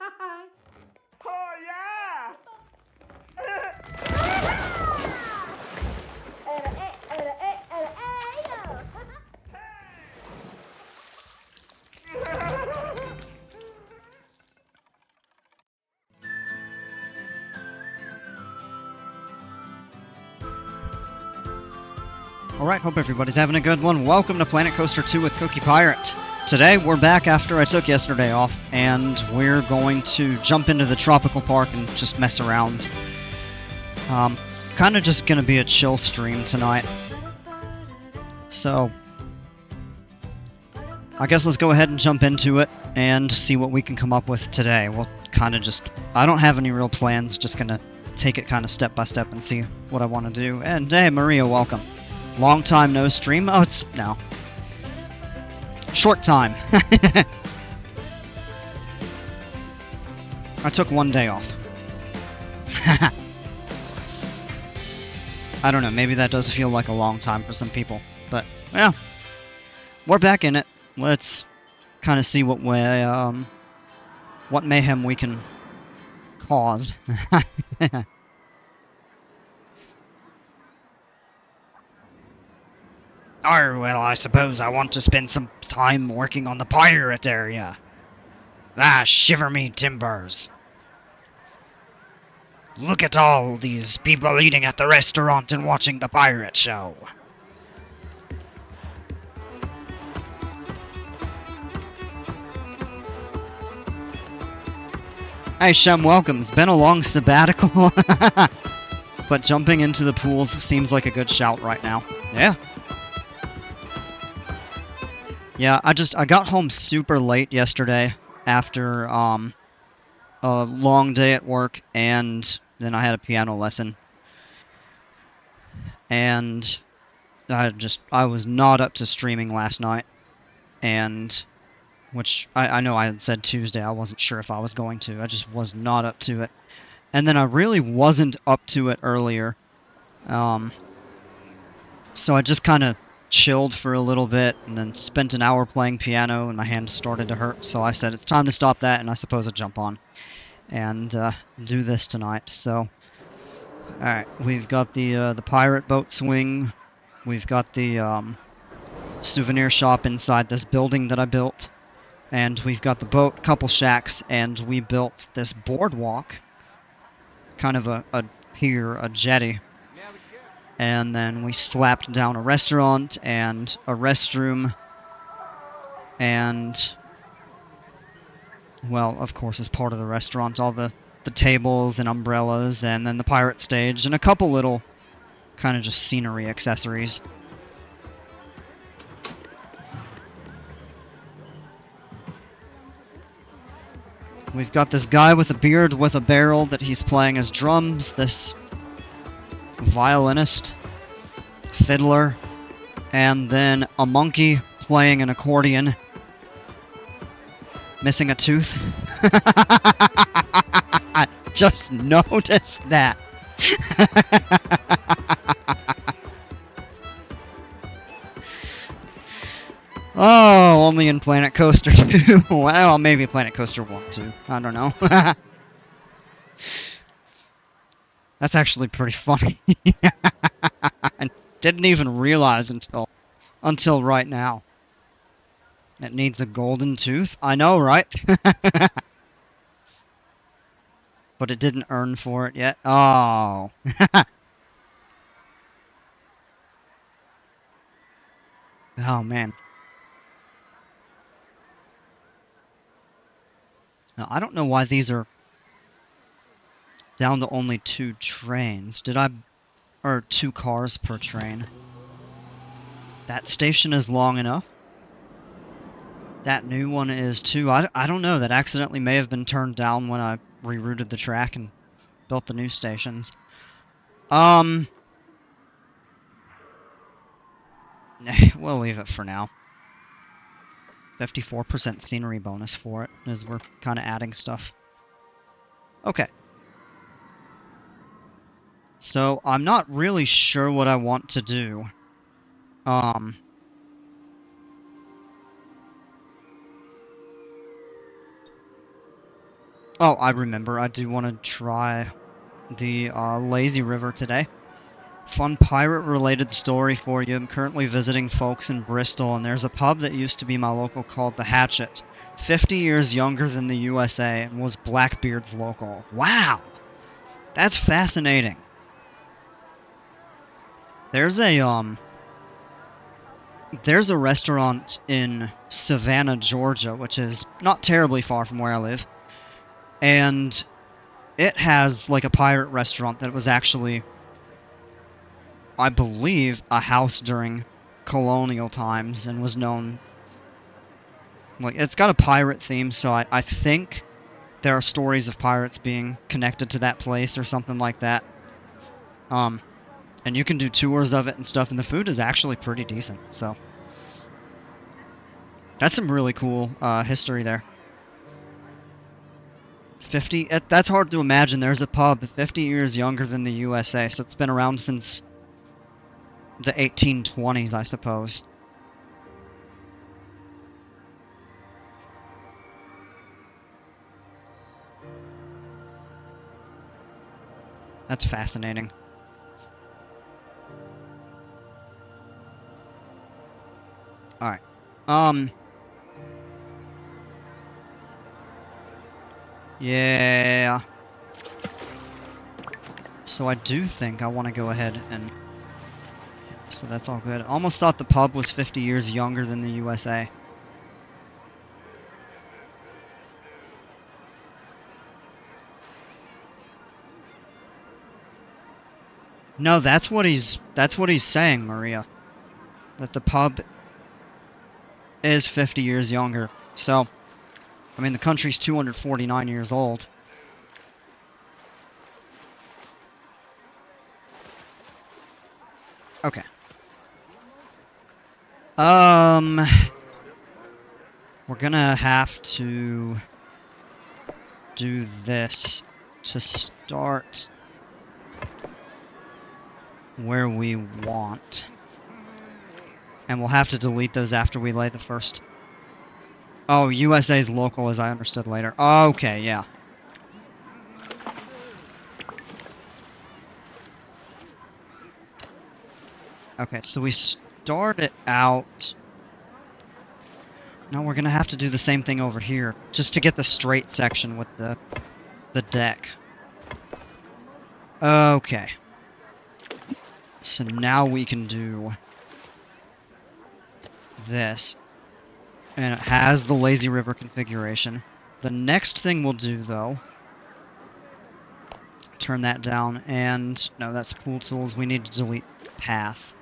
Oh yeah! Alright, hope everybody's having a good one. Welcome to Planet Coaster 2 with Cookie Pirate. Today, we're back after I took yesterday off, and we're going to jump into the tropical park and just mess around. Kinda just gonna be a chill stream tonight. So, I guess let's go ahead and jump into it and see what we can come up with today. We'll kinda just... I don't have any real plans, just gonna take it kinda step by step and see what I want to do. And hey, Maria, welcome. Long time no stream. Oh, it's now. Short time. I took one day off. I don't know, maybe that does feel like a long time for some people. But, well, we're back in it. Let's kind of see what mayhem we can cause. Oh, well, I suppose I want to spend some time working on the pirate area. Ah, shiver me timbers. Look at all these people eating at the restaurant and watching the pirate show. Hey, Shem, welcome. It's been a long sabbatical. But jumping into the pools seems like a good shout right now. Yeah. Yeah, I got home super late yesterday after a long day at work, and then I had a piano lesson. And I was not up to streaming last night, and which I know I had said Tuesday, I wasn't sure if I was going to. I just was not up to it. And then I really wasn't up to it earlier. So I just kind of chilled for a little bit and then spent an hour playing piano and my hand started to hurt, so I said it's time to stop that, and I suppose I'll jump on and do this tonight. So alright, we've got the pirate boat swing, we've got the souvenir shop inside this building that I built, and we've got the boat, couple shacks, and we built this boardwalk, kind of a pier, a jetty. And then we slapped down a restaurant and a restroom and, well, of course, as part of the restaurant, all the tables and umbrellas, and then the pirate stage and a couple little kind of just scenery accessories. We've got this guy with a beard with a barrel that he's playing his drums, this violinist, fiddler, and then a monkey playing an accordion, missing a tooth. I just noticed that. Oh, only in Planet Coaster 2. Well, maybe Planet Coaster 1 too. I don't know. That's actually pretty funny. I didn't even realize until right now. It needs a golden tooth? I know, right? But it didn't earn for it yet. Oh. Oh, man. Now, I don't know why these are down to only 2 trains. Or 2 cars per train. That station is long enough. That new one is too. I don't know. That accidentally may have been turned down when I rerouted the track and built the new stations. We'll leave it for now. 54% scenery bonus for it, as we're kind of adding stuff. Okay. So, I'm not really sure what I want to do. Oh, I remember. I do want to try the lazy river today. Fun pirate-related story for you. I'm currently visiting folks in Bristol, and there's a pub that used to be my local called the Hatchet. 50 years younger than the USA and was Blackbeard's local. Wow! That's fascinating. There's a restaurant in Savannah, Georgia, which is not terribly far from where I live. And it has like a pirate restaurant that was actually, I believe, a house during colonial times and was known, like, it's got a pirate theme, so I think there are stories of pirates being connected to that place or something like that. And you can do tours of it and stuff, and the food is actually pretty decent, so that's some really cool history there. 50, that's hard to imagine. There's a pub 50 years younger than the USA, so it's been around since the 1820s, I suppose. That's fascinating. Alright. Yeah. So I do think I want to go ahead and... So that's all good. Almost thought the pub was 50 years younger than the USA. No, that's what he's saying, Maria. That the pub is 50 years younger. So, I mean, the country's 249 years old. Okay. We're gonna have to do this to start where we want. And we'll have to delete those after we lay the first. Oh, USA's local, as I understood later. Okay, yeah. Okay, so we started out... No, we're gonna have to do the same thing over here, just to get the straight section with the deck. Okay. So now we can do this. And it has the lazy river configuration. The next thing we'll do, though... Turn that down, and... No, that's pool tools. We need to delete path.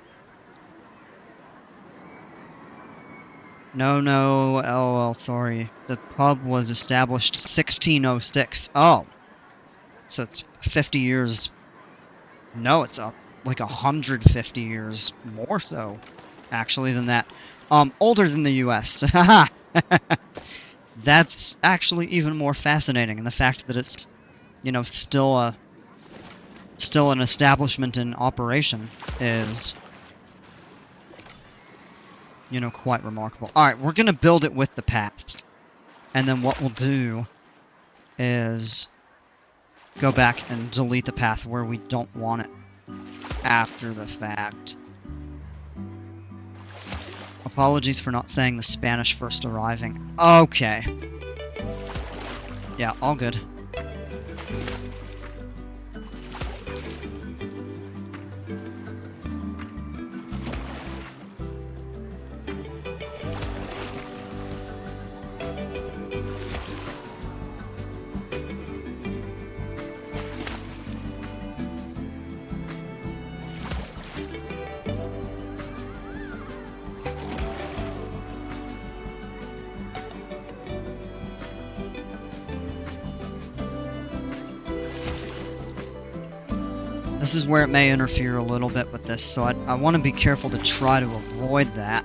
No, LOL, sorry. The pub was established 1606. Oh. So it's 50 years... No, it's like 150 years more so, actually, than that. Older than the US. Haha! That's actually even more fascinating, and the fact that it's, you know, still an establishment in operation is... you know, quite remarkable. Alright, we're gonna build it with the paths. And then what we'll do is go back and delete the path where we don't want it after the fact. Apologies for not saying the Spanish first arriving. Okay. Yeah, all good. This is where it may interfere a little bit with this, so I want to be careful to try to avoid that.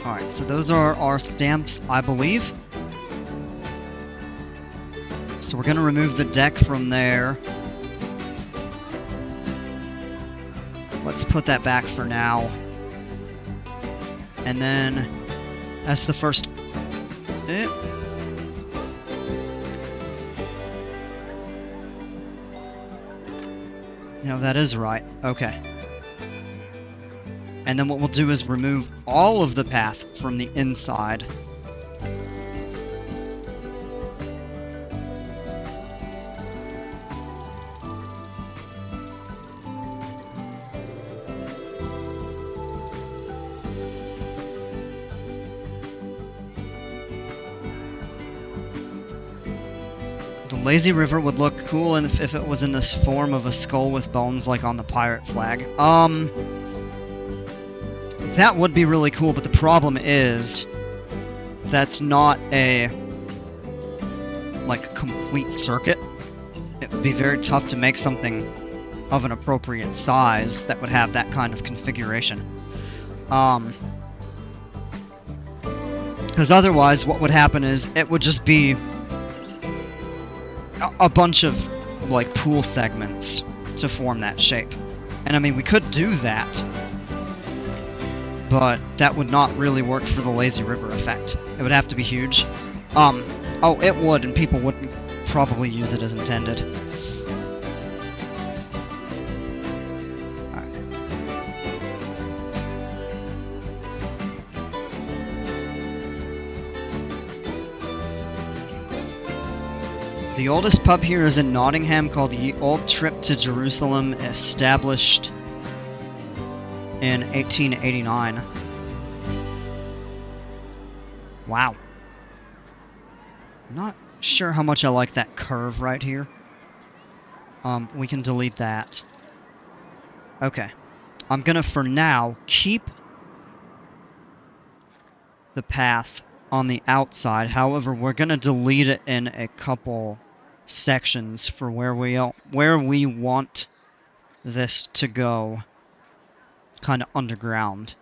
Alright, so those are our stamps, I believe. So we're going to remove the deck from there. Let's put that back for now. And then, that's the first... No, that is right. Okay. And then what we'll do is remove all of the path from the inside. The lazy river would look cool if it was in this form of a skull with bones like on the pirate flag. That would be really cool, but the problem is that's not a complete circuit. It would be very tough to make something of an appropriate size that would have that kind of configuration. Because otherwise what would happen is it would just be a bunch of pool segments to form that shape. And I mean, we could do that, but that would not really work for the lazy river effect. It would have to be huge. Oh, it would, and people wouldn't probably use it as intended. Alright. The oldest pub here is in Nottingham, called Ye Old Trip to Jerusalem, established in 1889. Wow. Not sure how much I like that curve right here. We can delete that. Okay. I'm gonna, for now, keep the path on the outside. However, we're gonna delete it in a couple sections for where we want this to go, kind of underground,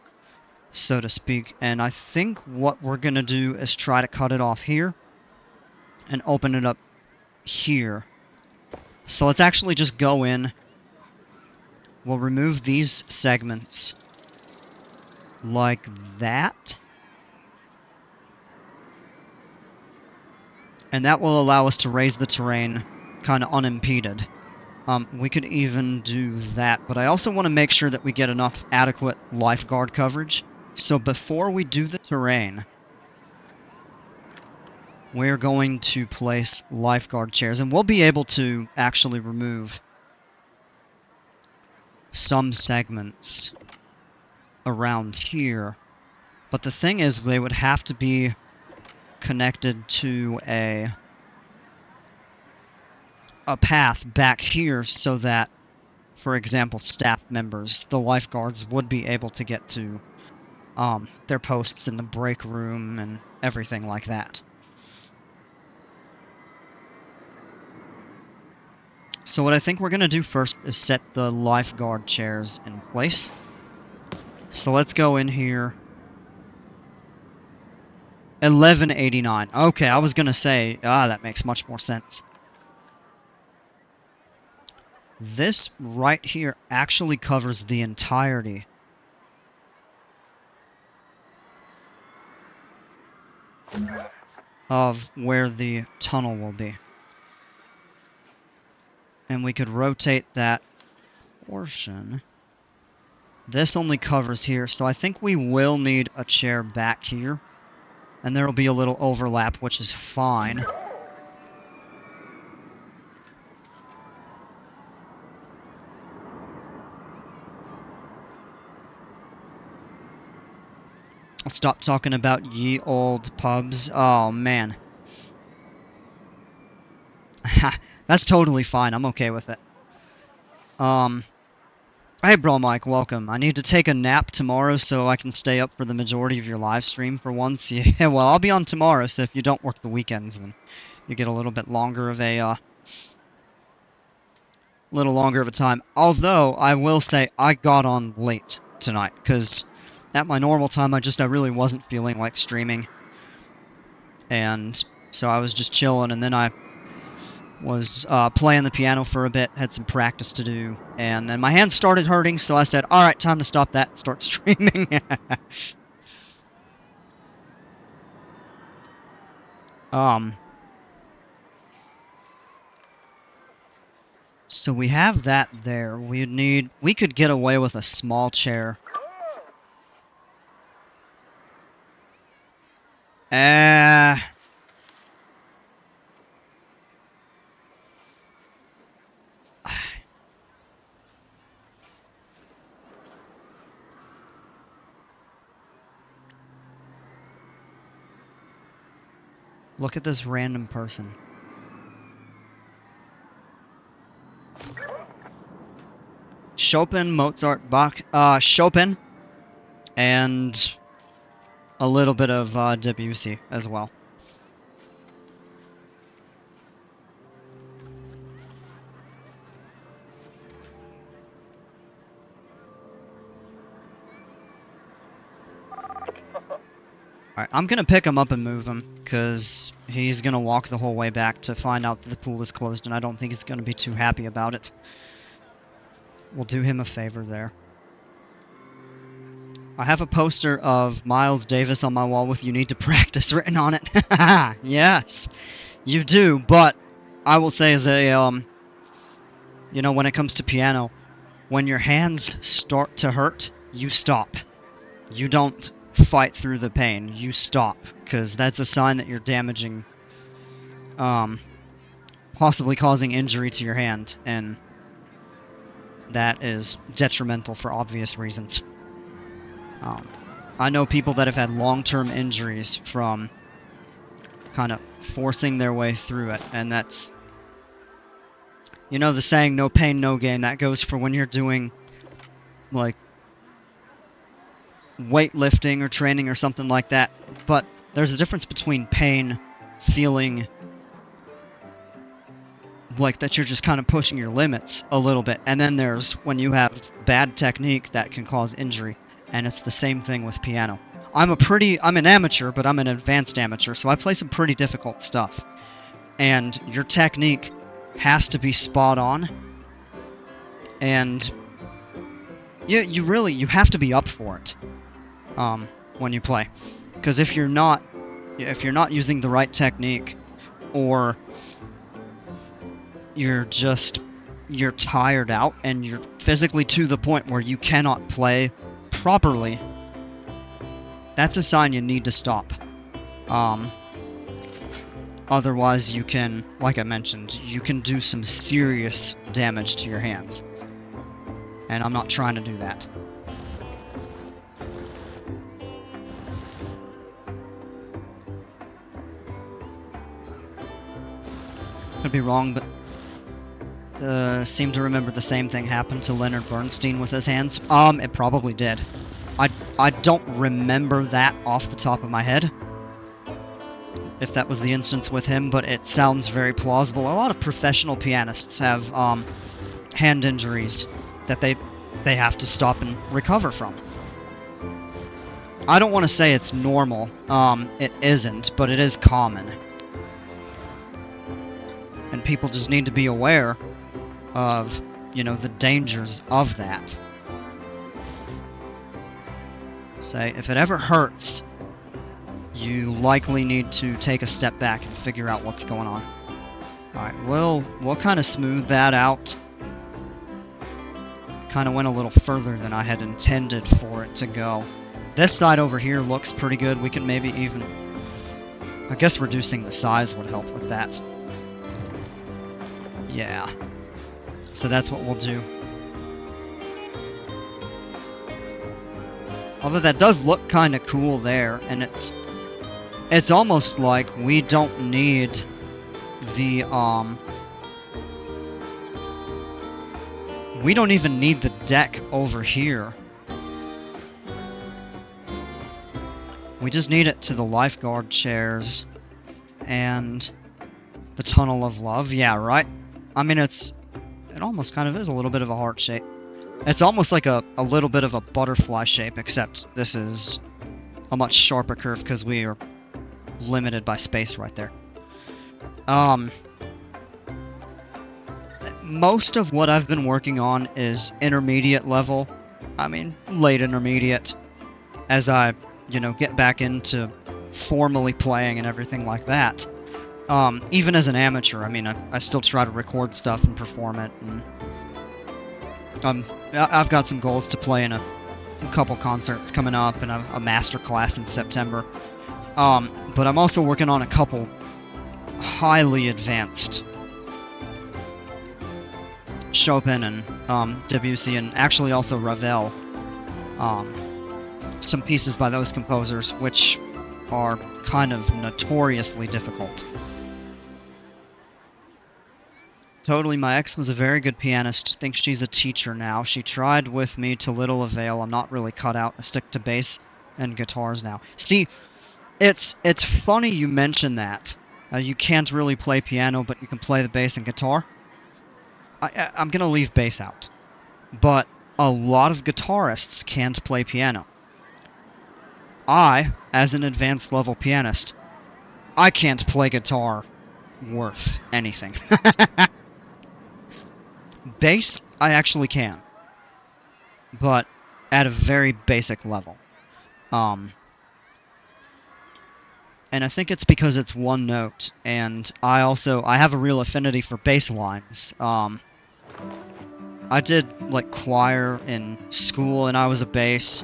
so to speak. And I think what we're gonna do is try to cut it off here and open it up here. So let's actually just go in. We'll remove these segments like that. And that will allow us to raise the terrain kind of unimpeded. We could even do that, but I also want to make sure that we get enough adequate lifeguard coverage. So before we do the terrain, we're going to place lifeguard chairs, and we'll be able to actually remove some segments around here. But the thing is, they would have to be connected to a path back here so that, for example, staff members, the lifeguards, would be able to get to their posts in the break room and everything like that. So what I think we're going to do first is set the lifeguard chairs in place. So let's go in here. 1189. Okay, I was going to say, that makes much more sense. This right here actually covers the entirety of where the tunnel will be. And we could rotate that portion. This only covers here, so I think we will need a chair back here. And there will be a little overlap, which is fine. I'll stop talking about ye old pubs. Oh, man. That's totally fine. I'm okay with it. Hey, Bro Mike, welcome. I need to take a nap tomorrow so I can stay up for the majority of your live stream for once. Yeah, well, I'll be on tomorrow, so if you don't work the weekends, then you get a little bit longer of a, time. Although, I will say, I got on late tonight, because at my normal time, I really wasn't feeling like streaming. And so I was just chilling, and then I was playing the piano for a bit, had some practice to do, and then my hands started hurting, so I said, alright, time to stop that and start streaming. So we have that there. We could get away with a small chair. Look at this random person. Chopin, Mozart, Bach, Chopin, and a little bit of Debussy as well. Alright, I'm gonna pick him up and move him, because he's gonna walk the whole way back to find out that the pool is closed, and I don't think he's gonna be too happy about it. We'll do him a favor there. I have a poster of Miles Davis on my wall with "You need to practice" written on it. Yes, you do, but I will say as a, you know, when it comes to piano, when your hands start to hurt, you stop. You don't fight through the pain, you stop, because that's a sign that you're damaging, possibly causing injury to your hand, and that is detrimental for obvious reasons. I know people that have had long-term injuries from kind of forcing their way through it, and that's, you know, the saying, no pain, no gain, that goes for when you're doing, like, weightlifting or training or something like that, but there's a difference between pain, feeling like that you're just kind of pushing your limits a little bit, and then there's when you have bad technique that can cause injury, and it's the same thing with piano. I'm an amateur, but I'm an advanced amateur, so I play some pretty difficult stuff, and your technique has to be spot on, and you have to be up for it when you play, because if you're not using the right technique, or you're tired out and you're physically to the point where you cannot play properly, that's a sign you need to stop. Otherwise you can, like I mentioned, you can do some serious damage to your hands, and I'm not trying to do that. Could be wrong, but seem to remember the same thing happened to Leonard Bernstein with his hands. It probably did. I don't remember that off the top of my head, if that was the instance with him, but it sounds very plausible. A lot of professional pianists have hand injuries that they have to stop and recover from. I don't want to say it's normal. It isn't, but it is common. And people just need to be aware of, you know, the dangers of that. Say, if it ever hurts, you likely need to take a step back and figure out what's going on. Alright, we'll kind of smooth that out. Kind of went a little further than I had intended for it to go. This side over here looks pretty good. We can maybe even, I guess reducing the size would help with that. Yeah. So that's what we'll do. Although that does look kind of cool there, and it's almost like we don't need the, we don't even need the deck over here. We just need it to the lifeguard chairs and the tunnel of love. Yeah, right? I mean, it almost kind of is a little bit of a heart shape. It's almost like a little bit of a butterfly shape, except this is a much sharper curve because we are limited by space right there. most of what I've been working on is intermediate level. I mean, late intermediate. As I, get back into formally playing and everything like that. Even as an amateur, I mean, I still try to record stuff and perform it. And I've got some goals to play in a couple concerts coming up and a master class in September. But I'm also working on a couple highly advanced Chopin and Debussy, and actually also Ravel. Some pieces by those composers, which are kind of notoriously difficult. Totally, my ex was a very good pianist. Thinks she's a teacher now. She tried with me to little avail. I'm not really cut out. I stick to bass and guitars now. See, it's funny you mention that. You can't really play piano, but you can play the bass and guitar. I'm gonna leave bass out. But a lot of guitarists can't play piano. I, as an advanced level pianist, I can't play guitar worth anything. Bass, I actually can. But at a very basic level. And I think it's because it's one note, and I have a real affinity for bass lines. I did, choir in school, and I was a bass.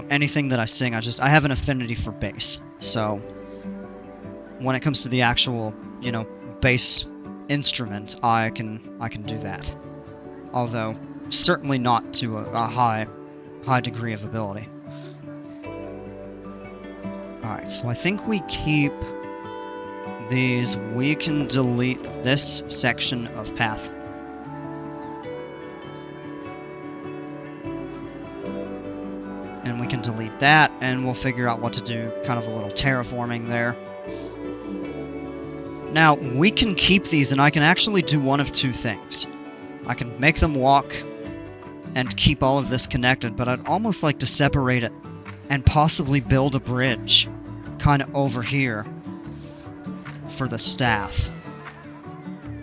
Anything that I sing, I have an affinity for bass. So, when it comes to the actual, bass instrument, I can do that. Although, certainly not to a high degree of ability. Alright, so I think we keep these. We can delete this section of path. And we can delete that, and we'll figure out what to do, kind of a little terraforming there. Now, we can keep these, and I can actually do one of two things. I can make them walk and keep all of this connected, but I'd almost like to separate it and possibly build a bridge kind of over here for the staff.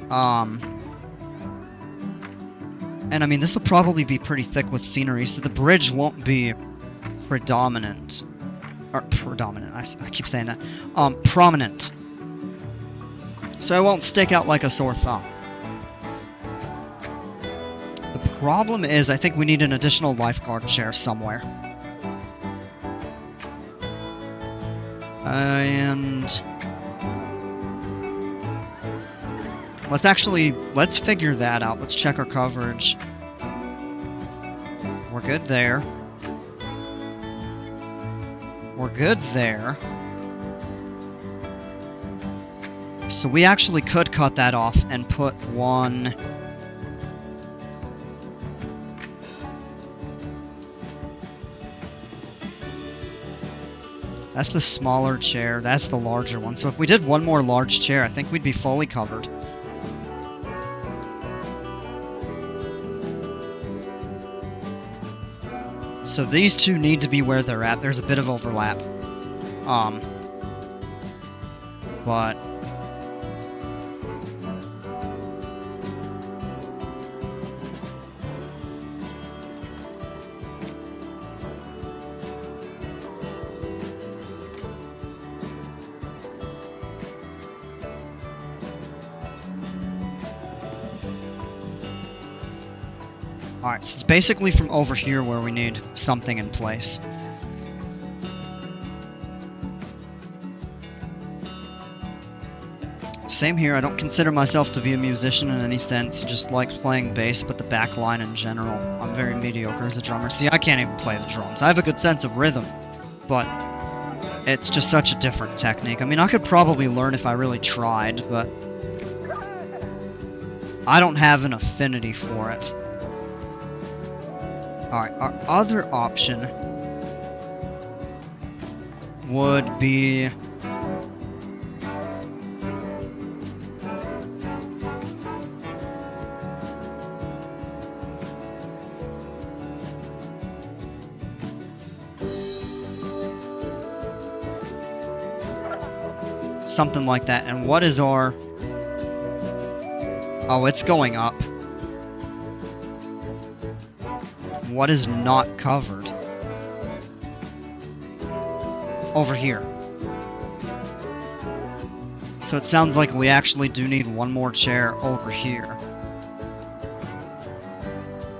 And I mean, this will probably be pretty thick with scenery, so the bridge won't be predominant. Or predominant, I keep saying that. Prominent. So it won't stick out like a sore thumb. The problem is, I think we need an additional lifeguard chair somewhere. And let's figure that out. Let's check our coverage. We're good there. We're good there. So we actually could cut that off and put one. That's the smaller chair, that's the larger one. So if we did one more large chair, I think we'd be fully covered. So these two need to be where they're at. There's a bit of overlap. But alright, so it's basically from over here where we need something in place. Same here, I don't consider myself to be a musician in any sense, I just like playing bass, but the back line in general, I'm very mediocre as a drummer. See, I can't even play the drums. I have a good sense of rhythm, but it's just such a different technique. I mean, I could probably learn if I really tried, but I don't have an affinity for it. Alright, our other option would be Something like that. And what is our... Oh, it's going up. What is not covered? Over here. So it sounds like we actually do need one more chair over here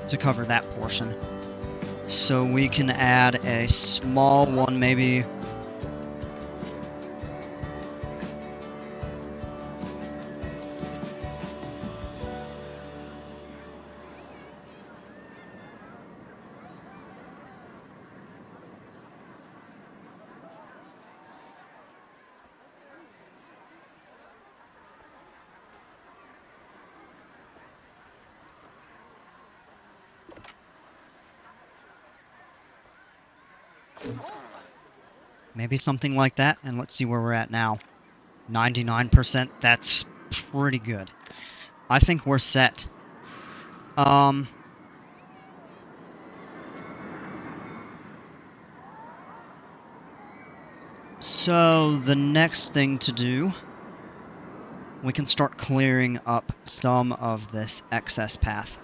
to cover that portion. So we can add a small one, maybe... Maybe something like that, and let's see where we're at now. 99%, that's pretty good. I think we're set. So the next thing to do, we can start clearing up some of this excess path.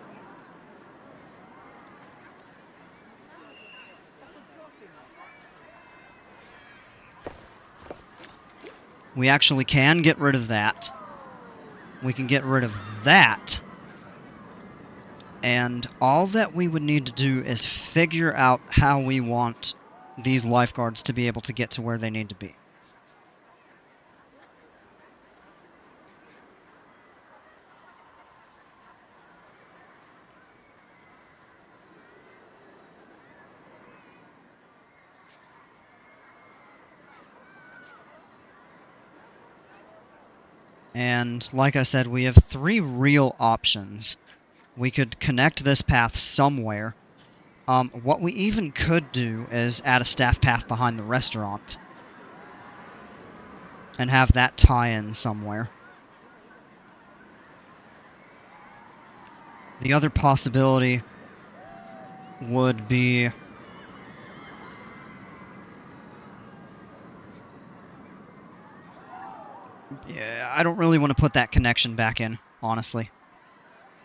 We actually can get rid of that. We can get rid of that. And all that we would need to do is figure out how we want these lifeguards to be able to get to where they need to be. And like I said, we have 3 real options. We could connect this path somewhere. What we even could do is add a staff path behind the restaurant and have that tie in somewhere. The other possibility would be yeah, I don't really want to put that connection back in, honestly.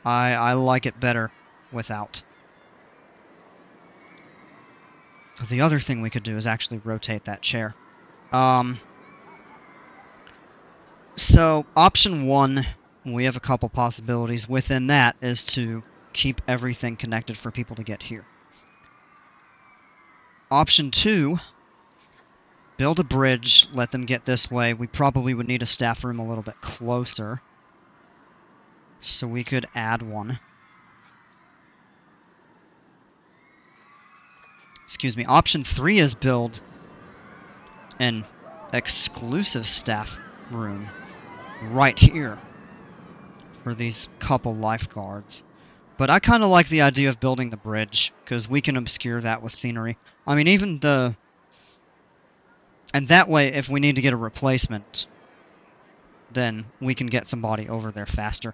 I like it better without. So the other thing we could do is actually rotate that chair. So option 1, we have a couple possibilities. Within that is to keep everything connected for people to get here. Option 2, build a bridge, let them get this way. We probably would need a staff room a little bit closer, so we could add one. Excuse me. Option 3 is build an exclusive staff room right here for these couple lifeguards. But I kind of like the idea of building the bridge, because we can obscure that with scenery. I mean, even the... And that way, if we need to get a replacement, then we can get somebody over there faster.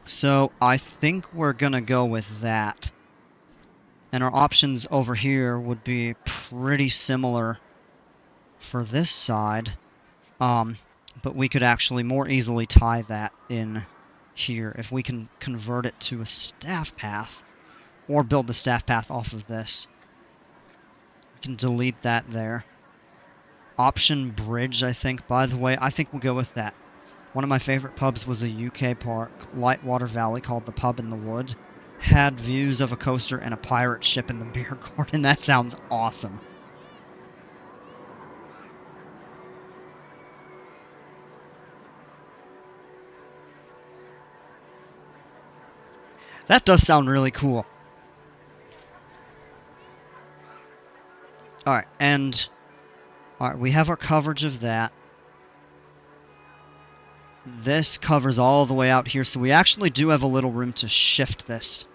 So I think we're gonna go with that. And our options over here would be pretty similar for this side. But we could actually more easily tie that in here if we can convert it to a staff path, or build the staff path off of this. We can delete that there. Option bridge, I think. By the way, I think we'll go with that. One of my favorite pubs was a UK park, Lightwater Valley, called the Pub in the Wood. Had views of a coaster and a pirate ship in the beer garden. That sounds awesome. That does sound really cool. Alright, and... Alright, we have our coverage of that. This covers all the way out here, so we actually do have a little room to shift this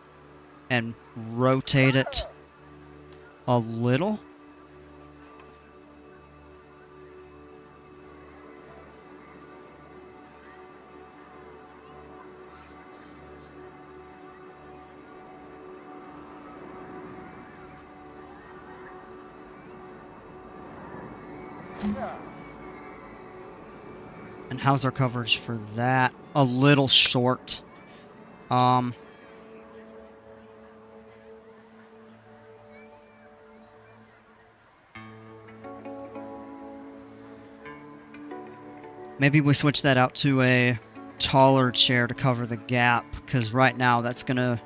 and rotate it a little. And how's our coverage for that? A little short. Maybe we switch that out to a taller chair to cover the gap, because right now that's gonna...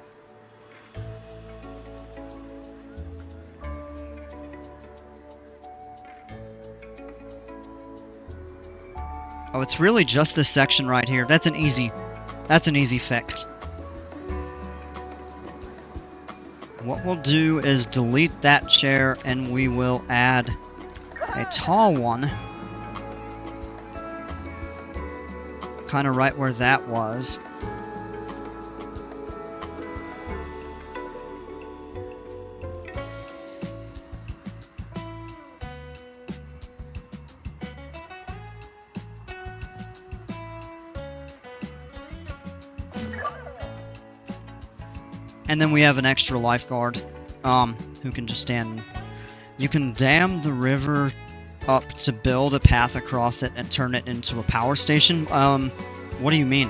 Oh, it's really just this section right here. That's an easy fix. What we'll do is delete that chair and we will add a tall one. Kind of right where that was. And then we have an extra lifeguard, who can just stand. You can dam the river up to build a path across it and turn it into a power station. What do you mean?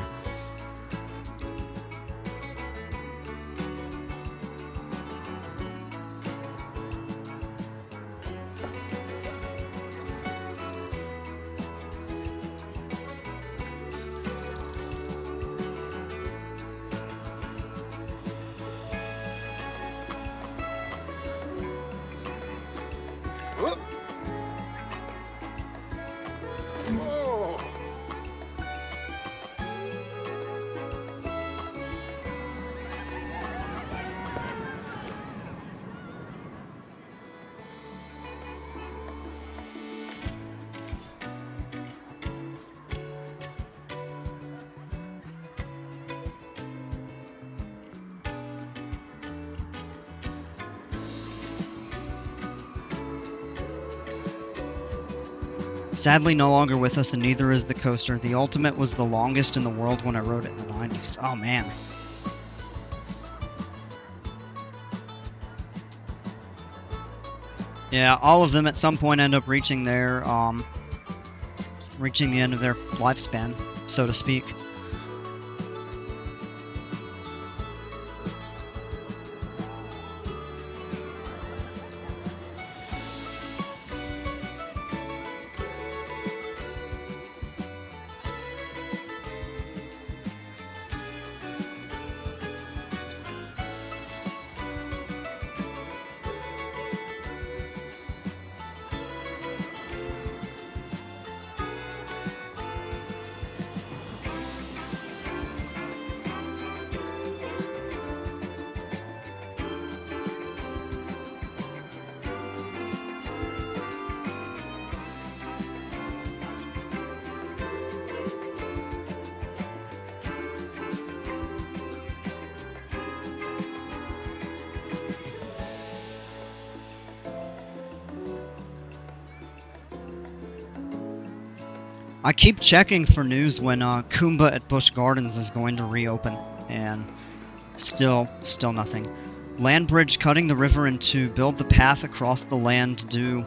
Sadly no longer with us, and neither is the coaster. The Ultimate was the longest in the world when I rode it in the 90s. Oh man. Yeah, all of them at some point end up reaching their, reaching the end of their lifespan, so to speak. I keep checking for news when Kumba at Busch Gardens is going to reopen, and still nothing. Land bridge cutting the river into build the path across the land to do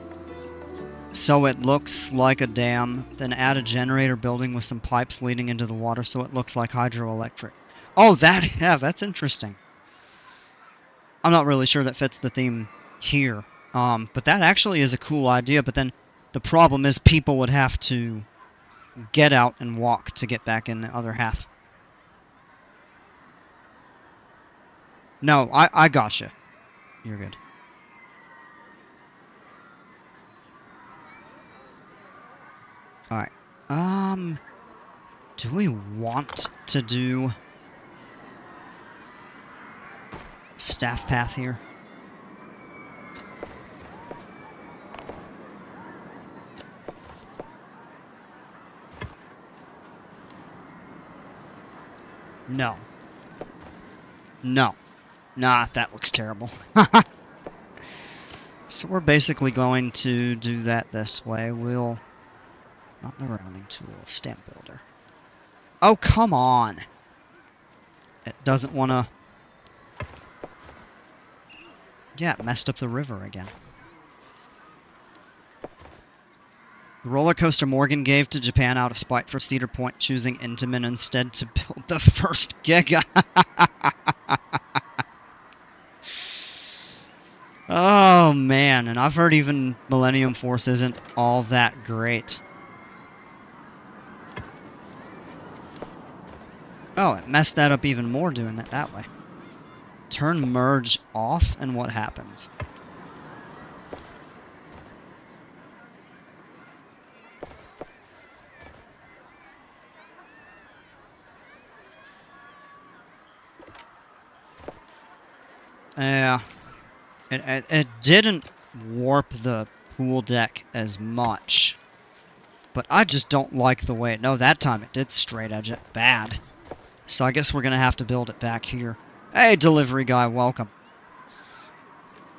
so it looks like a dam, then add a generator building with some pipes leading into the water so it looks like hydroelectric. Oh, that's interesting. I'm not really sure that fits the theme here, but that actually is a cool idea, but then the problem is people would have to get out and walk to get back in the other half. No, I gotcha. You're good. Alright. Do we want to do staff path here? No. No. Nah, that looks terrible. So we're basically going to do that this way. We'll... Not the rounding tool, stamp builder. Oh, come on! It doesn't want to... Yeah, it messed up the river again. The roller coaster Morgan gave to Japan out of spite for Cedar Point, choosing Intamin instead to build the first Giga. Oh man, and I've heard even Millennium Force isn't all that great. Oh, it messed that up even more doing it that way. Turn merge off, and what happens? Yeah. It didn't warp the pool deck as much. But I just don't like the way... No, that time it did straight edge it. Bad. So I guess we're going to have to build it back here. Hey, delivery guy, welcome.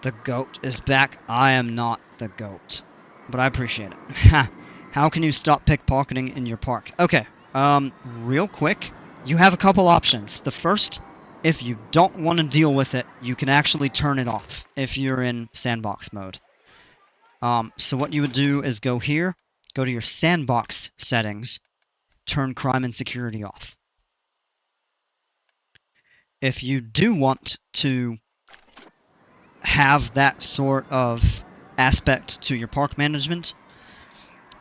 The goat is back. I am not the goat. But I appreciate it. How can you stop pickpocketing in your park? Okay, real quick. You have a couple options. The first, if you don't want to deal with it, you can actually turn it off if you're in sandbox mode. So what you would do is go here, go to your sandbox settings, turn crime and security off. If you do want to have that sort of aspect to your park management,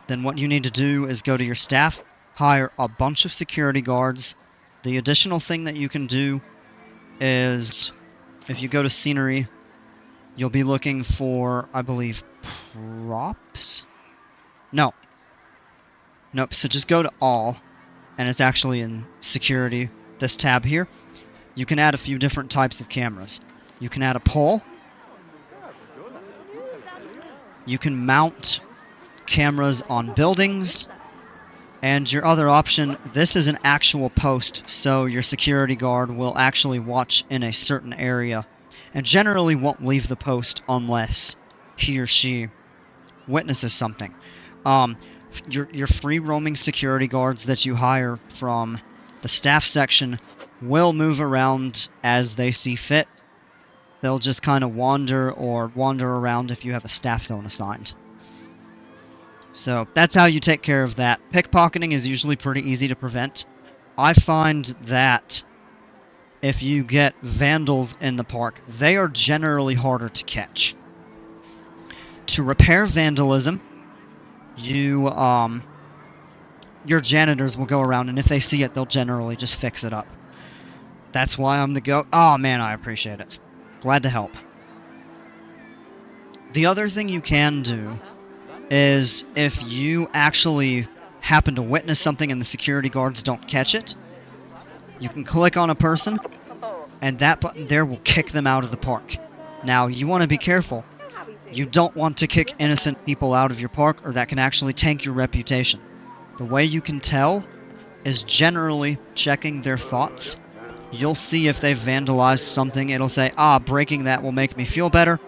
then what you need to do is go to your staff, hire a bunch of security guards. The additional thing that you can do is, if you go to scenery, you'll be looking for, I believe, props? No. Nope, so just go to all, and it's actually in security, this tab here. You can add a few different types of cameras. You can add a pole. You can mount cameras on buildings. And your other option, this is an actual post, so your security guard will actually watch in a certain area and generally won't leave the post unless he or she witnesses something. Your free roaming security guards that you hire from the staff section will move around as they see fit. They'll just kind of wander around if you have a staff zone assigned. So that's how you take care of that. Pickpocketing is usually pretty easy to prevent. I find that if you get vandals in the park, they are generally harder to catch. To repair vandalism, your janitors will go around, and if they see it, they'll generally just fix it up. That's why I'm the goat. Oh man, I appreciate it. Glad to help. The other thing you can do is if you actually happen to witness something and the security guards don't catch it, you can click on a person, and that button there will kick them out of the park. Now, you want to be careful. You don't want to kick innocent people out of your park, or that can actually tank your reputation. The way you can tell is generally checking their thoughts. You'll see if they've vandalized something. It'll say, breaking that will make me feel better.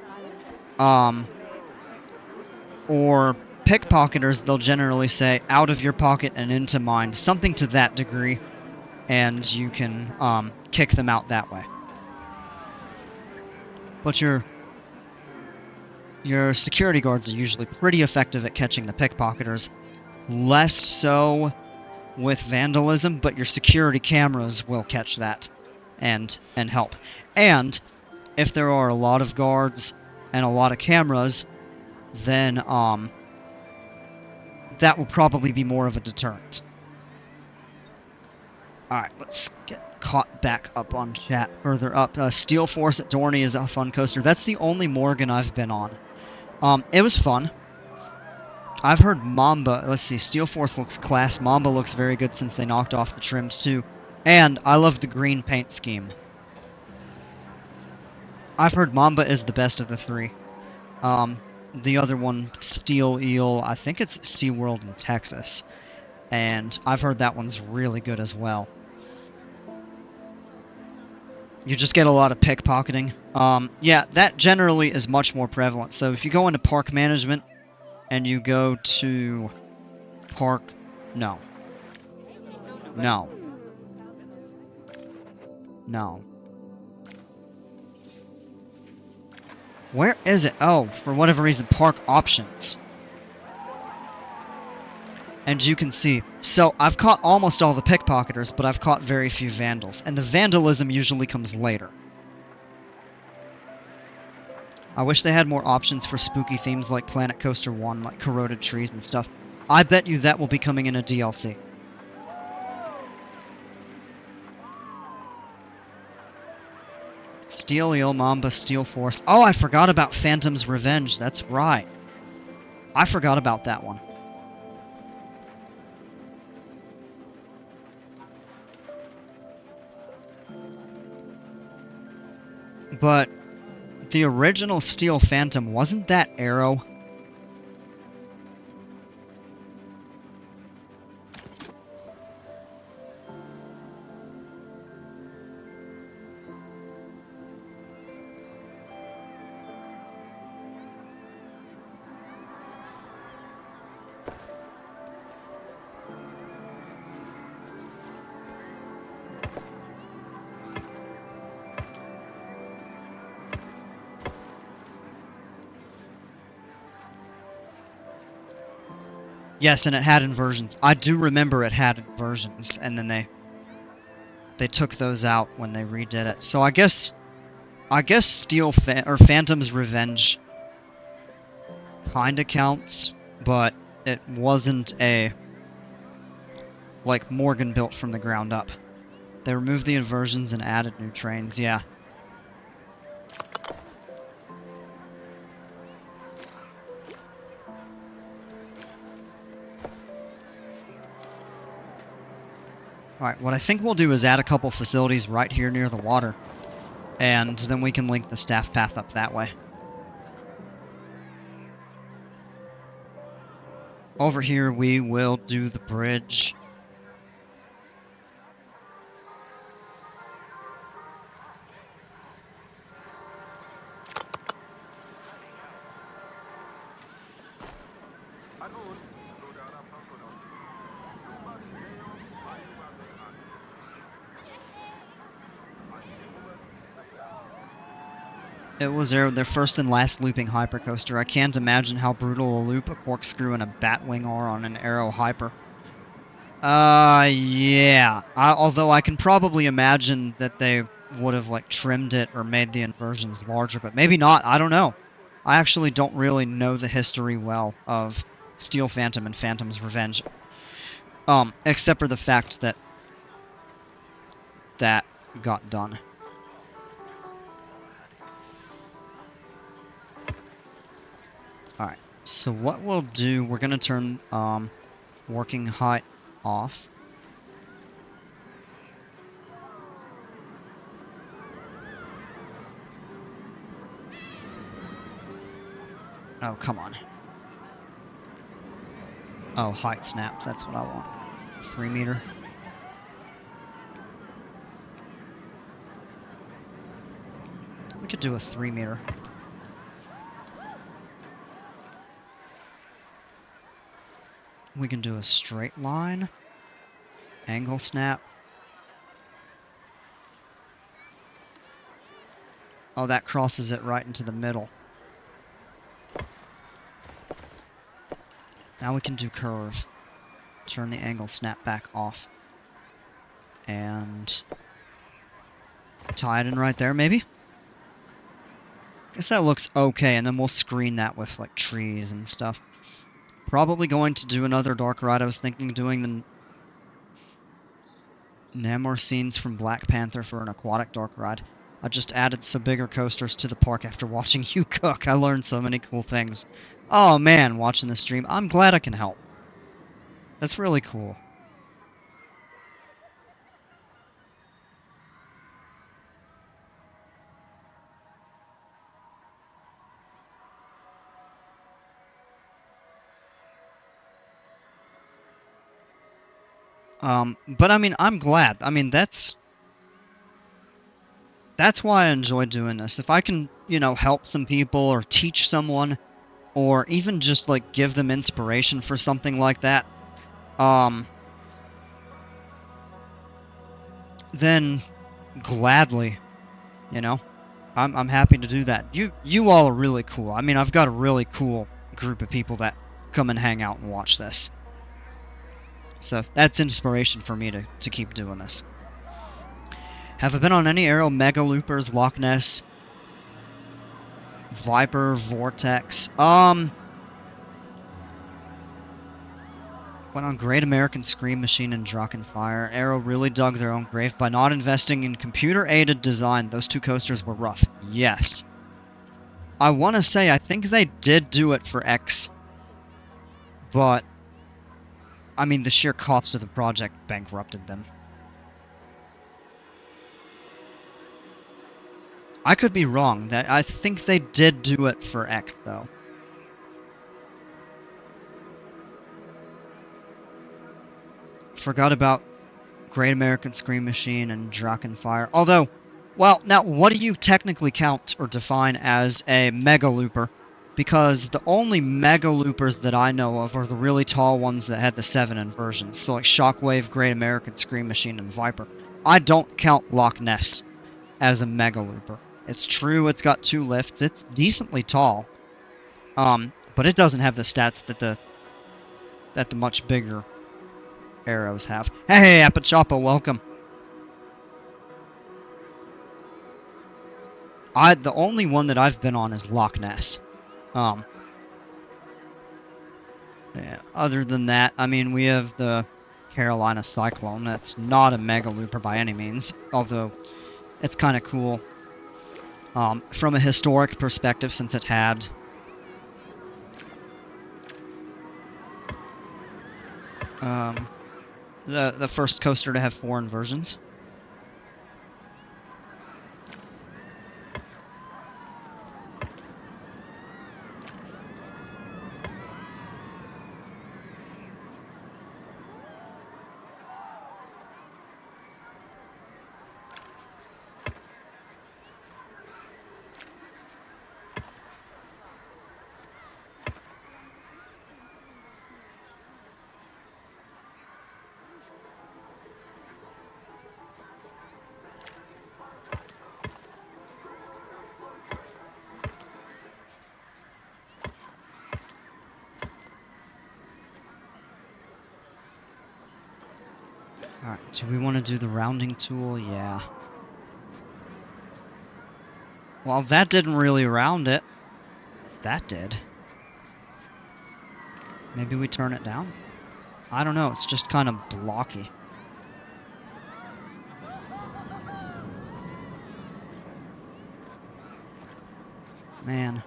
Or pickpocketers, they'll generally say, out of your pocket and into mine. Something to that degree. And you can kick them out that way. But your security guards are usually pretty effective at catching the pickpocketers. Less so with vandalism, but your security cameras will catch that and help. And if there are a lot of guards and a lot of cameras, then that will probably be more of a deterrent. Alright, let's get caught back up on chat further up. Steel Force at Dorney is a fun coaster. That's the only Morgan I've been on. It was fun. I've heard Mamba, let's see, Steel Force looks class. Mamba looks very good since they knocked off the trims too. And I love the green paint scheme. I've heard Mamba is the best of the three. The other one, Steel Eel, I think it's SeaWorld in Texas. And I've heard that one's really good as well. You just get a lot of pickpocketing. Yeah, that generally is much more prevalent. So if you go into park management and you go to park... No. No. No. Where is it? Oh, for whatever reason, park options. And you can see, so I've caught almost all the pickpocketers, but I've caught very few vandals, and the vandalism usually comes later. I wish they had more options for spooky themes like Planet Coaster 1, like corroded trees and stuff. I bet you that will be coming in a DLC. Steel Eel Mamba, Steel Force. Oh, I forgot about Phantom's Revenge, that's right. I forgot about that one. But the original Steel Phantom, wasn't that Arrow? Yes, and it had inversions. I do remember it had inversions, and then they took those out when they redid it. So I guess Phantom's Revenge kinda counts, but it wasn't a like Morgan built from the ground up. They removed the inversions and added new trains, yeah. Alright, what I think we'll do is add a couple facilities right here near the water, and then we can link the staff path up that way. Over here we will do the bridge. It was their first and last looping hypercoaster. I can't imagine how brutal a loop a corkscrew and a batwing are on an Arrow Hyper. Yeah. Although I can probably imagine that they would have, like, trimmed it or made the inversions larger, but maybe not. I don't know. I actually don't really know the history well of Steel Phantom and Phantom's Revenge. Except for the fact that that got done. Alright, so what we'll do, we're going to turn working height off. Oh, come on. Oh, height snaps, that's what I want. 3 meter. We could do a 3 meter. We can do a straight line, angle snap. Oh, that crosses it right into the middle. Now we can do curve. Turn the angle snap back off. And tie it in right there, maybe? Guess that looks okay, and then we'll screen that with, like, trees and stuff. Probably going to do another dark ride. I was thinking of doing the Namor scenes from Black Panther for an aquatic dark ride. I just added some bigger coasters to the park after watching you cook. I learned so many cool things. Oh man, watching the stream. I'm glad I can help. That's really cool. But I mean, I'm glad. I mean, that's why I enjoy doing this. If I can, you know, help some people or teach someone, or even just, like, give them inspiration for something like that, then gladly, you know, I'm happy to do that. You all are really cool. I mean, I've got a really cool group of people that come and hang out and watch this. So that's inspiration for me to keep doing this. Have I been on any aerial mega loopers, Loch Ness, Viper, Vortex? Went on Great American Scream Machine and Drachenfire. Arrow really dug their own grave by not investing in computer-aided design. Those two coasters were rough. Yes. I want to say I think they did do it for X. But, I mean, the sheer cost of the project bankrupted them. I could be wrong. I think they did do it for X, though. Forgot about Great American Scream Machine and Drachenfire. Although, well, now, what do you technically count or define as a mega looper? Because the only mega loopers that I know of are the really tall ones that had the 7 inversions. So like Shockwave, Great American Scream Machine, and Viper. I don't count Loch Ness as a mega looper. It's true, it's got 2 lifts. It's decently tall. But it doesn't have the stats that the much bigger arrows have. Hey, Apachapa, welcome. The only one that I've been on is Loch Ness. Yeah, other than that, I mean, we have the Carolina Cyclone. That's not a mega looper by any means, although it's kind of cool. From a historic perspective, since it had the first coaster to have 4 inversions. Alright, do we want to do the rounding tool? Yeah. Well, that didn't really round it. That did. Maybe we turn it down? I don't know, it's just kind of blocky. Man.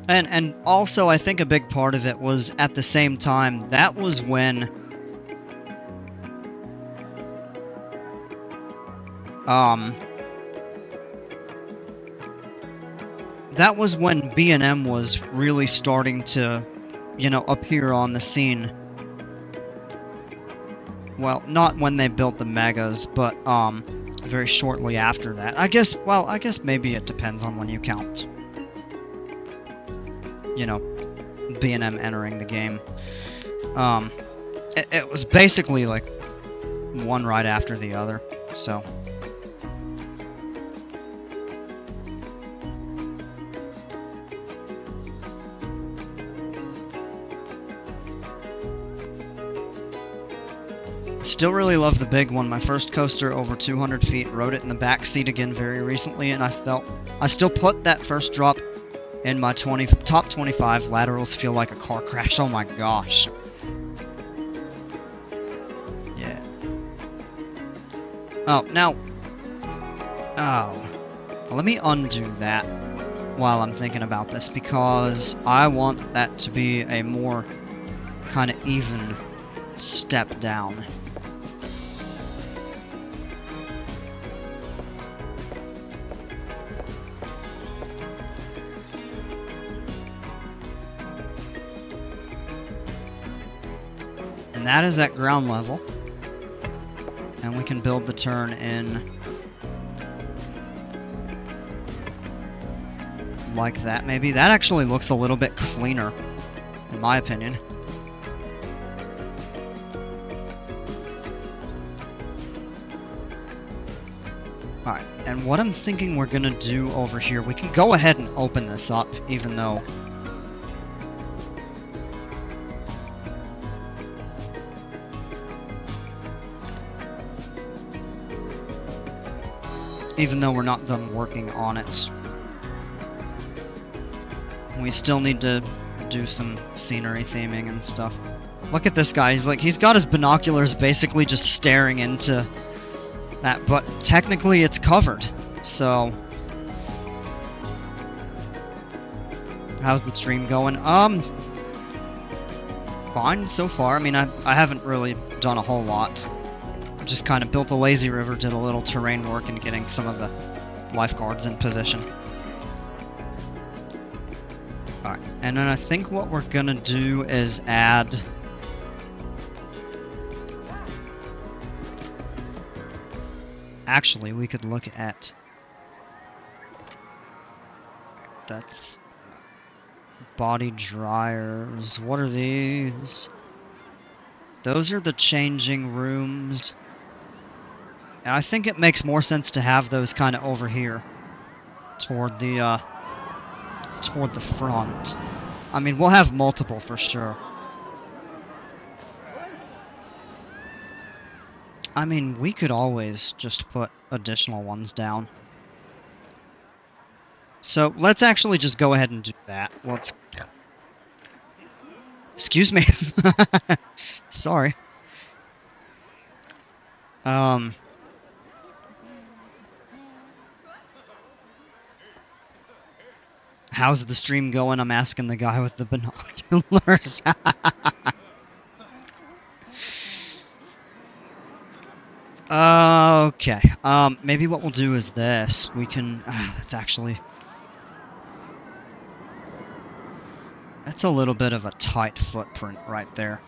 And also, I think a big part of it was at the same time, that was when B&M was really starting to, you know, appear on the scene. Well, not when they built the Megas, but very shortly after that. I guess maybe it depends on when you count. You know, B&M entering the game. It was basically like one right after the other, so. Still really love the big one. My first coaster over 200 feet, rode it in the back seat again very recently, and I still put that first drop in my top 25. Laterals feel like a car crash. Oh my gosh. Yeah. Oh, now. Oh. Well, let me undo that while I'm thinking about this, because I want that to be a more kind of even step down. And that is at ground level. And we can build the turn in like that, maybe. That actually looks a little bit cleaner, in my opinion. Alright, and what I'm thinking we're gonna do over here, we can go ahead and open this up, even though... we're not done working on it. We still need to do some scenery theming and stuff. Look at this guy, he's got his binoculars basically just staring into that, but technically it's covered, so... How's the stream going? Fine so far. I mean, I haven't really done a whole lot. Just kind of built a lazy river, did a little terrain work, and getting some of the lifeguards in position. Alright, and then I think what we're gonna do is add... Actually, we could look at... That's... body dryers. What are these? Those are the changing rooms. And I think it makes more sense to have those kind of over here. Toward the front. I mean, we'll have multiple for sure. I mean, we could always just put additional ones down. So, let's actually just go ahead and do that. Let's... Excuse me. Sorry. How's the stream going? I'm asking the guy with the binoculars. Okay. Maybe what we'll do is this. We can... that's actually... That's a little bit of a tight footprint right there.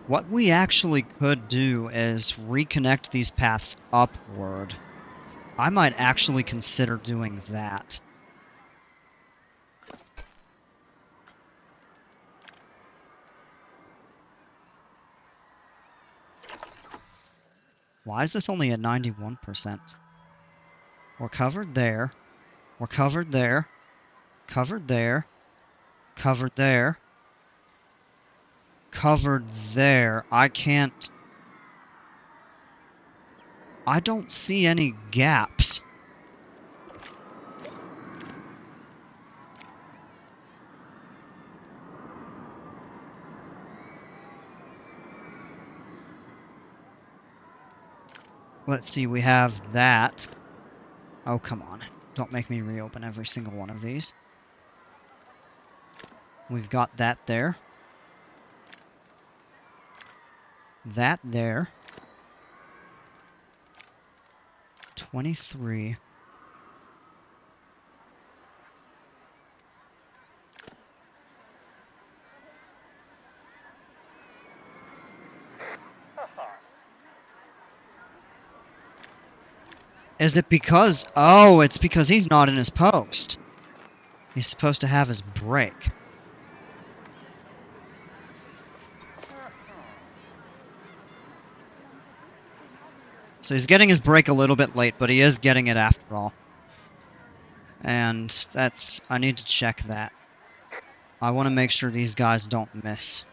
What we actually could do is reconnect these paths upward. I might actually consider doing that. Why is this only at 91%? We're covered there. We're covered there. Covered there. Covered there. Covered there. I can't... I don't see any gaps. Let's see, we have that. Oh, come on. Don't make me reopen every single one of these. We've got that there. That there. 23. Is it because... Oh, it's because he's not in his post. He's supposed to have his break. So he's getting his break a little bit late, but he is getting it after all. And that's... I need to check that. I want to make sure these guys don't miss.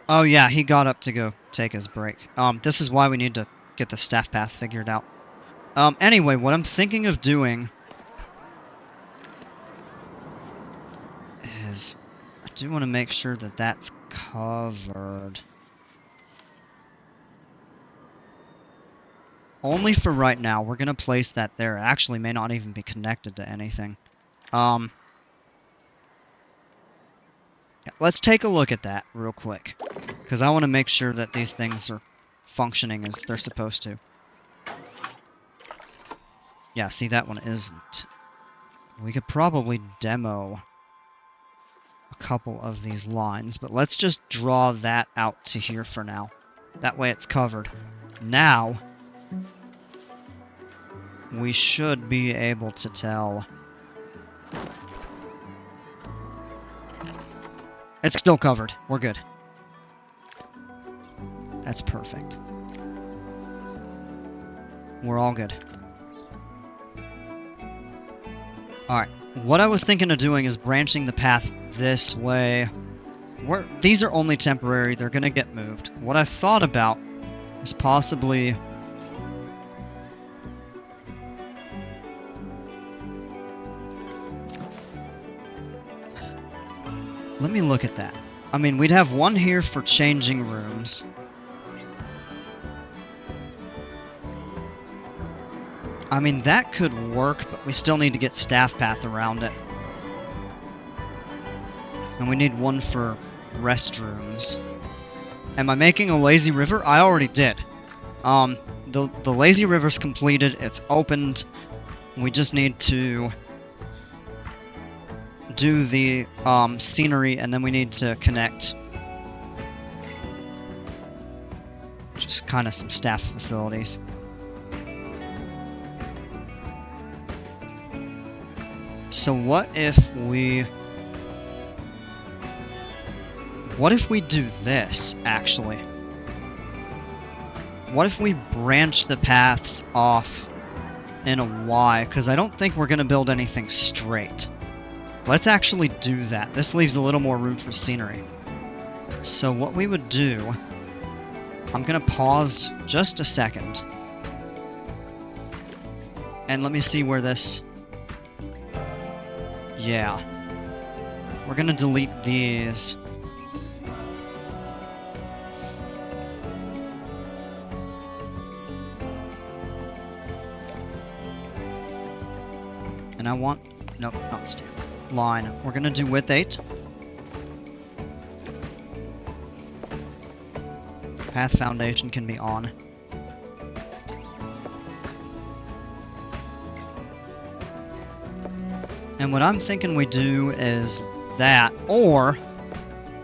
Oh yeah, he got up to go take his break. This is why we need to get the staff path figured out. Anyway, what I'm thinking of doing is... I do want to make sure that that's covered. Only for right now. We're going to place that there. It actually may not even be connected to anything. Let's take a look at that real quick, because I want to make sure that these things are functioning as they're supposed to. Yeah, see, that one isn't. We could probably demo a couple of these lines, but let's just draw that out to here for now. That way it's covered. Now, we should be able to tell. It's still covered. We're good. That's perfect. We're all good. Alright, what I was thinking of doing is branching the path this way. These are only temporary, they're gonna get moved. What I thought about is possibly... Let me look at that. I mean, we'd have one here for changing rooms. I mean, that could work, but we still need to get staff path around it. And we need one for restrooms. Am I making a lazy river? I already did. The lazy river's completed, it's opened. We just need to do the scenery, and then we need to connect just kind of some staff facilities. So what if we do this, actually? What if we branch the paths off in a Y? Because I don't think we're going to build anything straight. Let's actually do that. This leaves a little more room for scenery. So what we would do... I'm going to pause just a second. And let me see where this... Yeah. We're going to delete these. And I want... Nope, not stamp. Line. We're going to do width 8. Path foundation can be on. And what I'm thinking we do is that, or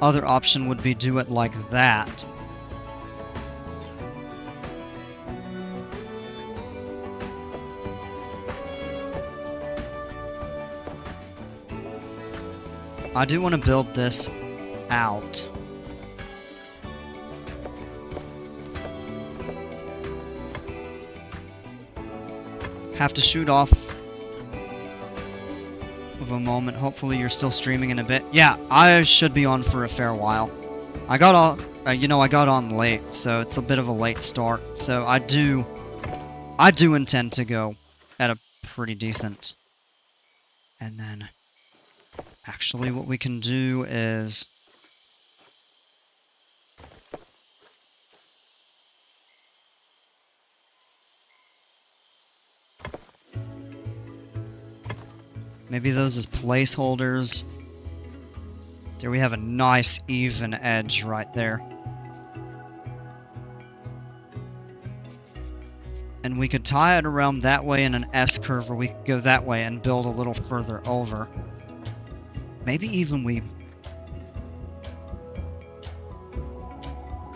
other option would be do it like that. I do want to build this out. Have to shoot off of a moment. Hopefully you're still streaming in a bit. Yeah, I should be on for a fair while. I got on, I got on late, so it's a bit of a late start. So I do intend to go at a pretty decent. And then, actually, what we can do is. Maybe those as placeholders. There we have a nice even edge right there. And we could tie it around that way in an S-curve, or we could go that way and build a little further over. Maybe even we...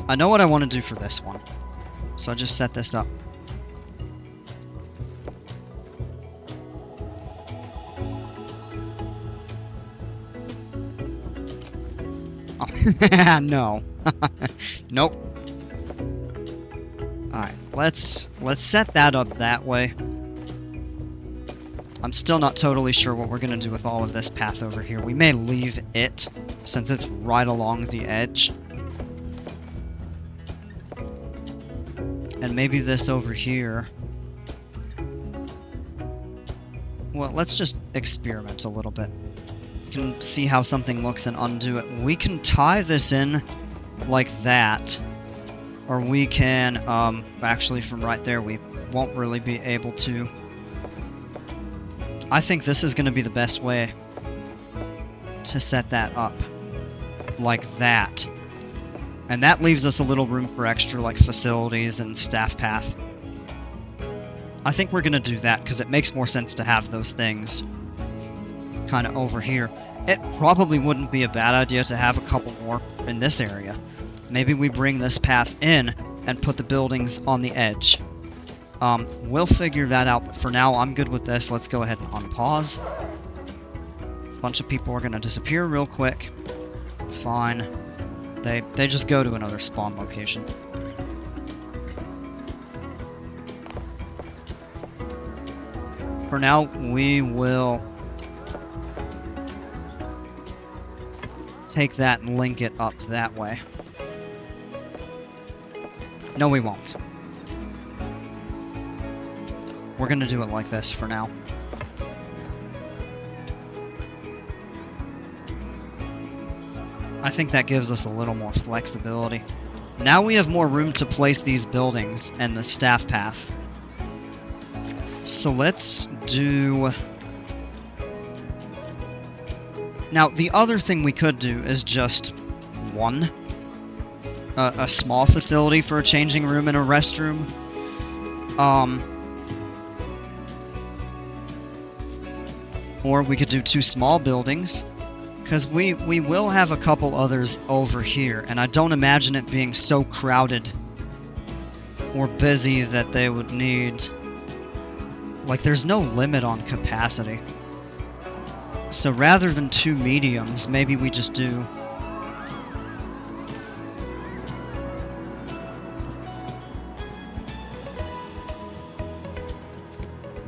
I know what I want to do for this one. So I just set this up. No. Nope. Alright, let's set that up that way. I'm still not totally sure what we're gonna do with all of this path over here. We may leave it, since it's right along the edge. And maybe this over here. Well, let's just experiment a little bit. Can see how something looks and undo it. We can tie this in like that, or we can actually from right there we won't really be able to. I think this is going to be the best way to set that up. like that. And that leaves us a little room for extra, like, facilities and staff path. I think we're gonna do that, because it makes more sense to have those things kind of over here. It probably wouldn't be a bad idea to have a couple more in this area. Maybe we bring this path in and put the buildings on the edge. We'll figure that out, but for now, I'm good with this. Let's go ahead and unpause. A bunch of people are gonna disappear real quick. It's fine. They just go to another spawn location. For now, we will take that and link it up that way. No, we won't. We're gonna do it like this for now. I think that gives us a little more flexibility. Now we have more room to place these buildings and the staff path. So let's do... Now, the other thing we could do is just one. A small facility for a changing room and a restroom. Or we could do 2 small buildings. Because we will have a couple others over here, and I don't imagine it being so crowded or busy that they would need... Like, there's no limit on capacity. So rather than 2 mediums, maybe we just do...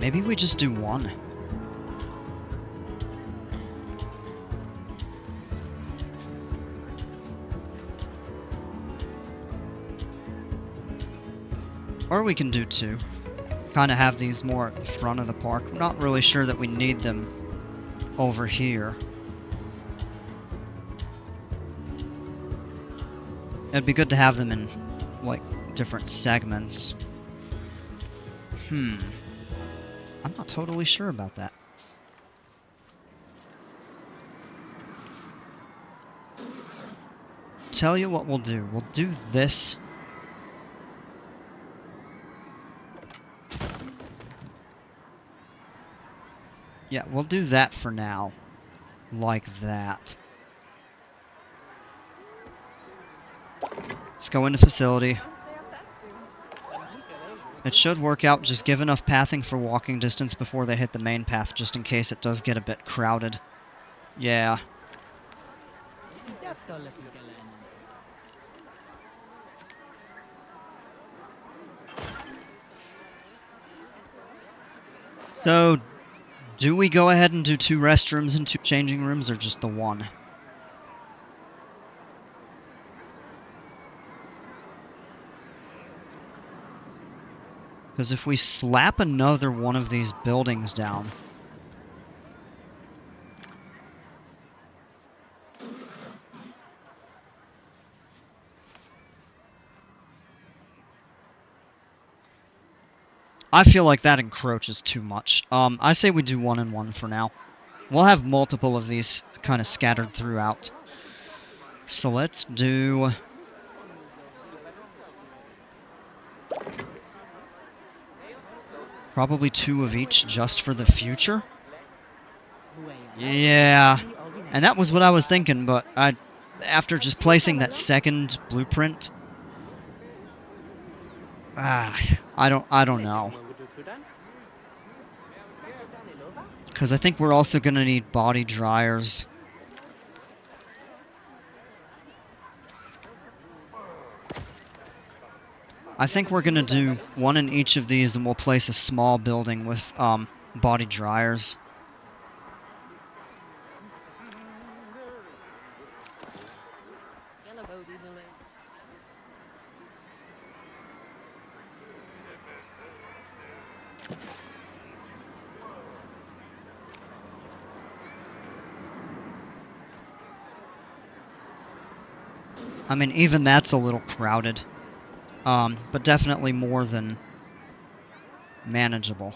Maybe we just do 1. Or we can do 2. Kind of have these more at the front of the park. I'm not really sure that we need them over here. It'd be good to have them in, like, different segments. I'm not totally sure about that. Tell you what we'll do. We'll do this. Yeah, we'll do that for now. Like that. Let's go into facility. It should work out. Just give enough pathing for walking distance before they hit the main path, just in case it does get a bit crowded. Yeah. So... do we go ahead and do 2 restrooms and 2 changing rooms, or just the 1? Because if we slap another one of these buildings down... I feel like that encroaches too much. I say we do 1 and 1 for now. We'll have multiple of these kind of scattered throughout. So let's do... probably 2 of each just for the future? Yeah. And that was what I was thinking, but after just placing that second blueprint... I don't know. Because I think we're also going to need body dryers. I think we're going to do 1 in each of these, and we'll place a small building with body dryers. I mean, even that's a little crowded. But definitely more than manageable.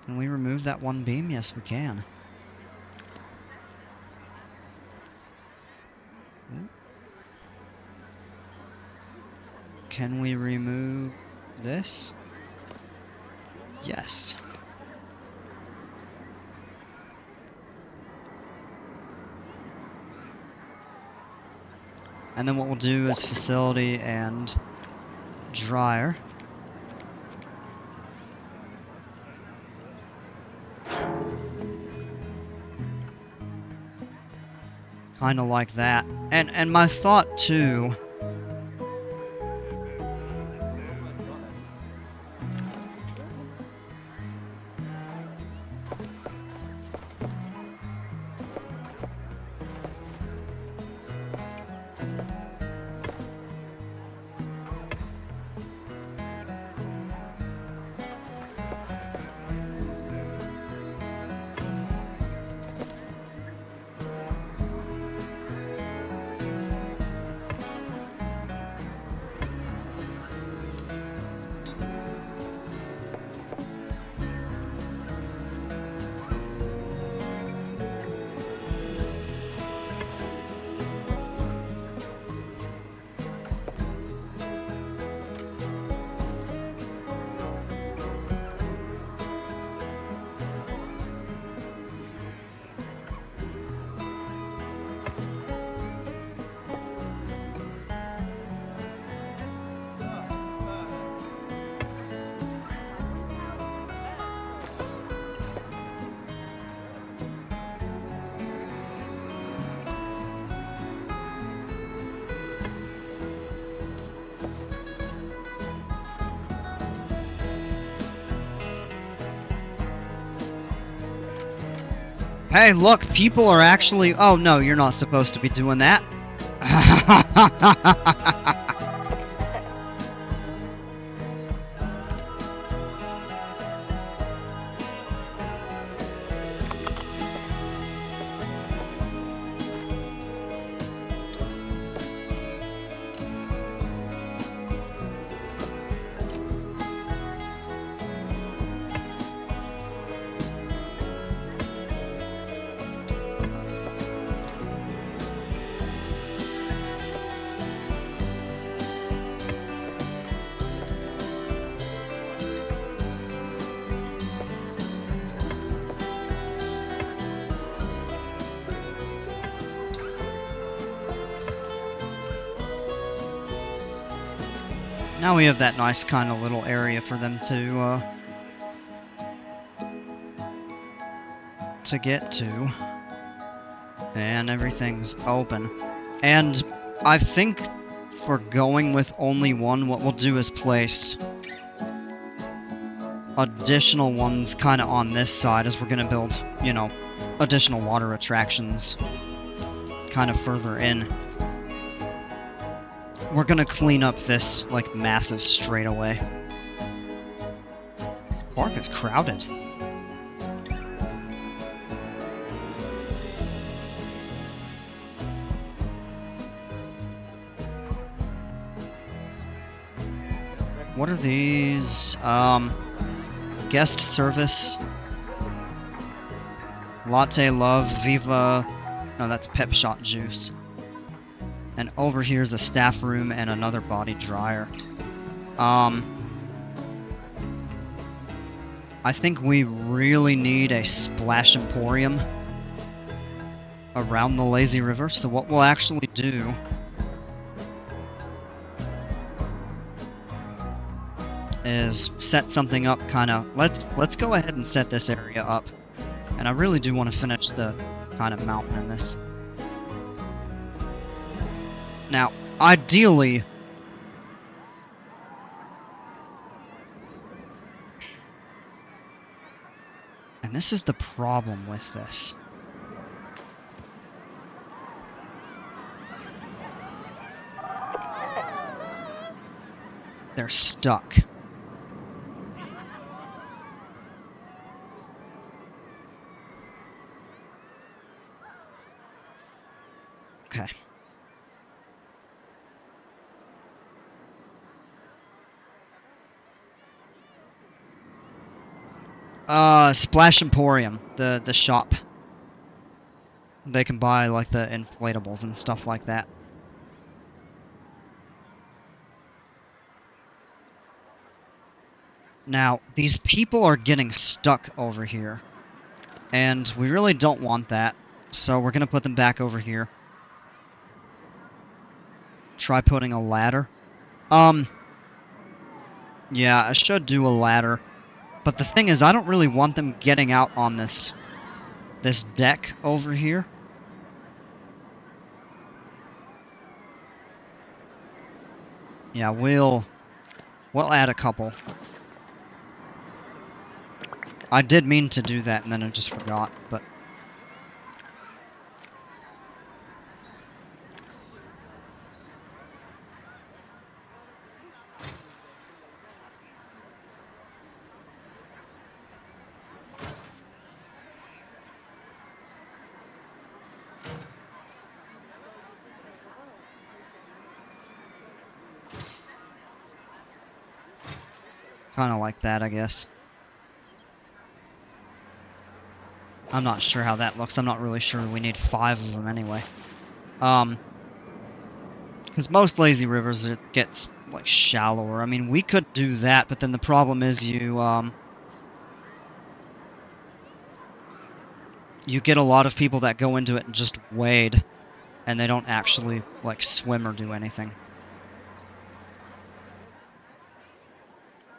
Can we remove that one beam? Yes, we can. Can we remove this? Yes. And then what we'll do is facility and dryer. Kind of like that. And my thought too. Hey, look, people are actually... Oh, no, you're not supposed to be doing that. Now we have that nice kind of little area for them to get to. And everything's open. And I think for going with only one, what we'll do is place additional ones kind of on this side as we're going to build, you know, additional water attractions kind of further in. We're gonna clean up this, like, massive straightaway. This park is crowded. What are these? Guest service. Latte Love, Viva... No, that's Pep Shot Juice. And over here's a staff room and another body dryer. I think we really need a Splash Emporium around the lazy river, so what we'll actually do is set something up kinda... Let's go ahead and set this area up. And I really do want to finish the kind of mountain in this. Now, ideally, and this is the problem with this, they're stuck. Okay. Splash Emporium, the shop. They can buy, like, the inflatables and stuff like that. Now, these people are getting stuck over here. And we really don't want that. So we're gonna put them back over here. Try putting a ladder. Yeah, I should do a ladder. But the thing is, I don't really want them getting out on this deck over here. Yeah, we'll add a couple. I did mean to do that and then I just forgot, but kind of like that, I guess. I'm not sure how that looks. I'm not really sure we need 5 of them anyway. Because most lazy rivers, it gets, like, shallower. I mean, we could do that, but then the problem is you get a lot of people that go into it and just wade, and they don't actually, like, swim or do anything.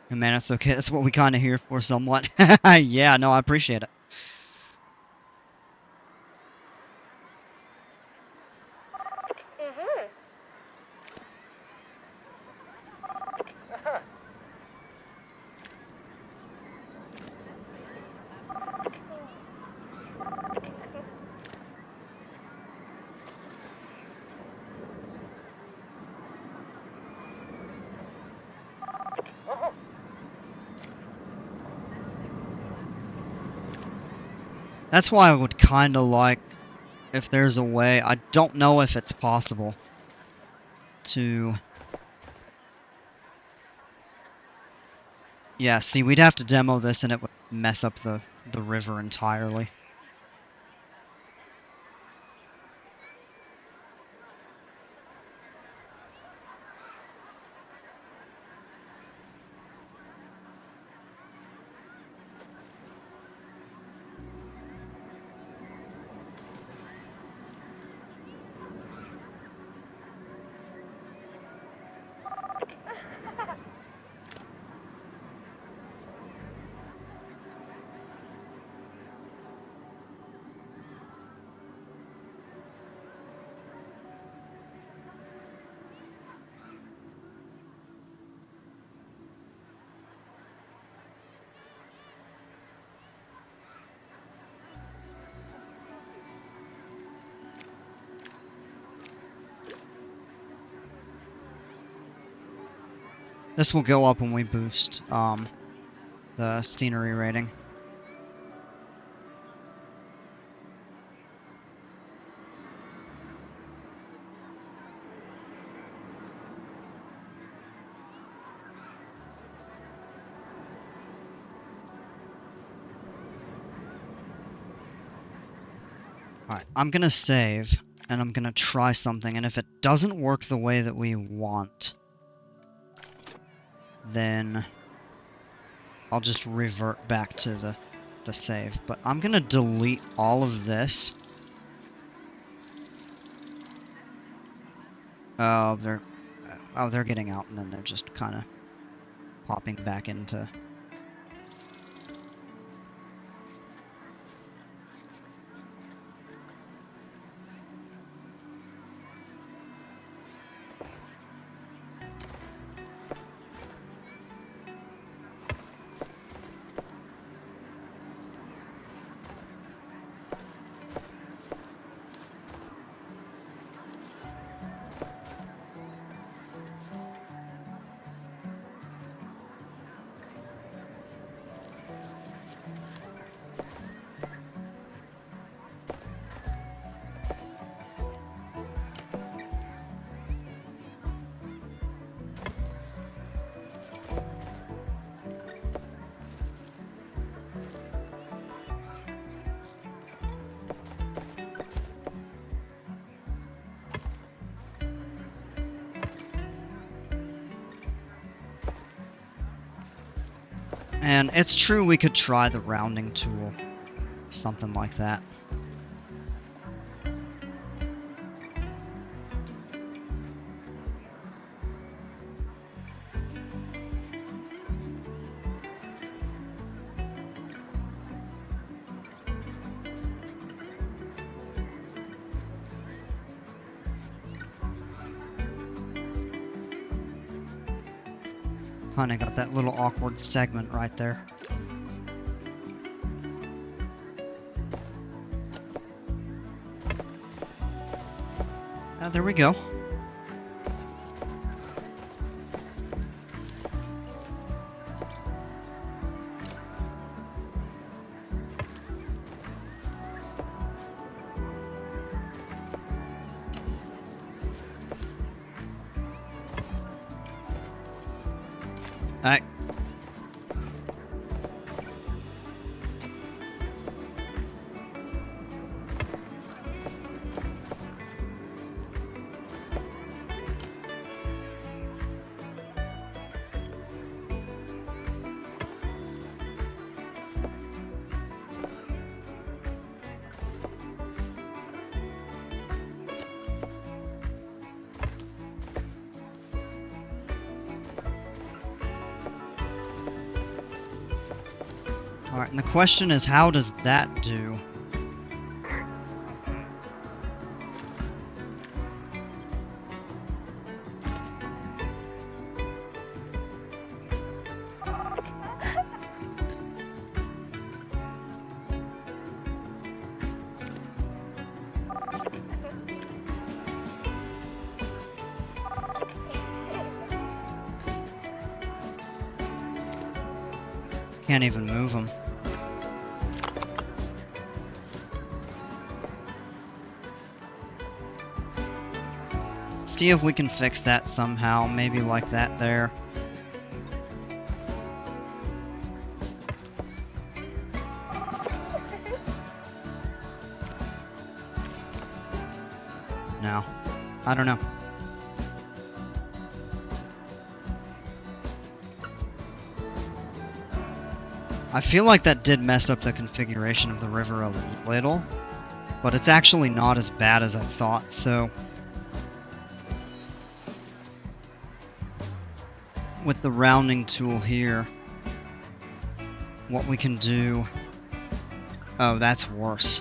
And man, it's okay. That's what we kind of here for somewhat. Yeah, no, I appreciate it. That's why I would kind of like, if there's a way, I don't know if it's possible to... Yeah, see, we'd have to demo this and it would mess up the river entirely. This will go up when we boost the scenery rating. Alright, I'm gonna save, and I'm gonna try something, and if it doesn't work the way that we want, then I'll just revert back to the save. But I'm gonna delete all of this. Oh, they're getting out, and then they're just kind of popping back into... And it's true we could try the rounding tool. Something like that. Kinda got that little awkward segment right there. There we go. Alright. Alright, and the question is, how does that do? Can't even move them. See if we can fix that somehow, maybe like that there. No, I don't know. I feel like that did mess up the configuration of the river a little, but it's actually not as bad as I thought, so with the rounding tool here, what we can do... Oh, that's worse.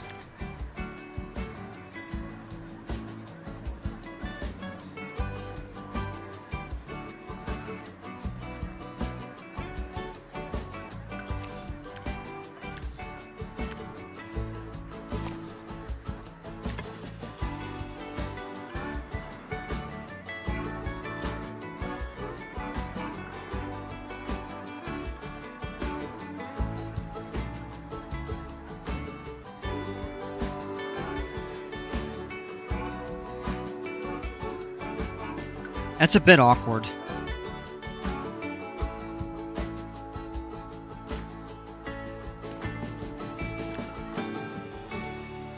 That's a bit awkward.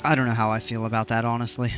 I don't know how I feel about that, honestly.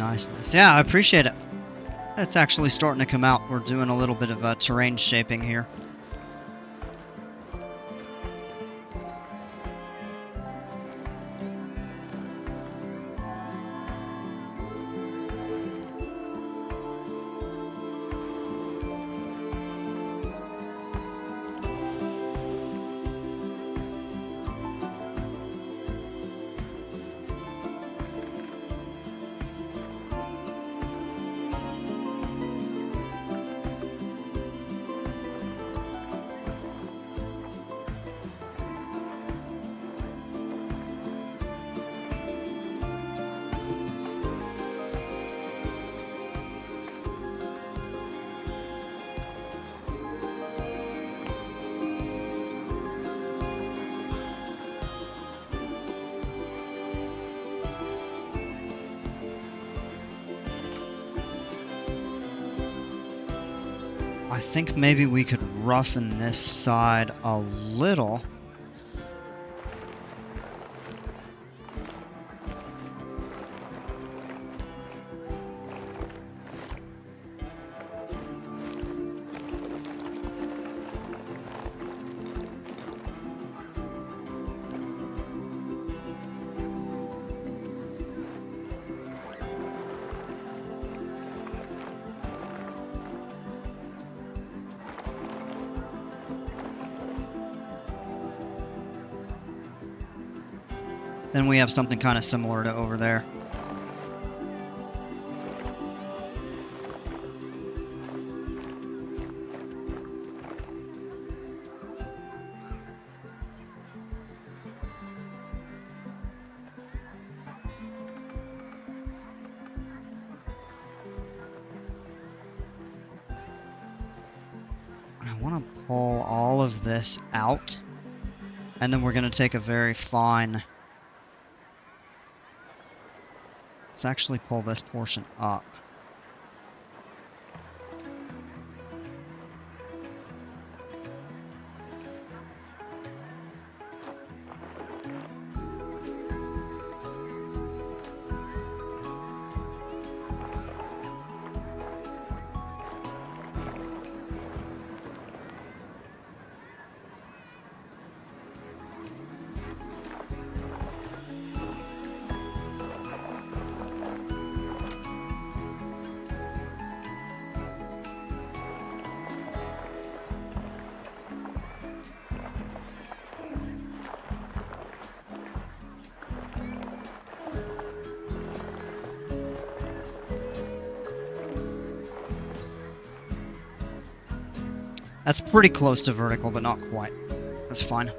Nice, nice. Yeah, I appreciate it. It's actually starting to come out. We're doing a little bit of terrain shaping here. I think maybe we could roughen this side a little. Then we have something kind of similar to over there. I want to pull all of this out, and then we're going to take a very fine... Let's actually pull this portion up. That's pretty close to vertical, but not quite. That's fine.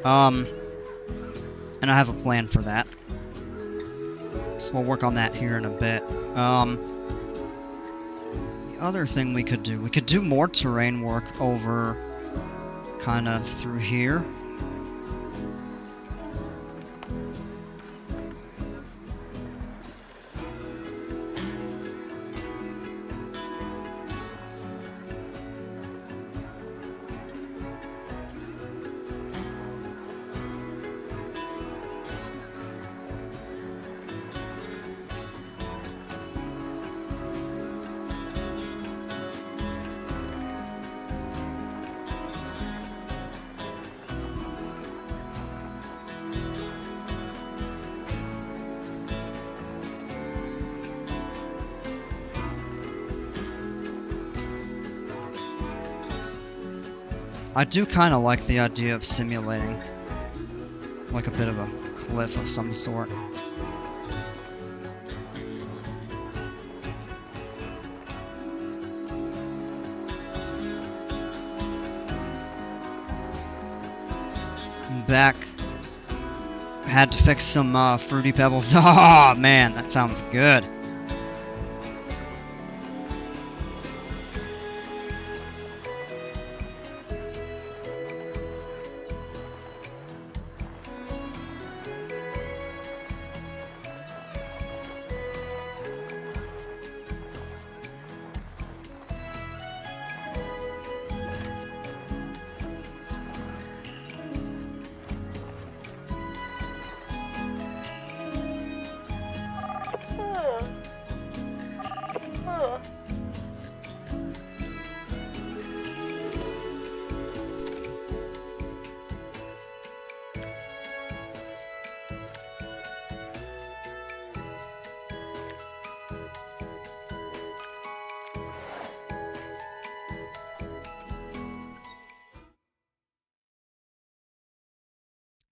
And I have a plan for that. So we'll work on that here in a bit. The other thing we could do more terrain work over kind of through here. I do kind of like the idea of simulating like a bit of a cliff of some sort. Back, had to fix some fruity pebbles. Oh man, that sounds good.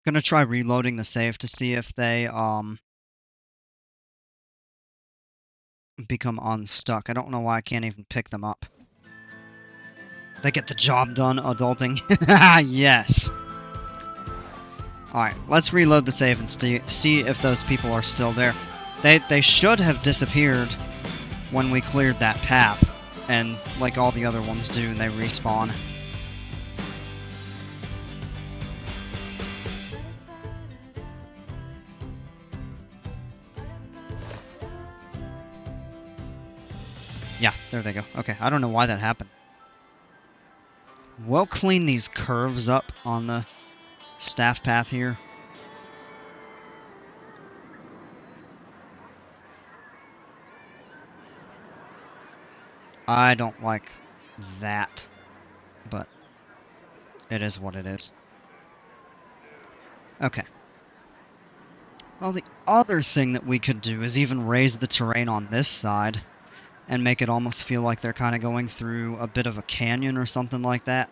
Gonna try reloading the save to see if they become unstuck. I don't know why I can't even pick them up. They get the job done, adulting. Yes. Alright, let's reload the save and see if those people are still there. They should have disappeared when we cleared that path. And like all the other ones do, they respawn. Yeah, there they go. Okay, I don't know why that happened. We'll clean these curves up on the staff path here. I don't like that, but it is what it is. Okay. Well, the other thing that we could do is even raise the terrain on this side and make it almost feel like they're kind of going through a bit of a canyon or something like that.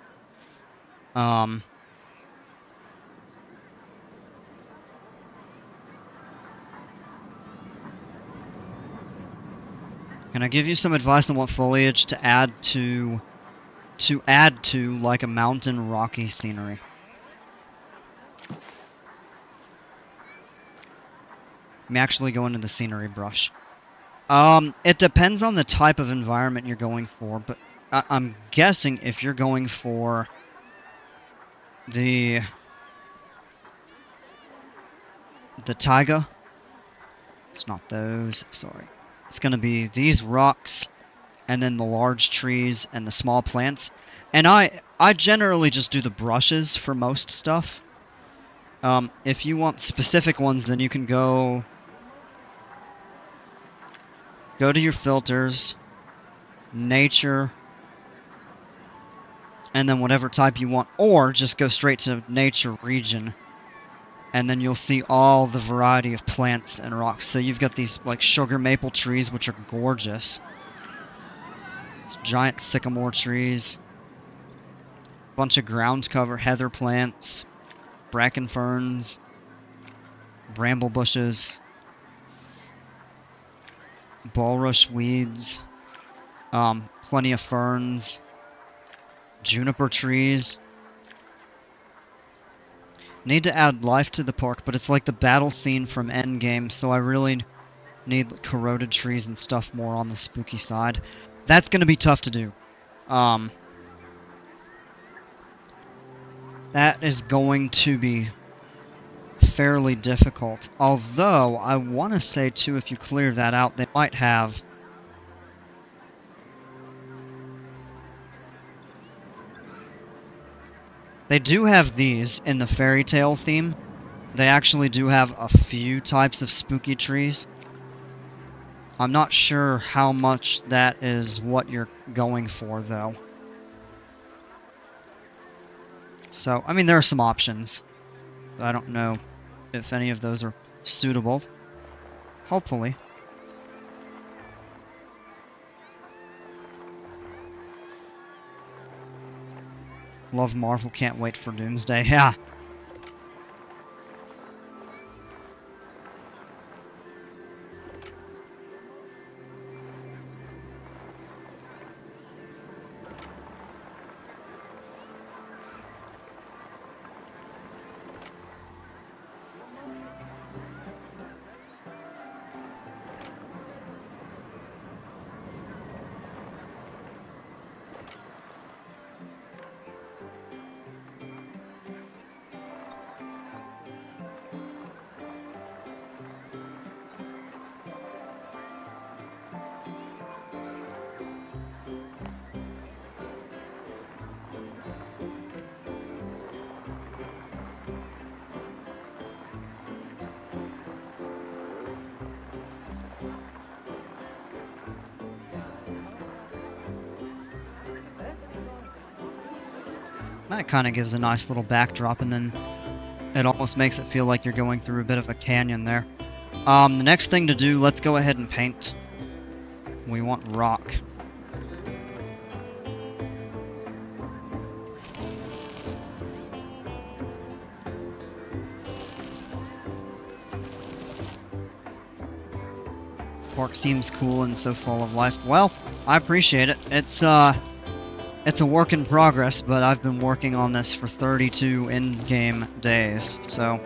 Can I give you some advice on what foliage to add to like a mountain rocky scenery? Let me actually go into the scenery brush. It depends on the type of environment you're going for, but I'm guessing if you're going for the taiga, it's not those, sorry. It's going to be these rocks, and then the large trees and the small plants. And I generally just do the brushes for most stuff. If you want specific ones, then you can go to your filters, nature, and then whatever type you want, or just go straight to nature region, and then you'll see all the variety of plants and rocks. So you've got these like sugar maple trees, which are gorgeous. These giant sycamore trees, bunch of ground cover heather plants, bracken ferns, bramble bushes, bulrush weeds, plenty of ferns, juniper trees. Need to add life to the park, but it's like the battle scene from Endgame, so I really need corroded trees and stuff more on the spooky side. That's going to be tough to do. That is going to be fairly difficult. Although, I want to say, too, if you clear that out, they might have... They do have these in the fairy tale theme. They actually do have a few types of spooky trees. I'm not sure how much that is what you're going for, though. So, I mean, there are some options. I don't know if any of those are suitable. Hopefully. Love Marvel, can't wait for Doomsday. Yeah. That kind of gives a nice little backdrop, and then it almost makes it feel like you're going through a bit of a canyon there. The next thing to do, let's go ahead and paint. We want rock. park seems cool and so full of life. Well, I appreciate it. It's a work in progress, but I've been working on this for 32 in-game days, so...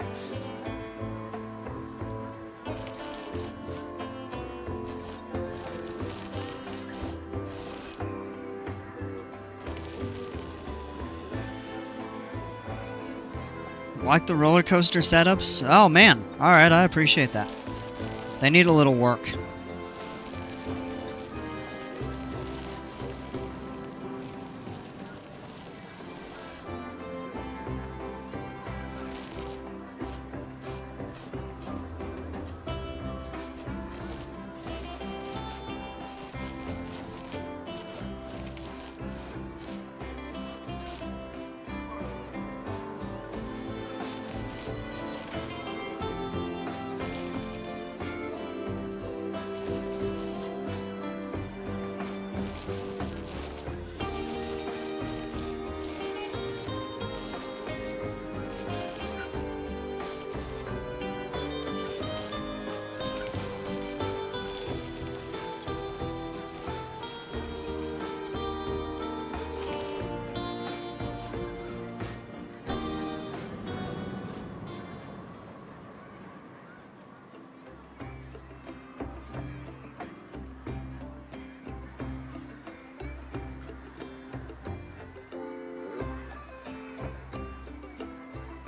Like the roller coaster setups? Oh man, alright, I appreciate that. They need a little work.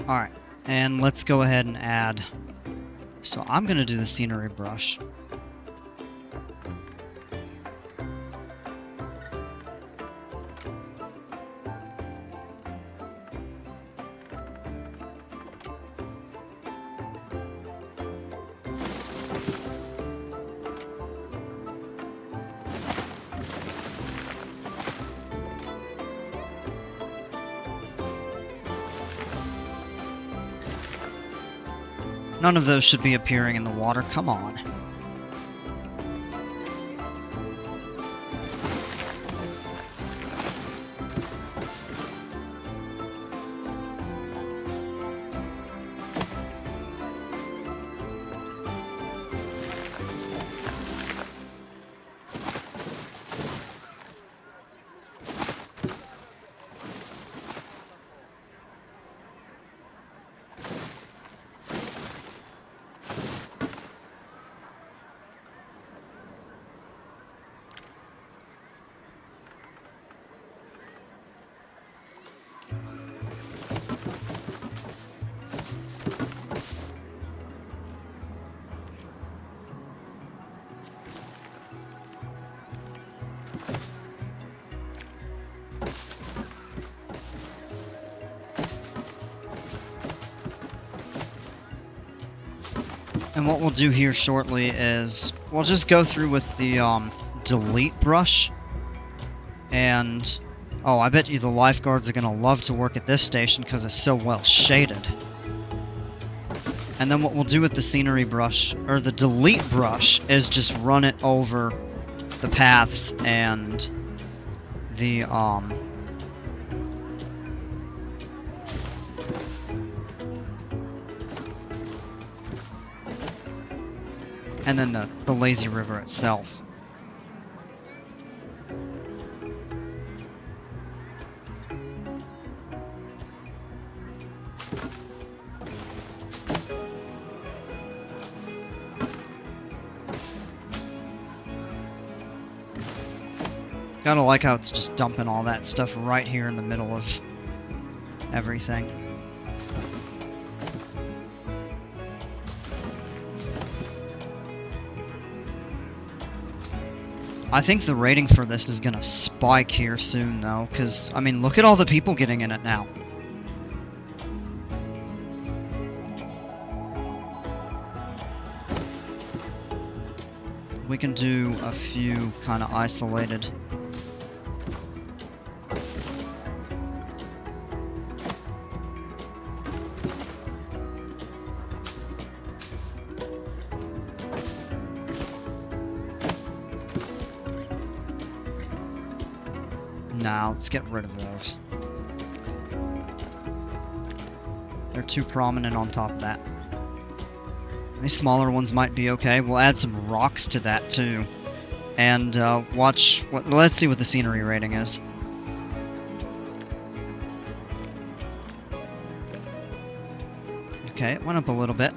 Alright, and let's go ahead and add... So I'm going to do the scenery brush. None of those should be appearing in the water, come on. And what we'll do here shortly is we'll just go through with the delete brush. And oh, I bet you the lifeguards are going to love to work at this station because it's so well shaded. And then what we'll do with the scenery brush, or the delete brush, is just run it over the paths and the and then the lazy river itself. Gotta like how it's just dumping all that stuff right here in the middle of everything. I think the rating for this is gonna spike here soon, though, because, I mean, look at all the people getting in it now. We can do a few kind of isolated. Nah, let's get rid of those. They're too prominent on top of that. These smaller ones might be okay. We'll add some rocks to that too. And let's see what the scenery rating is. Okay, it went up a little bit.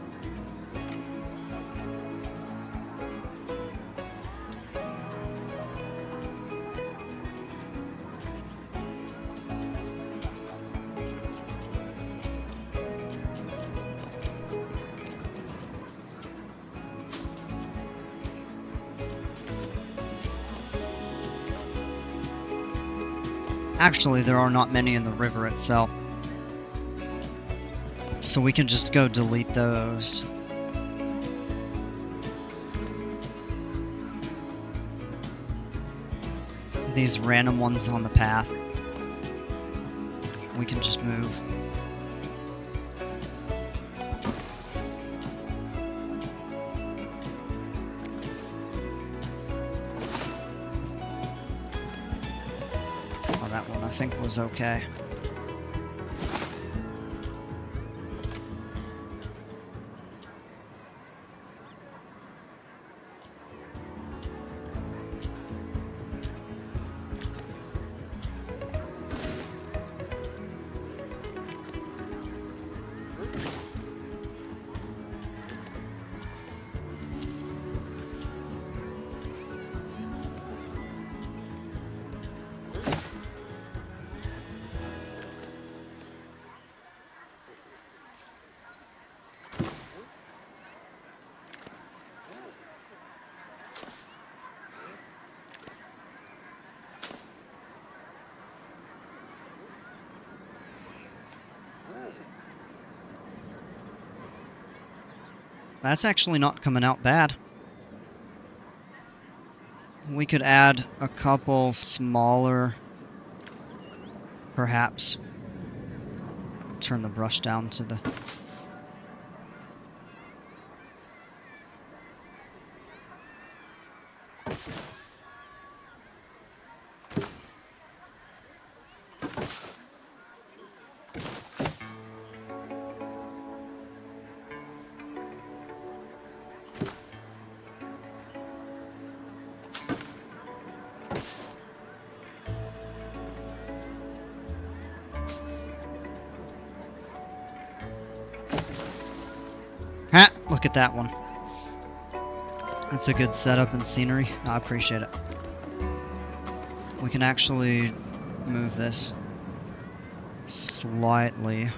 Actually, there are not many in the river itself. So we can just go delete those. These random ones on the path. We can just move. Oh, that one I think was okay. That's actually not coming out bad. We could add a couple smaller, perhaps. Turn the brush down to the... Ha! Look at that one. That's a good setup and scenery. I appreciate it. We can actually move this slightly.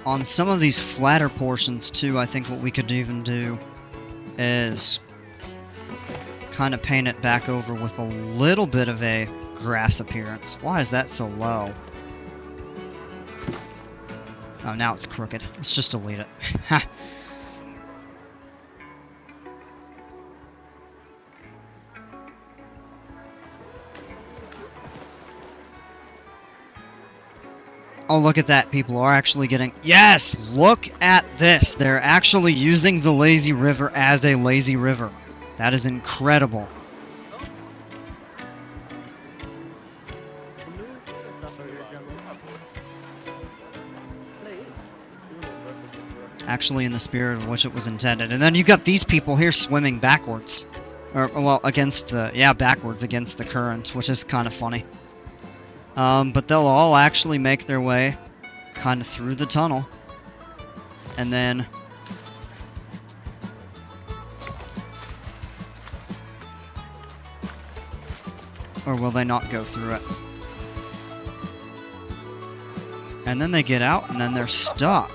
On some of these flatter portions too, I think what we could even do is kind of paint it back over with a little bit of a grass appearance. Why is that so low? Oh, now it's crooked. Let's just delete it. Ha! Oh, look at that. People are actually getting... Yes! Look at this. They're actually using the lazy river as a lazy river. That is incredible. Actually in the spirit of which it was intended. And then you got these people here swimming backwards. Or, well, against the... Yeah, backwards against the current, which is kind of funny. But they'll all actually make their way kind of through the tunnel. And then... Or will they not go through it? And then they get out, and then they're stuck.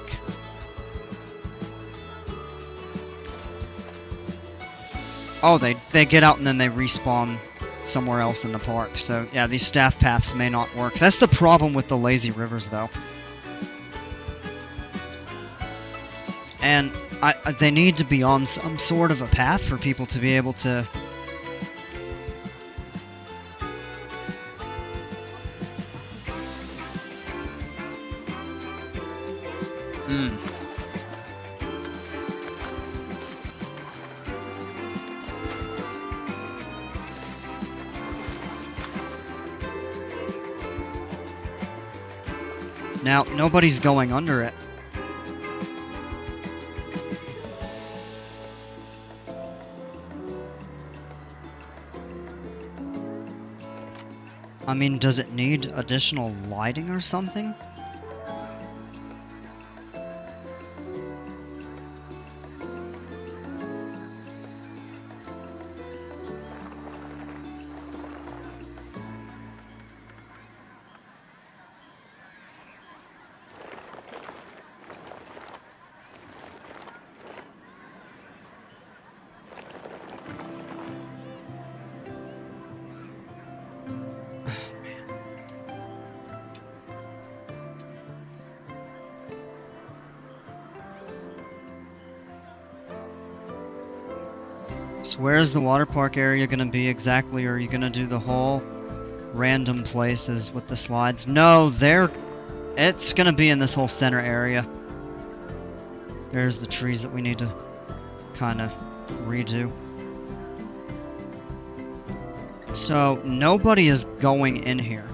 Oh, they get out, and then they respawn somewhere else in the park. So yeah, these staff paths may not work. That's the problem with the lazy rivers, though. And they need to be on some sort of a path for people to be able to... Now, nobody's going under it. I mean, does it need additional lighting or something? So where's the water park area gonna be exactly? Or are you gonna do the whole random places with the slides? No, it's gonna be in this whole center area. There's the trees that we need to kind of redo. So nobody is going in here.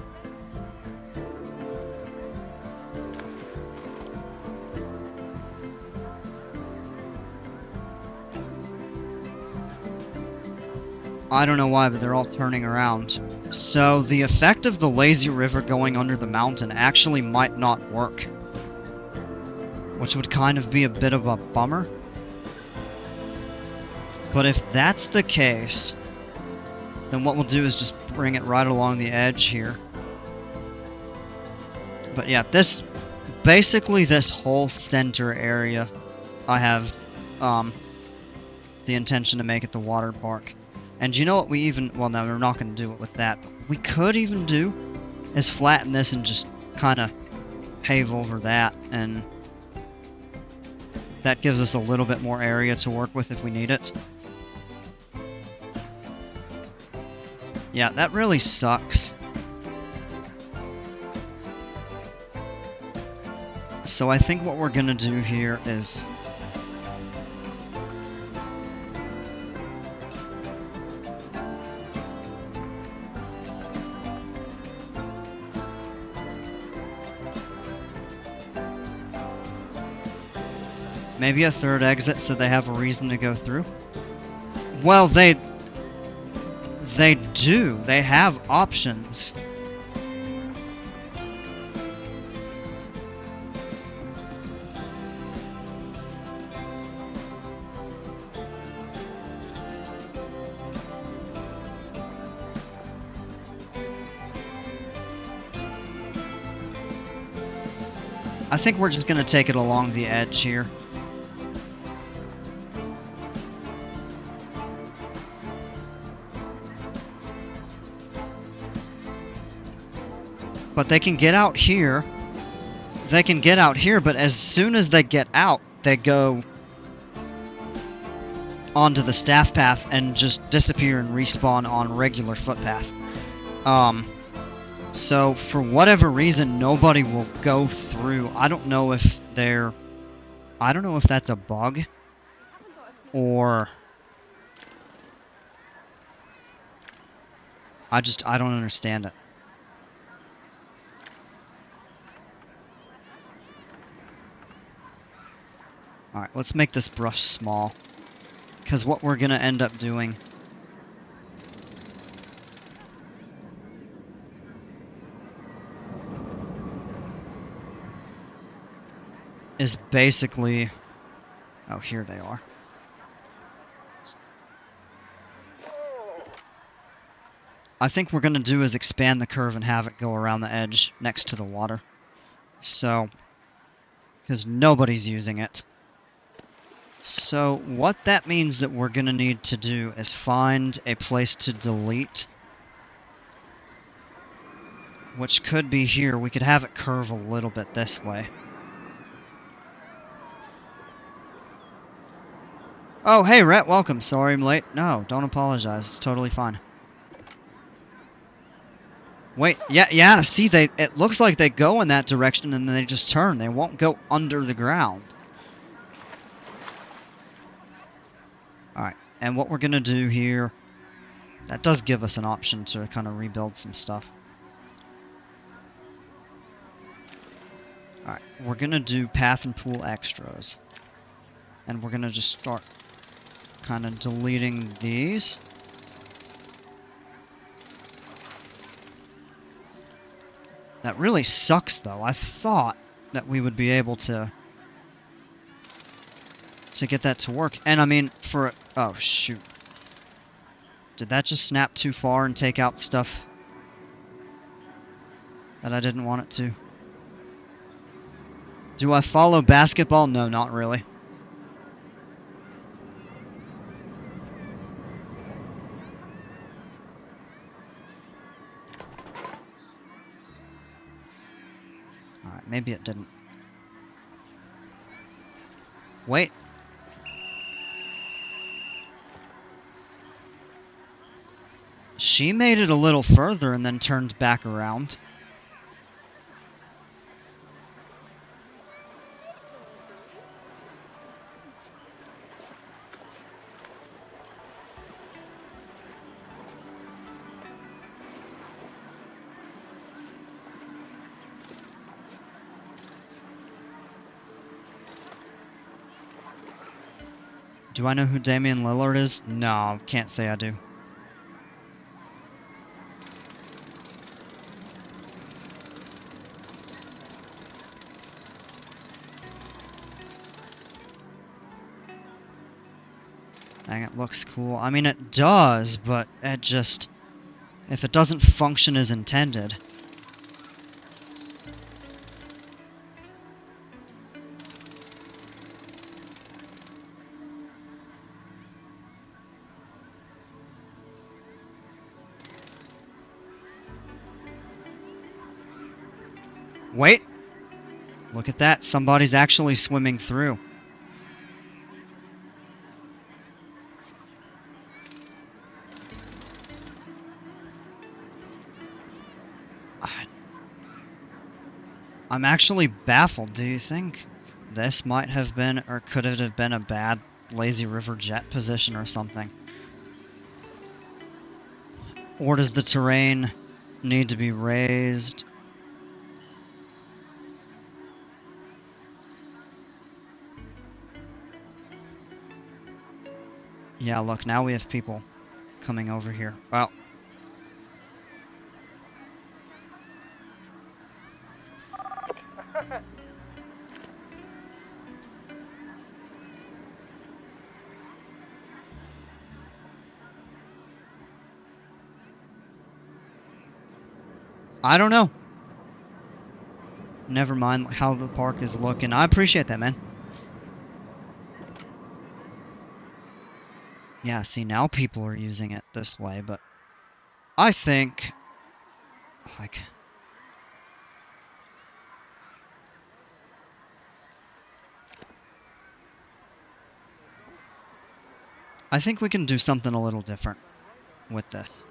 I don't know why, but they're all turning around. So the effect of the lazy river going under the mountain actually might not work. Which would kind of be a bit of a bummer. But if that's the case, then what we'll do is just bring it right along the edge here. But yeah, basically this whole center area, I have the intention to make it the water park. And you know what well, no, we're not going to do it with that. But we could even do is flatten this and just kind of pave over that. And that gives us a little bit more area to work with if we need it. Yeah, that really sucks. So I think what we're going to do here is... maybe a third exit so they have a reason to go through? Well, they do. They have options. I think we're just going to take it along the edge here. But they can get out here. They can get out here, but as soon as they get out, they go onto the staff path and just disappear and respawn on regular footpath. So for whatever reason, nobody will go through. I don't know if that's a bug or I don't understand it. Alright, let's make this brush small. Because what we're going to end up doing is basically... oh, here they are. I think we're going to do is expand the curve and have it go around the edge next to the water. So, because nobody's using it. So what that means that we're going to need to do is find a place to delete which could be here. We could have it curve a little bit this way. Oh, hey, Rhett, welcome. Sorry I'm late. No, don't apologize. It's totally fine. Wait, yeah, see, it looks like they go in that direction and then they just turn. They won't go under the ground. Alright, and what we're gonna do here, that does give us an option to kind of rebuild some stuff. Alright, we're gonna do path and pool extras. And we're gonna just start kind of deleting these. That really sucks, though. I thought that we would be able to get that to work. And I mean, oh, shoot. Did that just snap too far and take out stuff that I didn't want it to? Do I follow basketball? No, not really. Alright, maybe it didn't. Wait. She made it a little further and then turned back around. Do I know who Damian Lillard is? No, can't say I do. Dang, it looks cool. I mean, it does, but it just... if it doesn't function as intended... Wait! Look at that, somebody's actually swimming through. I'm actually baffled. Do you think this might have been, or could it have been, a bad Lazy River jet position or something? Or does the terrain need to be raised? Yeah, look, now we have people coming over here. Well. I don't know. Never mind how the park is looking. I appreciate that, man. Yeah, see, now people are using it this way, but I think, like, I think we can do something a little different with this.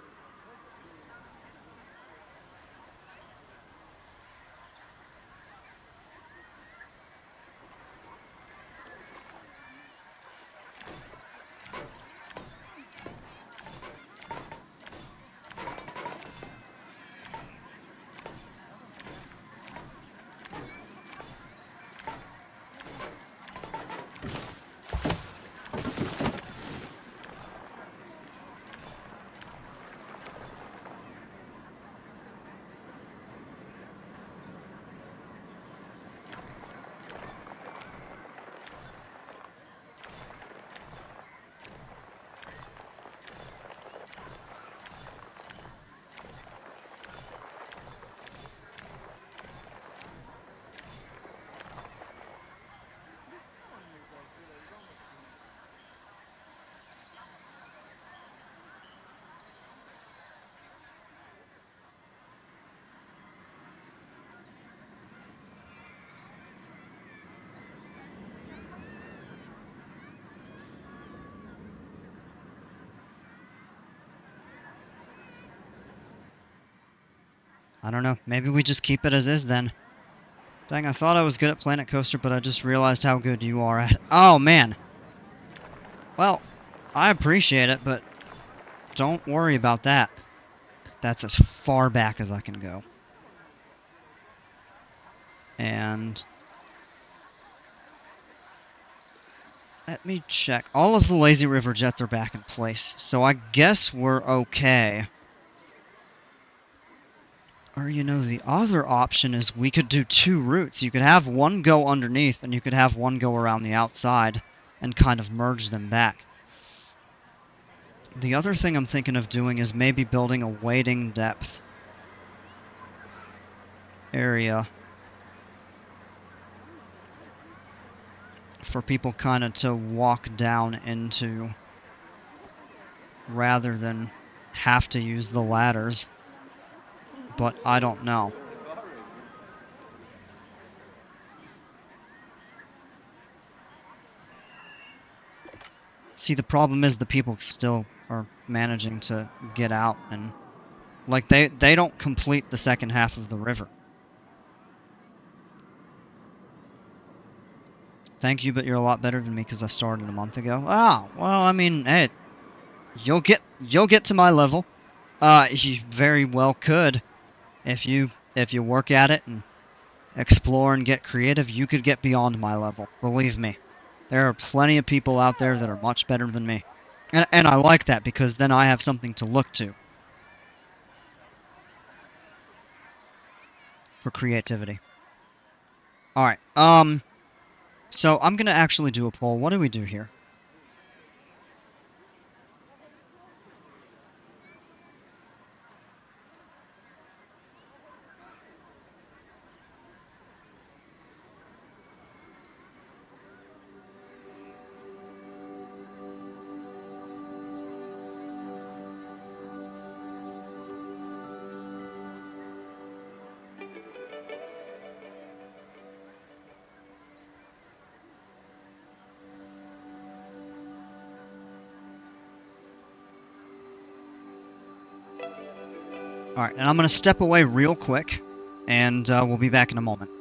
I don't know. Maybe we just keep it as is then. Dang, I thought I was good at Planet Coaster, but I just realized how good you are at it. Oh, man. Well, I appreciate it, but don't worry about that. That's as far back as I can go. And let me check. All of the Lazy River jets are back in place, so I guess we're okay. Or, you know, the other option is we could do two routes. You could have one go underneath, and you could have one go around the outside, and kind of merge them back. The other thing I'm thinking of doing is maybe building a waiting depth area for people kind of to walk down into rather than have to use the ladders. But I don't know. See, the problem is the people still are managing to get out, and like they don't complete the second half of the river. Thank you, but you're a lot better than me because I started a month ago. Oh, well, I mean, hey, you'll get to my level. You very well could. If you work at it and explore and get creative, you could get beyond my level. Believe me. There are plenty of people out there that are much better than me. And I like that because then I have something to look to for creativity. Alright, so I'm gonna actually do a poll. What do we do here? Alright, and I'm gonna step away real quick, and we'll be back in a moment.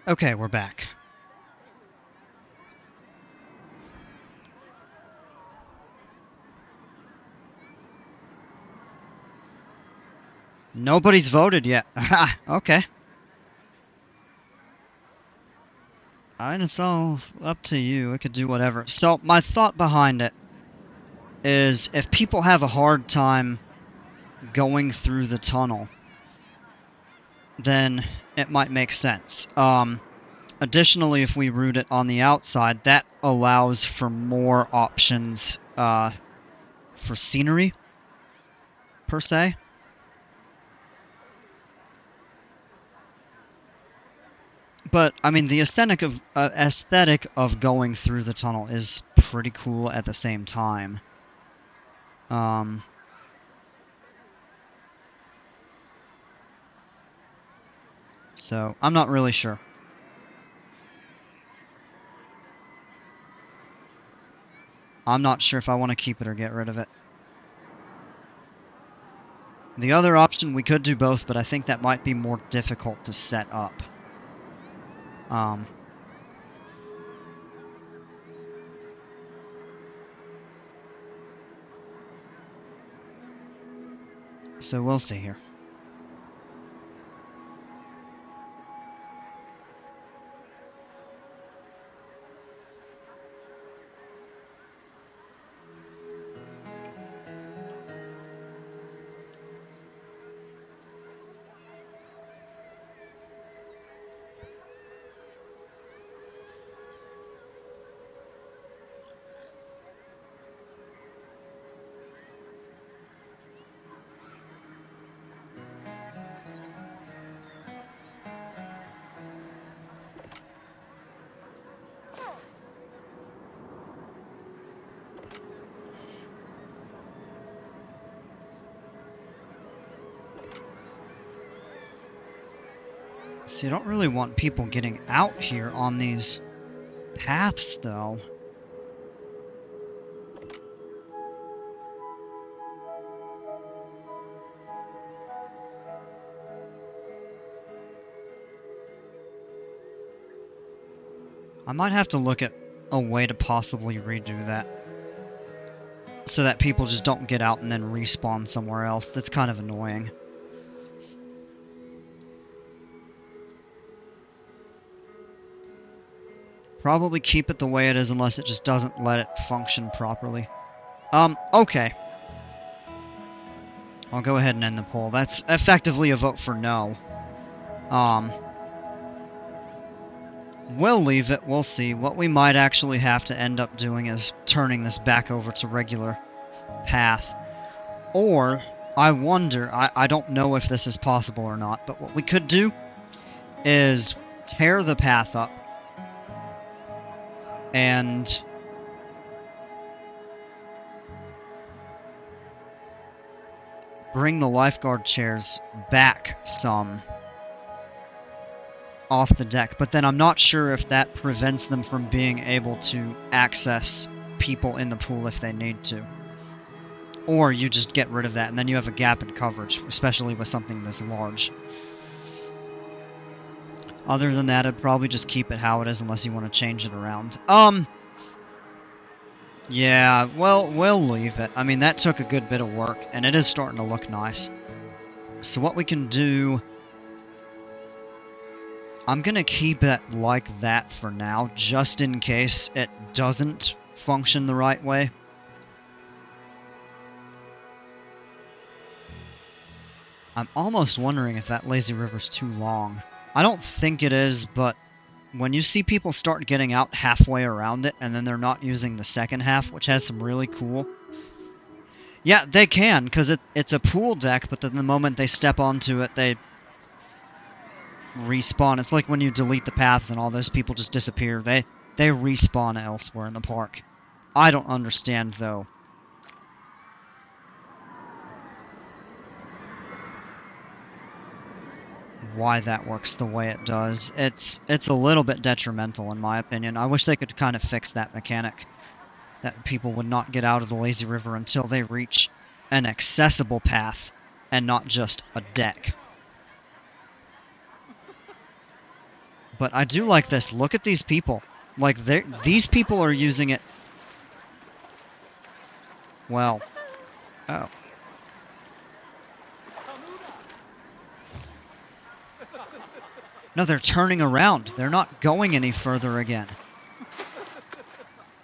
Okay, we're back. Nobody's voted yet. Ha! Okay. And it's all up to you. It could do whatever. So, my thought behind it is if people have a hard time going through the tunnel, then it might make sense. Additionally, if we route it on the outside, that allows for more options for scenery, per se. But, I mean, the aesthetic of going through the tunnel is pretty cool at the same time. So, I'm not really sure. I'm not sure if I want to keep it or get rid of it. The other option, we could do both, but I think that might be more difficult to set up. So we'll see here. So you don't really want people getting out here on these paths, though. I might have to look at a way to possibly redo that. So that people just don't get out and then respawn somewhere else. That's kind of annoying. Probably keep it the way it is unless it just doesn't let it function properly. Okay. I'll go ahead and end the poll. That's effectively a vote for no. We'll leave it. We'll see. What we might actually have to end up doing is turning this back over to regular path. Or, I wonder, I don't know if this is possible or not, but what we could do is tear the path up and bring the lifeguard chairs back some off the deck, but then I'm not sure if that prevents them from being able to access people in the pool if they need to. Or you just get rid of that, and then you have a gap in coverage, especially with something this large. Other than that, I'd probably just keep it how it is unless you want to change it around. Yeah, well, we'll leave it. I mean, that took a good bit of work, and it is starting to look nice. So what we can do... I'm gonna keep it like that for now, just in case it doesn't function the right way. I'm almost wondering if that lazy river's too long. I don't think it is, but when you see people start getting out halfway around it, and then they're not using the second half, which has some really cool... Yeah, they can, because it's a pool deck, but then the moment they step onto it, they respawn. It's like when you delete the paths and all those people just disappear. They respawn elsewhere in the park. I don't understand, though, why that works the way it does. It's a little bit detrimental, in my opinion. I wish they could kind of fix that mechanic. That people would not get out of the lazy river until they reach an accessible path and not just a deck. But I do like this. Look at these people. Like, these people are using it... Well... Oh. No, they're turning around. They're not going any further again.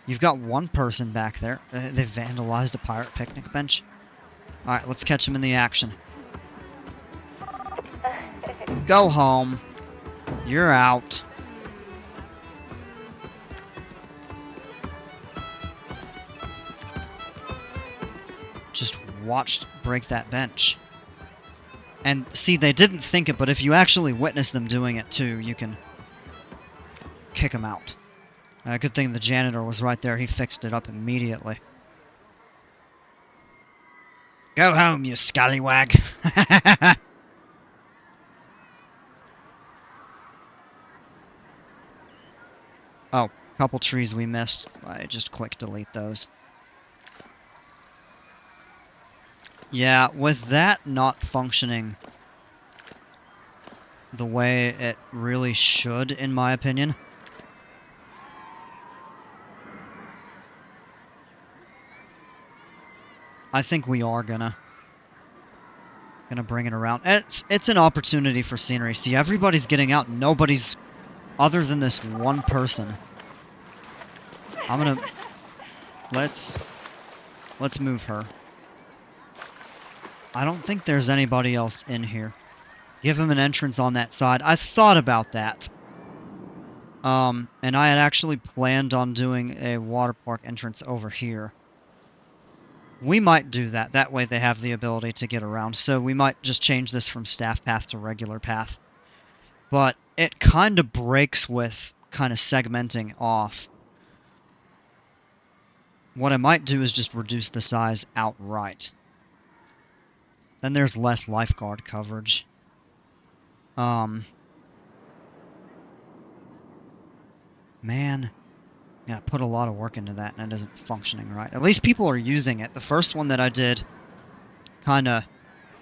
You've got one person back there. They've vandalized a pirate picnic bench. Alright, let's catch them in the action. Go home. You're out. Just watched break that bench. And see, they didn't think it, but if you actually witness them doing it too, you can kick them out. Good thing the janitor was right there. He fixed it up immediately. Go home, you scallywag. Oh, couple trees we missed. I just quick delete those. Yeah, with that not functioning the way it really should, in my opinion. I think we are gonna bring it around. It's an opportunity for scenery. See, everybody's getting out. Nobody's, other than this one person. I'm gonna let's move her. I don't think there's anybody else in here. Give him an entrance on that side. I thought about that. And I had actually planned on doing a water park entrance over here. We might do that. That way they have the ability to get around. So we might just change this from staff path to regular path. But it kind of breaks with kind of segmenting off. What I might do is just reduce the size outright. Then there's less lifeguard coverage. Man. Yeah, I put a lot of work into that and it isn't functioning right. At least people are using it. The first one that I did, kind of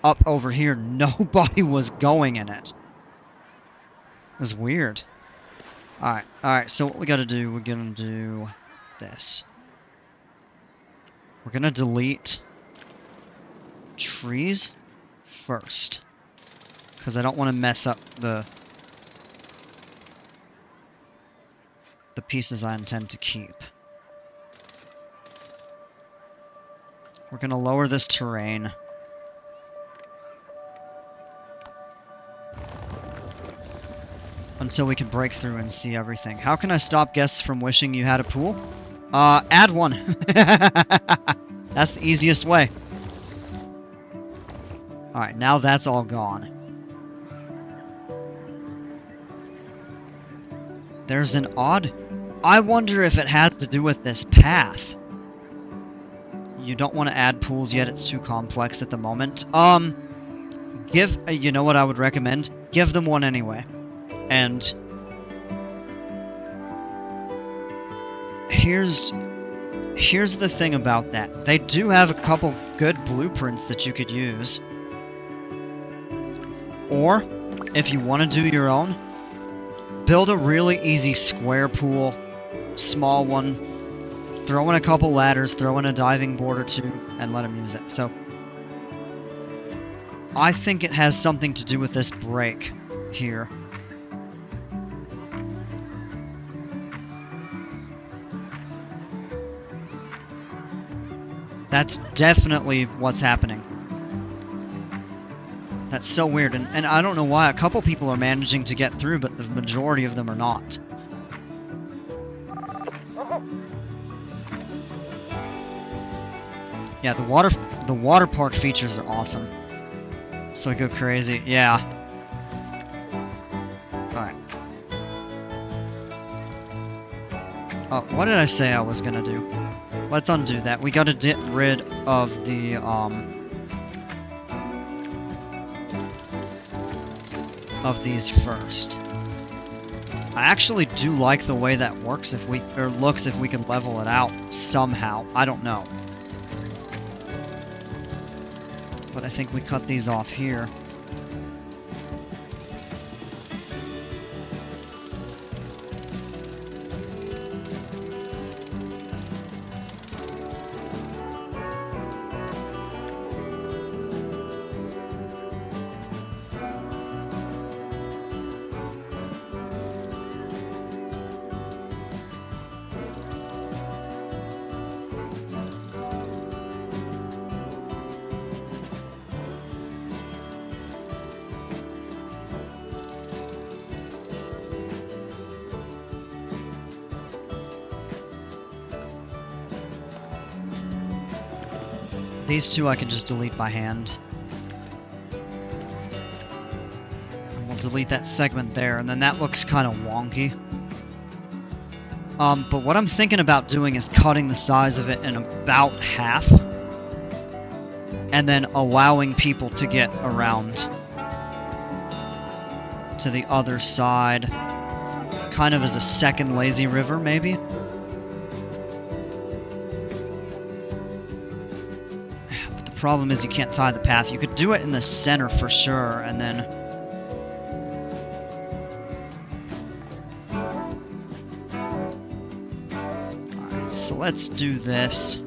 up over here, nobody was going in it. It was weird. Alright, so what we gotta do, we're gonna do this. We're gonna delete trees first. Because I don't want to mess up the pieces I intend to keep. We're going to lower this terrain. Until we can break through and see everything. How can I stop guests from wishing you had a pool? Add one. That's the easiest way. Alright, now that's all gone. There's an odd... I wonder if it has to do with this path. You don't want to add pools yet, it's too complex at the moment. You know what I would recommend? Give them one anyway. And... Here's the thing about that. They do have a couple good blueprints that you could use. Or, if you want to do your own, build a really easy square pool, small one, throw in a couple ladders, throw in a diving board or two, and let them use it. So, I think it has something to do with this break here. That's definitely what's happening. That's so weird, and I don't know why. A couple people are managing to get through, but the majority of them are not. Yeah, the water park features are awesome. So I go crazy. Yeah. Alright. Oh, what did I say I was gonna do? Let's undo that. We gotta get rid of the, of these first. I actually do like the way that works looks if we can level it out somehow. I don't know. But I think we cut these off here. These two I can just delete by hand. And we'll delete that segment there, and then that looks kind of wonky. But what I'm thinking about doing is cutting the size of it in about half, and then allowing people to get around to the other side, kind of as a second lazy river, maybe? But the problem is you can't tie the path. You could do it in the center for sure, and then... Alright, so let's do this.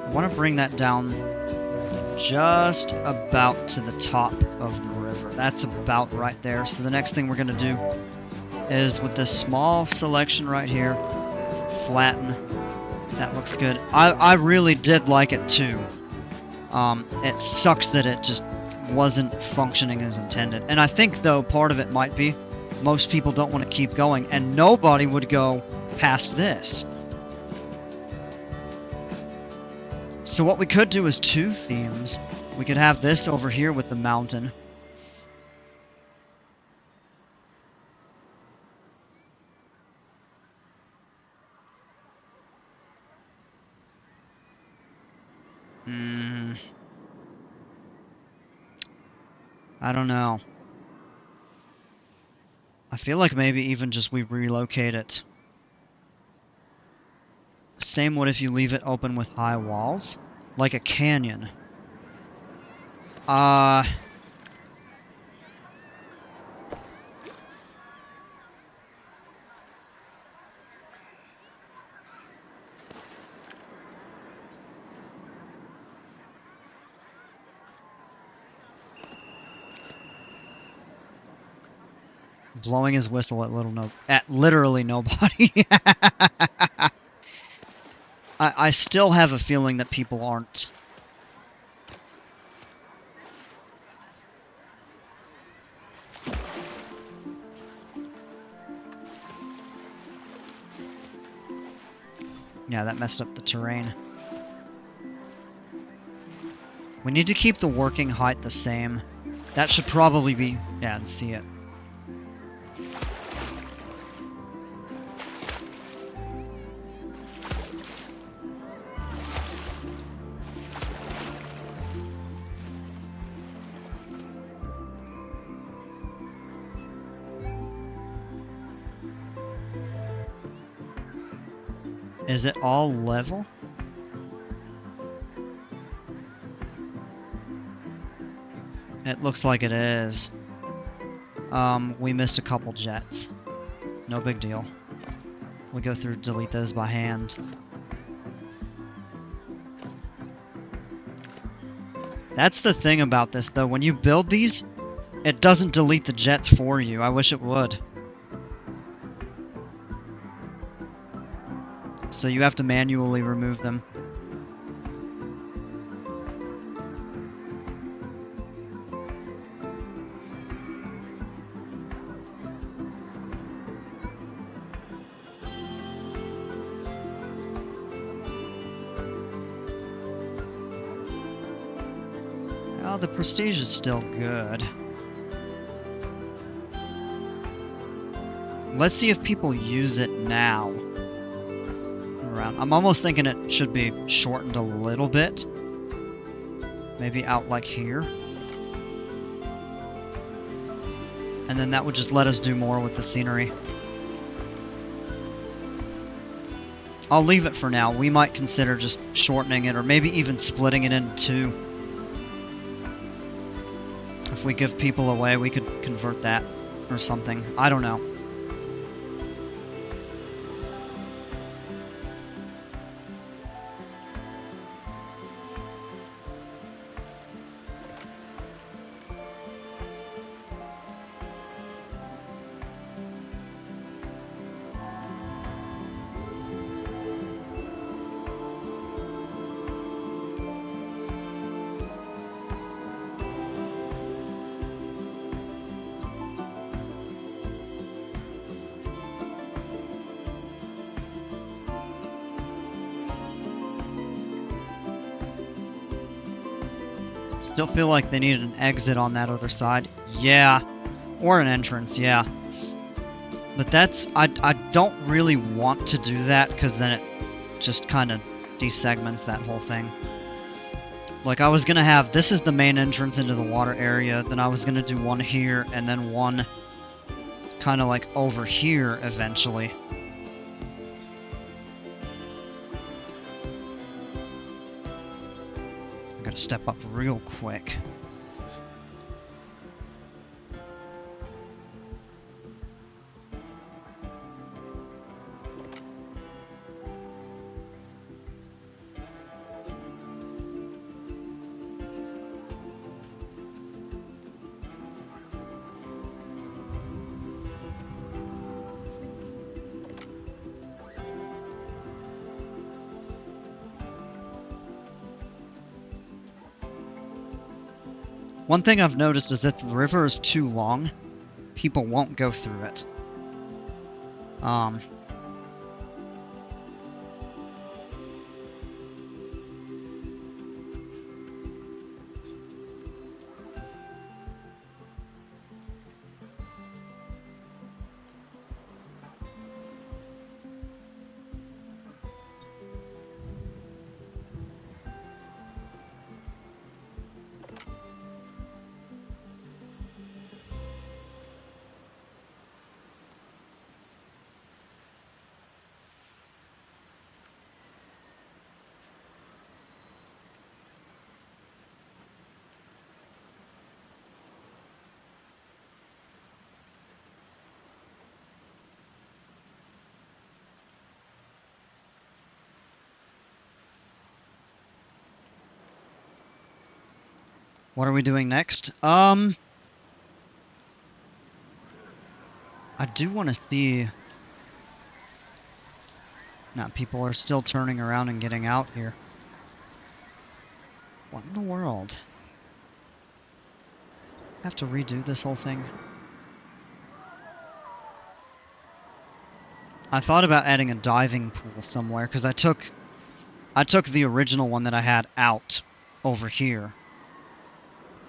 I want to bring that down just about to the top of the river. That's about right there. So the next thing we're going to do is with this small selection right here, flatten. That looks good. I really did like it too. It sucks that it just wasn't functioning as intended. And I think, though, part of it might be most people don't want to keep going, and nobody would go past this. So what we could do is two themes. We could have this over here with the mountain. I don't know. I feel like maybe even just we relocate it. Same would if you leave it open with high walls, like a canyon. Blowing his whistle at literally nobody. I still have a feeling that people aren't. Yeah, that messed up the terrain. We need to keep the working height the same. That should probably be... Yeah, and see it. Is it all level? It looks like it is. We missed a couple jets. No big deal. We go through, delete those by hand. That's the thing about this, though. When you build these, it doesn't delete the jets for you. I wish it would. So you have to manually remove them. Oh, the prestige is still good. Let's see if people use it now. I'm almost thinking it should be shortened a little bit. Maybe out like here. And then that would just let us do more with the scenery. I'll leave it for now. We might consider just shortening it, or maybe even splitting it into two. If we give people away, we could convert that or something. I don't know. Still feel like they needed an exit on that other side. Yeah. Or an entrance, yeah. But that's... I don't really want to do that, because then it just kind of desegments that whole thing. Like, I was gonna have... This is the main entrance into the water area. Then I was gonna do one here, and then one kind of like over here eventually. I gotta step up real quick. One thing I've noticed is if the river is too long, people won't go through it. What are we doing next? I do want to see... Nah, people are still turning around and getting out here. What in the world? Have to redo this whole thing? I thought about adding a diving pool somewhere, because I took the original one that I had out over here.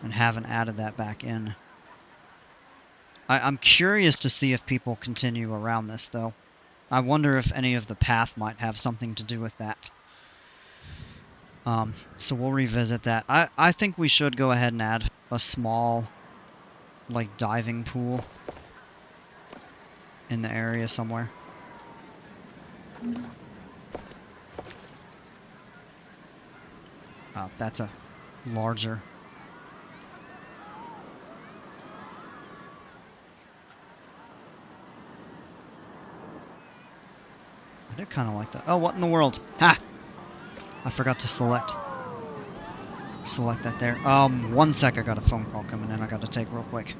And haven't added that back in. I'm curious to see if people continue around this, though. I wonder if any of the path might have something to do with that. So we'll revisit that. I think we should go ahead and add a small, like, diving pool in the area somewhere. Oh, that's a larger... I did kind of like that. Oh, what in the world? Ha! I forgot to select that there. 1 sec, I got a phone call coming in I gotta take real quick.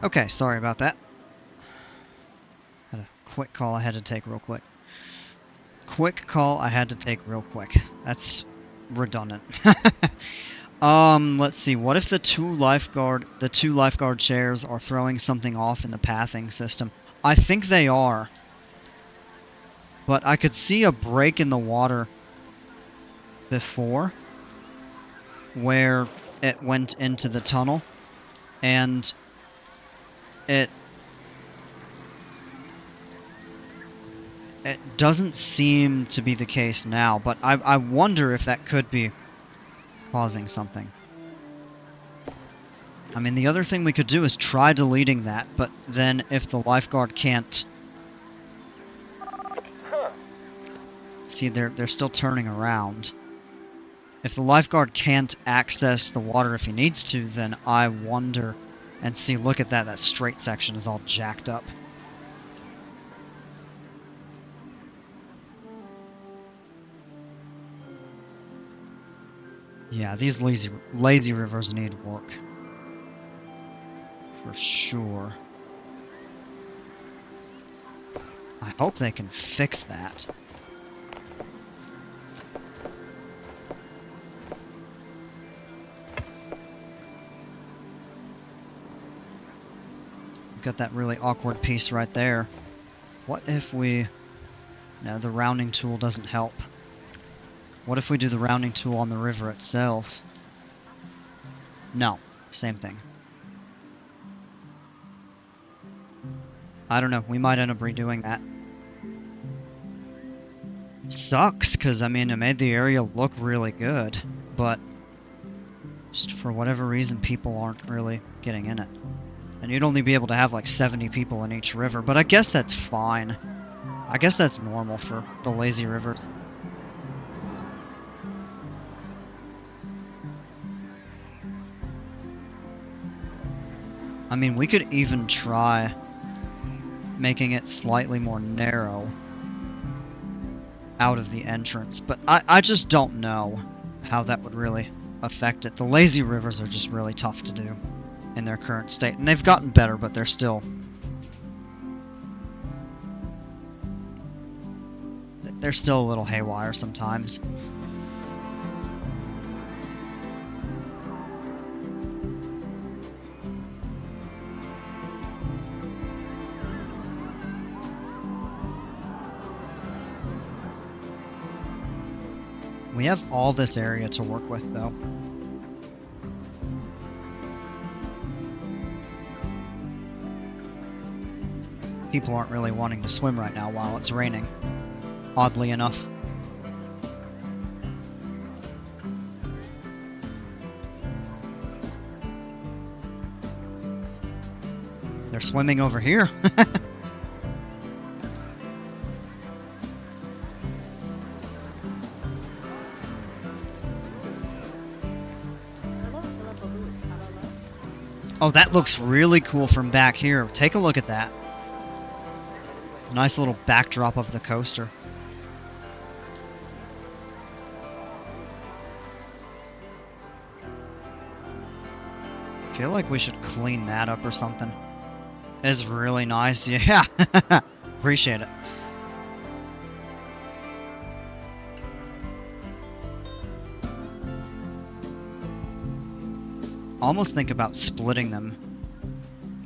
Okay, sorry about that. Had a quick call I had to take real quick. Quick call I had to take real quick. That's redundant. Let's see. What if the two lifeguard chairs are throwing something off in the pathing system? I think they are. But I could see a break in the water before where it went into the tunnel, and it doesn't seem to be the case now, but I wonder if that could be causing something. I mean, the other thing we could do is try deleting that, but then if the lifeguard can't... See, they're still turning around. If the lifeguard can't access the water if he needs to, then I wonder... And see, look at that, that straight section is all jacked up. Yeah, these lazy rivers need work. For sure. I hope they can fix that. Got that really awkward piece right there. What if we... No, the rounding tool doesn't help. What if we do the rounding tool on the river itself? No, same thing. I don't know, we might end up redoing that. Sucks, because, I mean, it made the area look really good, but just for whatever reason, people aren't really getting in it. And you'd only be able to have like 70 people in each river, but I guess that's fine. I guess that's normal for the lazy rivers. I mean, we could even try making it slightly more narrow out of the entrance, but I just don't know how that would really affect it. The lazy rivers are just really tough to do in their current state, and they've gotten better, but they're still a little haywire sometimes. We have all this area to work with, though. People aren't really wanting to swim right now while it's raining, oddly enough. They're swimming over here. Oh, that looks really cool from back here. Take a look at that. Nice little backdrop of the coaster. I feel like we should clean that up or something. It's really nice, yeah. Appreciate it. Almost think about splitting them,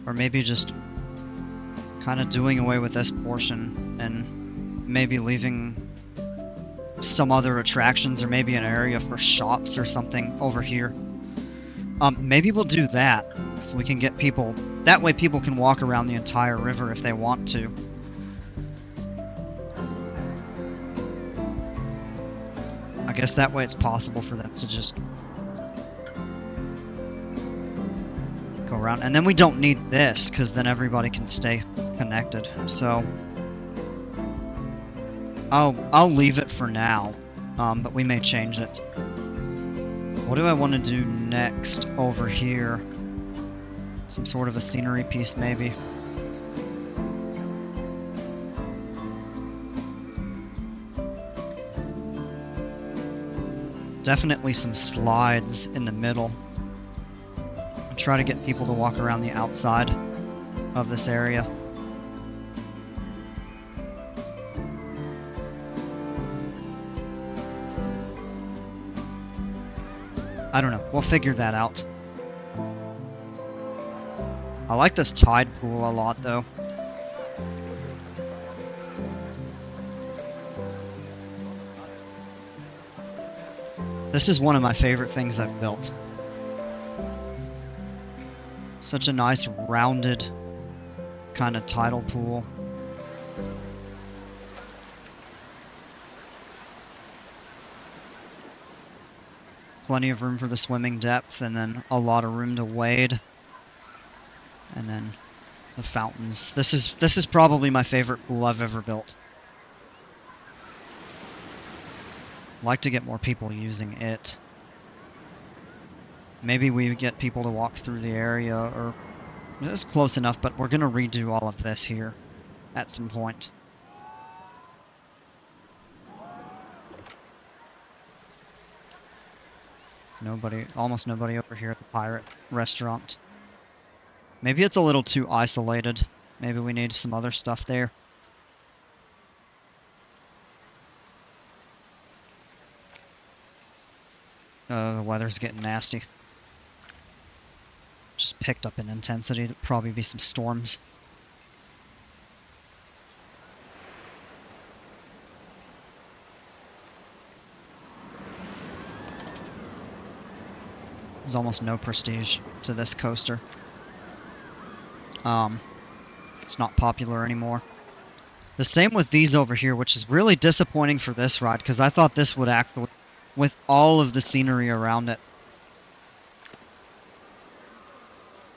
or maybe just kind of doing away with this portion and maybe leaving some other attractions or maybe an area for shops or something over here. Maybe we'll do that so we can get people, that way people can walk around the entire river if they want to. I guess that way it's possible for them to just go around, and then we don't need this because then everybody can stay connected. So I'll leave it for now, but we may change it. What do I want to do next over here? Some sort of a scenery piece, maybe. Definitely some slides in the middle. Try to get people to walk around the outside. of this area. I don't know. We'll figure that out. I like this tide pool a lot, though. This is one of my favorite things I've built. Such a nice, rounded kind of tidal pool. Plenty of room for the swimming depth, and then a lot of room to wade. And then the fountains. This is probably my favorite pool I've ever built. Like to get more people using it. Maybe we get people to walk through the area, or it's close enough, but we're gonna redo all of this here at some point. Almost nobody over here at the pirate restaurant. Maybe it's a little too isolated. Maybe we need some other stuff there. The weather's getting nasty. Just picked up in intensity. There'll probably be some storms. There's almost no prestige to this coaster. It's not popular anymore. The same with these over here, which is really disappointing for this ride, because I thought this would actually, with all of the scenery around it.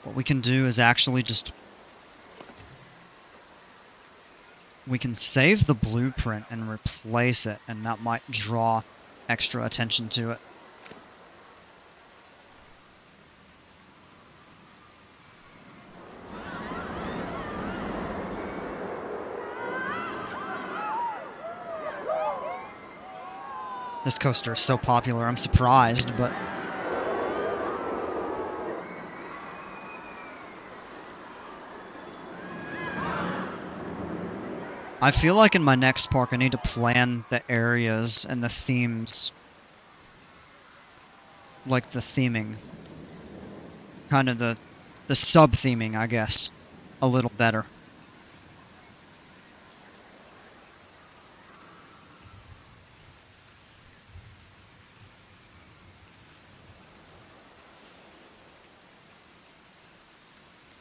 What we can do is actually just... we can save the blueprint and replace it, and that might draw extra attention to it. This coaster is so popular, I'm surprised, but... I feel like in my next park I need to plan the areas and the themes. Like the theming. Kind of the sub-theming, I guess. A little better.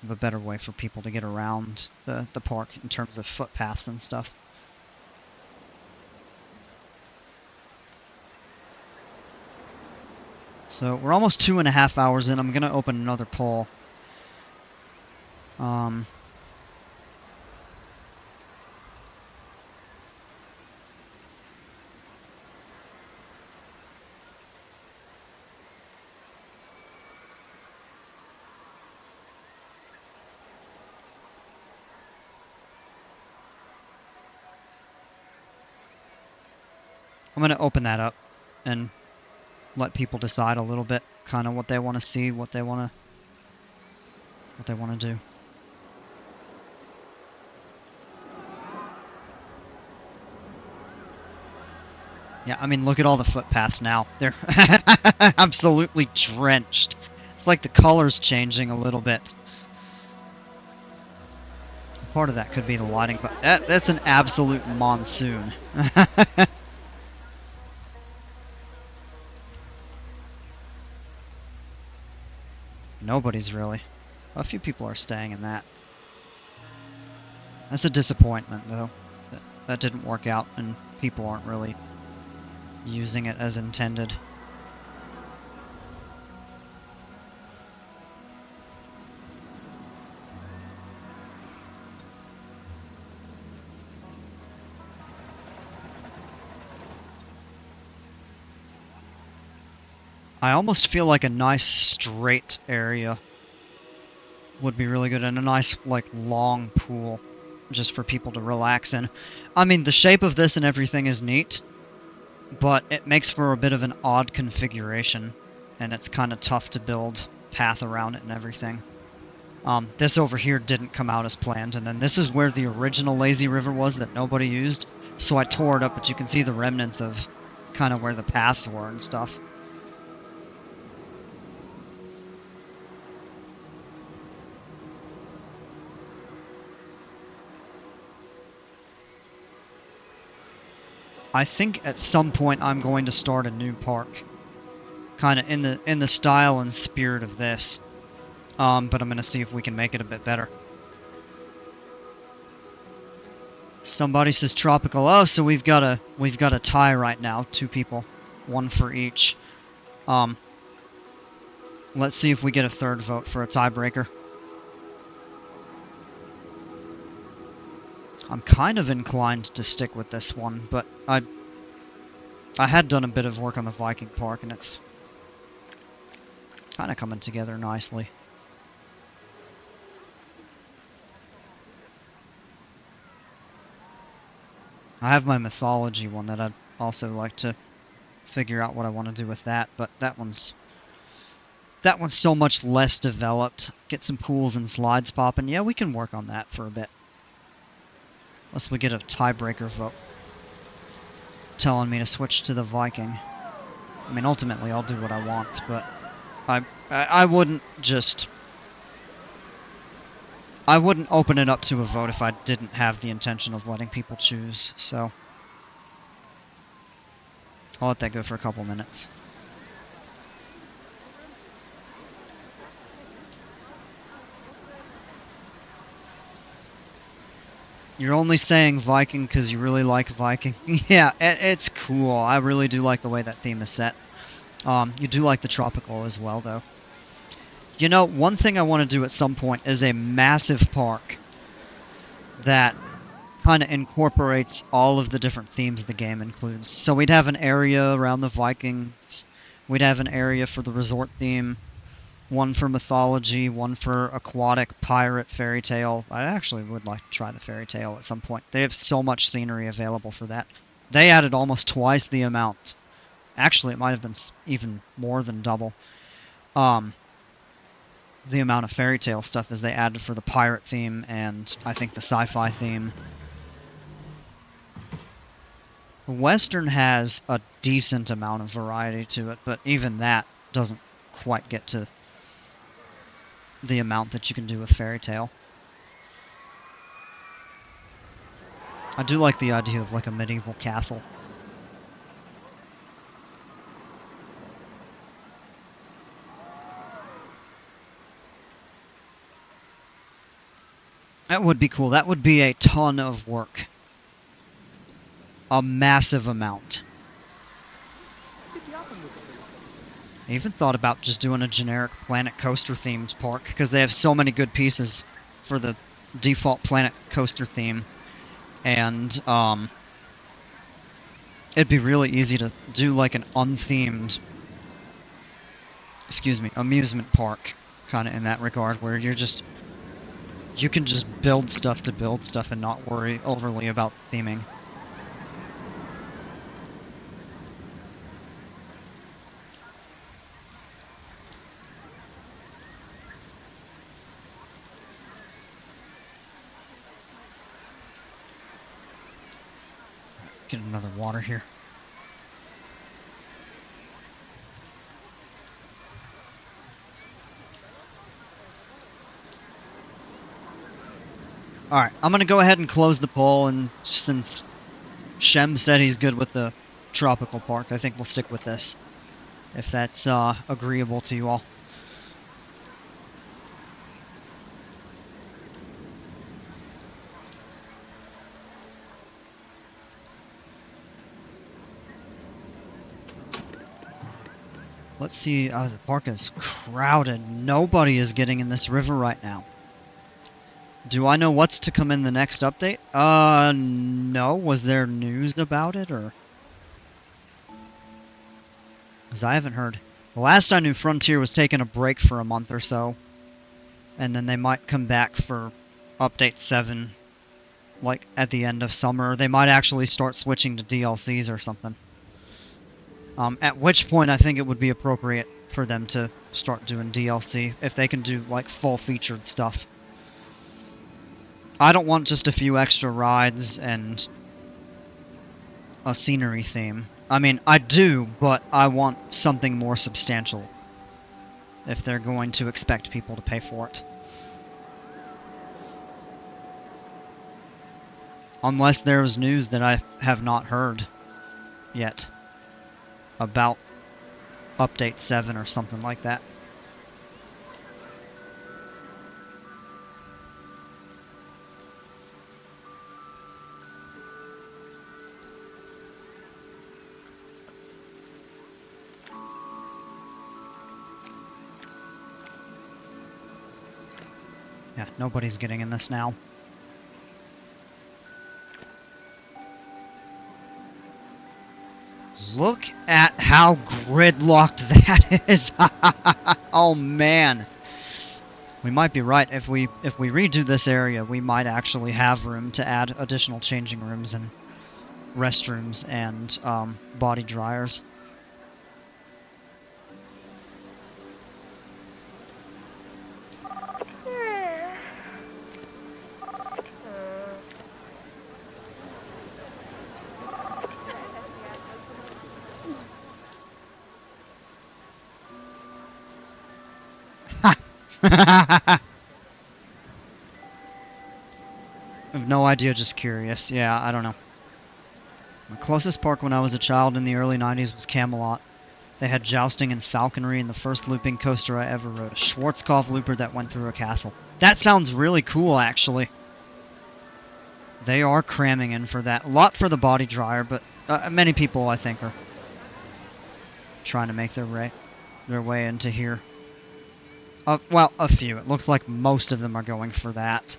A better way for people to get around the park in terms of footpaths and stuff. So we're almost 2.5 hours in. I'm gonna open another poll. I'm going to open that up and let people decide a little bit kind of what they want to see, what they want to do. Yeah, I mean, look at all the footpaths now. They're absolutely drenched. It's like the color's changing a little bit. Part of that could be the lighting, but that's an absolute monsoon. Nobody's really. Well, a few people are staying in that. That's a disappointment, though. That didn't work out, and people aren't really using it as intended. I almost feel like a nice straight area would be really good, and a nice, like, long pool just for people to relax in. I mean, the shape of this and everything is neat, but it makes for a bit of an odd configuration, and it's kind of tough to build path around it and everything. This over here didn't come out as planned, and then this is where the original lazy river was that nobody used, so I tore it up, but you can see the remnants of kind of where the paths were and stuff. I think at some point I'm going to start a new park, kind of in the style and spirit of this. But I'm gonna see if we can make it a bit better. Somebody says tropical. Oh, so we've got a tie right now, 2 people, 1 for each. Let's see if we get a 3rd vote for a tiebreaker. I'm kind of inclined to stick with this one, but I had done a bit of work on the Viking Park, and it's kind of coming together nicely. I have my mythology one that I'd also like to figure out what I want to do with that, but that one's so much less developed. Get some pools and slides popping. Yeah, we can work on that for a bit. Unless we get a tiebreaker vote telling me to switch to the Viking. I mean, ultimately I'll do what I want, but I wouldn't just... I wouldn't open it up to a vote if I didn't have the intention of letting people choose, so... I'll let that go for a couple minutes. You're only saying Viking because you really like Viking. Yeah, it's cool. I really do like the way that theme is set. You do like the tropical as well, though. You know, one thing I want to do at some point is a massive park that kind of incorporates all of the different themes the game includes. So we'd have an area around the Vikings, we'd have an area for the resort theme, one for mythology, one for aquatic, pirate, fairy tale. I actually would like to try the fairy tale at some point. They have so much scenery available for that. They added almost twice the amount. Actually, it might have been even more than double. The amount of fairy tale stuff as they added for the pirate theme and I think the sci-fi theme. Western has a decent amount of variety to it, but even that doesn't quite get to the amount that you can do with fairy tale. I do like the idea of like a medieval castle. That would be cool. That would be a ton of work. A massive amount. I even thought about just doing a generic Planet Coaster themed park, because they have so many good pieces for the default Planet Coaster theme. And, it'd be really easy to do like an unthemed, amusement park, kind of in that regard, where you can just build stuff to build stuff and not worry overly about theming. Get another water here. Alright, I'm gonna go ahead and close the poll, and since Shem said he's good with the tropical park, I think we'll stick with this. If that's agreeable to you all. Let's see, the park is crowded. Nobody is getting in this river right now. Do I know what's to come in the next update? No. Was there news about it, or? Because I haven't heard. The last I knew, Frontier was taking a break for a month or so. And then they might come back for Update 7, like, at the end of summer. They might actually start switching to DLCs or something. At which point I think it would be appropriate for them to start doing DLC, if they can do, like, full-featured stuff. I don't want just a few extra rides and a scenery theme. I mean, I do, but I want something more substantial if they're going to expect people to pay for it. Unless there's news that I have not heard yet about Update 7 or something like that. Yeah, nobody's getting in this now. Look at how gridlocked that is. Oh man. We might be right. If we redo this area, we might actually have room to add additional changing rooms and restrooms and body dryers. I have no idea, just curious. Yeah, I don't know. My closest park when I was a child in the early 90s was Camelot. They had jousting and falconry, and the first looping coaster I ever rode, a Schwarzkopf looper that went through a castle. That sounds really cool, actually. They are cramming in for that. A lot for the body dryer, but many people, I think, are trying to make their way into here. Well, a few. It looks like most of them are going for that.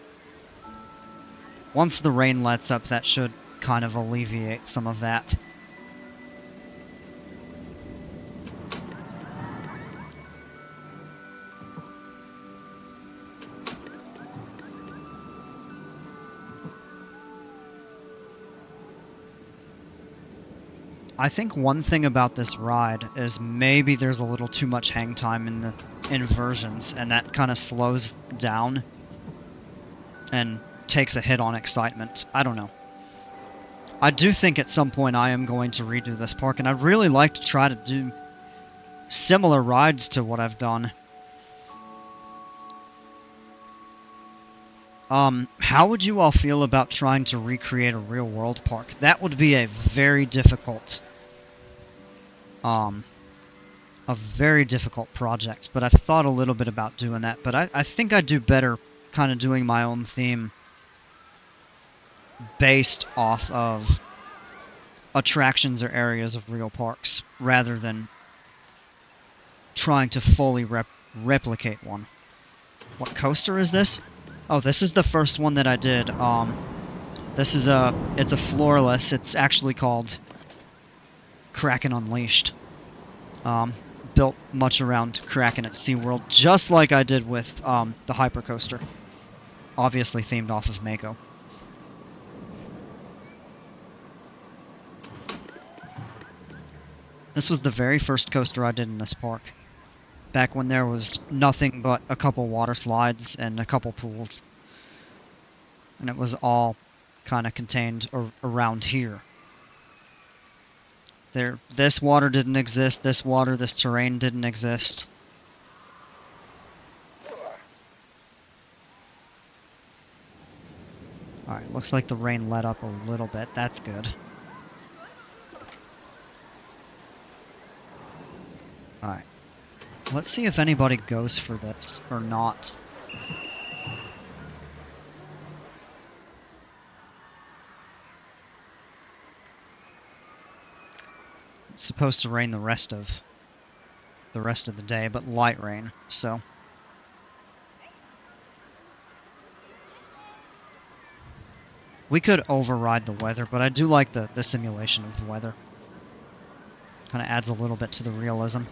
Once the rain lets up, that should kind of alleviate some of that. I think one thing about this ride is maybe there's a little too much hang time in the inversions, and that kind of slows down and takes a hit on excitement. I don't know. I do think at some point I am going to redo this park, and I'd really like to try to do similar rides to what I've done. How would you all feel about trying to recreate a real-world park? That would be a very difficult project, but I've thought a little bit about doing that. But I think I'd do better kind of doing my own theme based off of attractions or areas of real parks, rather than trying to fully replicate one. What coaster is this? Oh, this is the first one that I did. It's a floorless. It's actually called Kraken Unleashed. Built much around Kraken at SeaWorld, just like I did with the Hypercoaster. Obviously themed off of Mako. This was the very first coaster I did in this park. Back when there was nothing but a couple water slides and a couple pools. And it was all kind of contained around here. This water didn't exist, this terrain didn't exist. Alright, looks like the rain let up a little bit, that's good. Alright. Let's see if anybody goes for this or not. It's supposed to rain the rest of the day, but light rain, so. We could override the weather, but I do like the simulation of the weather. Kind of adds a little bit to the realism.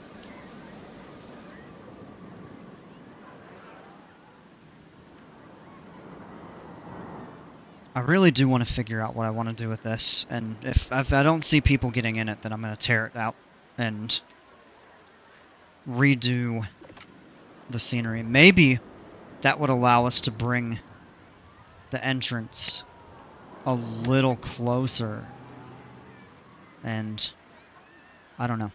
I really do want to figure out what I want to do with this, and if I don't see people getting in it, then I'm going to tear it out and redo the scenery. Maybe that would allow us to bring the entrance a little closer. And I don't know.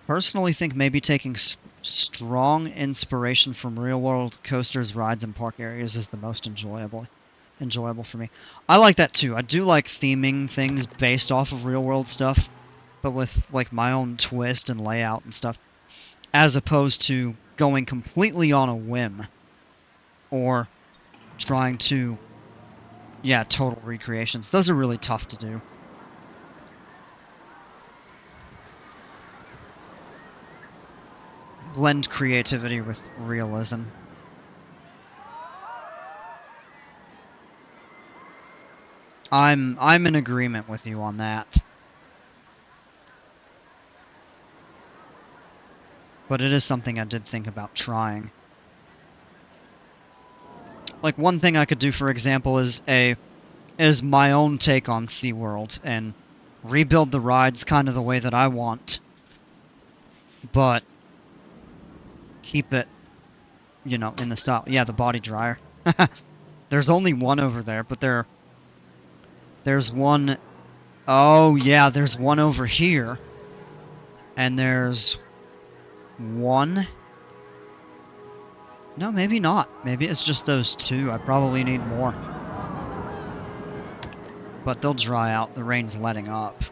Personally think maybe taking strong inspiration from real-world coasters, rides, and park areas is the most enjoyable for me. I like that too. I do like theming things based off of real-world stuff, but with like my own twist and layout and stuff, as opposed to going completely on a whim or trying to, yeah, total recreations. Those are really tough to do. Blend creativity with realism. I'm in agreement with you on that. But it is something I did think about trying. Like one thing I could do, for example, is my own take on SeaWorld and rebuild the rides kind of the way that I want, but keep it, you know, in the style. Yeah, the body dryer. There's only one over there, but there's one. Oh yeah, there's one over here, and there's one. No, maybe not. Maybe it's just those two. I probably need more. But they'll dry out. The rain's letting up.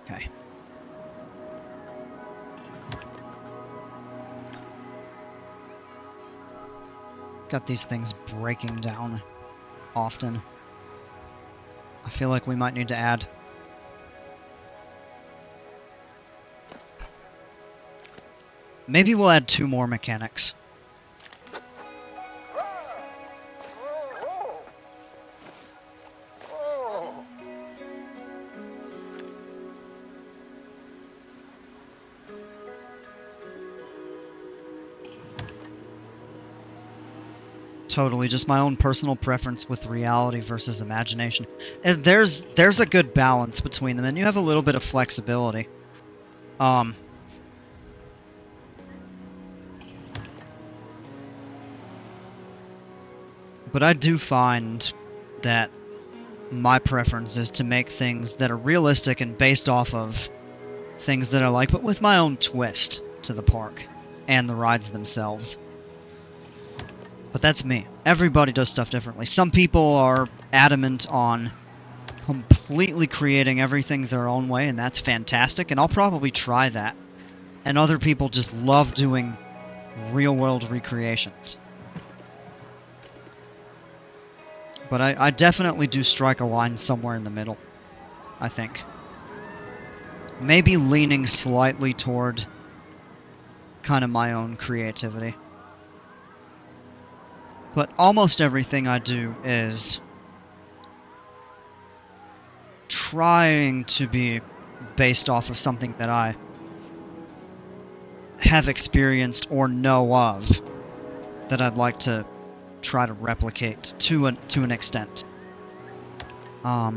Okay. Got these things breaking down often. I feel like we might need to add. Maybe we'll add 2 more mechanics. Totally, just my own personal preference with reality versus imagination. And there's a good balance between them, and you have a little bit of flexibility. But I do find that my preference is to make things that are realistic and based off of things that I like, but with my own twist to the park and the rides themselves. But that's me. Everybody does stuff differently. Some people are adamant on completely creating everything their own way, and that's fantastic, and I'll probably try that. And other people just love doing real-world recreations. But I definitely do strike a line somewhere in the middle, I think. Maybe leaning slightly toward kind of my own creativity. But almost everything I do is trying to be based off of something that I have experienced or know of that I'd like to try to replicate to an extent. I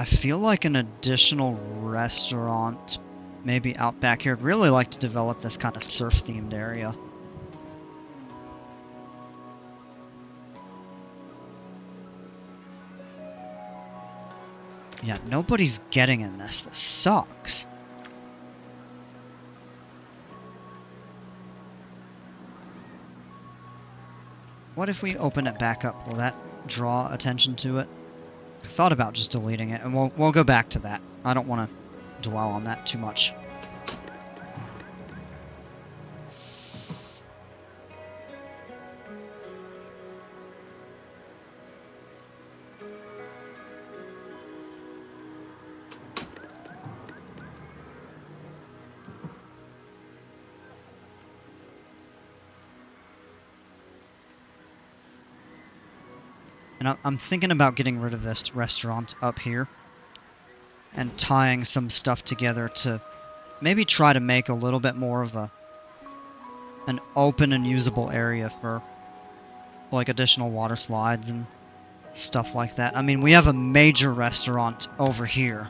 feel like an additional restaurant maybe out back here. I'd really like to develop this kind of surf-themed area. Yeah, nobody's getting in this. This sucks. What if we open it back up? Will that draw attention to it? I thought about just deleting it, and we'll go back to that. I don't want to dwell on that too much. And I'm thinking about getting rid of this restaurant up here and tying some stuff together to maybe try to make a little bit more of an open and usable area for like additional water slides and stuff like that. I mean, we have a major restaurant over here.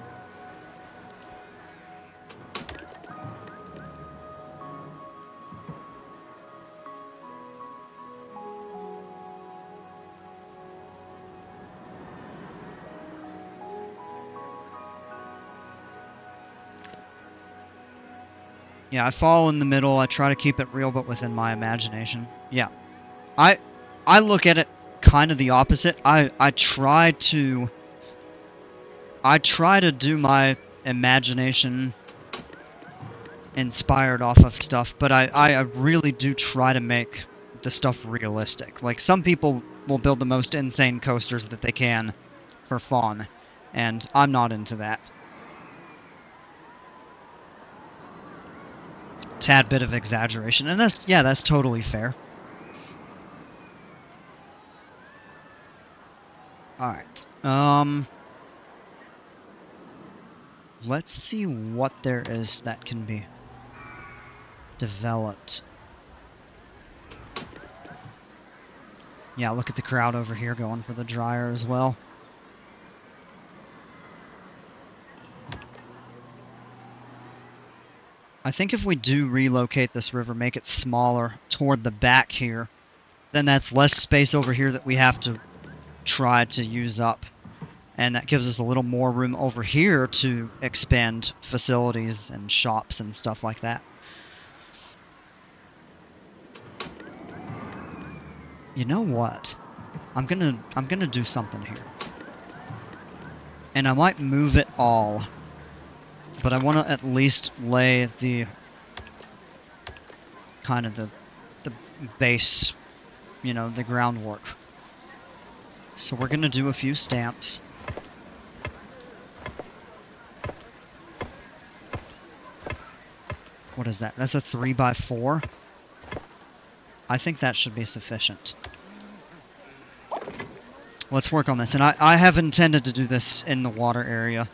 Yeah, I fall in the middle. I try to keep it real, but within my imagination. Yeah. I look at it kind of the opposite. I try to do my imagination inspired off of stuff, but I really do try to make the stuff realistic. Like, some people will build the most insane coasters that they can for fun, and I'm not into that. Tad bit of exaggeration, and that's totally fair. Alright, let's see what there is that can be developed. Yeah, look at the crowd over here going for the dryer as well. I think if we do relocate this river, make it smaller toward the back here, then that's less space over here that we have to try to use up. And that gives us a little more room over here to expand facilities and shops and stuff like that. You know what? I'm gonna do something here. And I might move it all, but I want to at least lay the kind of the base, you know, the groundwork. So we're gonna do a few stamps. What is that? That's a 3x4. I think that should be sufficient. Let's work on this. And I have intended to do this in the water area.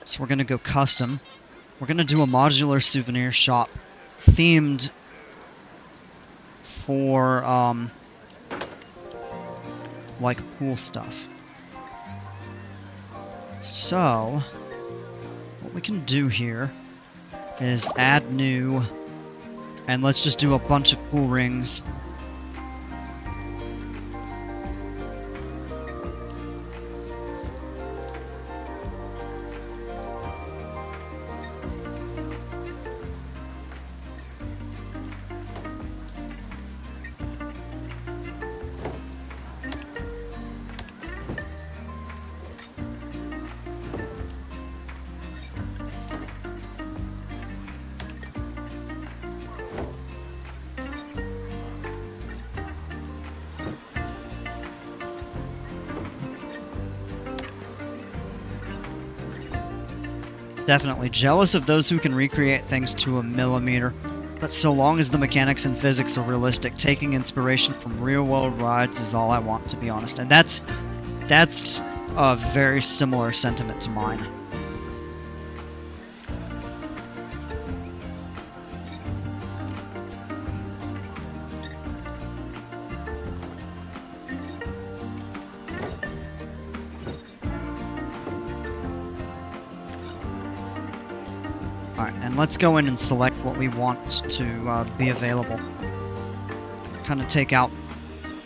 So we're going to go custom. We're going to do a modular souvenir shop themed for, like, pool stuff. So, what we can do here is add new, and let's just do a bunch of pool rings. Definitely jealous of those who can recreate things to a millimeter, but so long as the mechanics and physics are realistic, taking inspiration from real-world rides is all I want, to be honest. And that's a very similar sentiment to mine. Alright, and let's go in and select what we want to be available. Kind of take out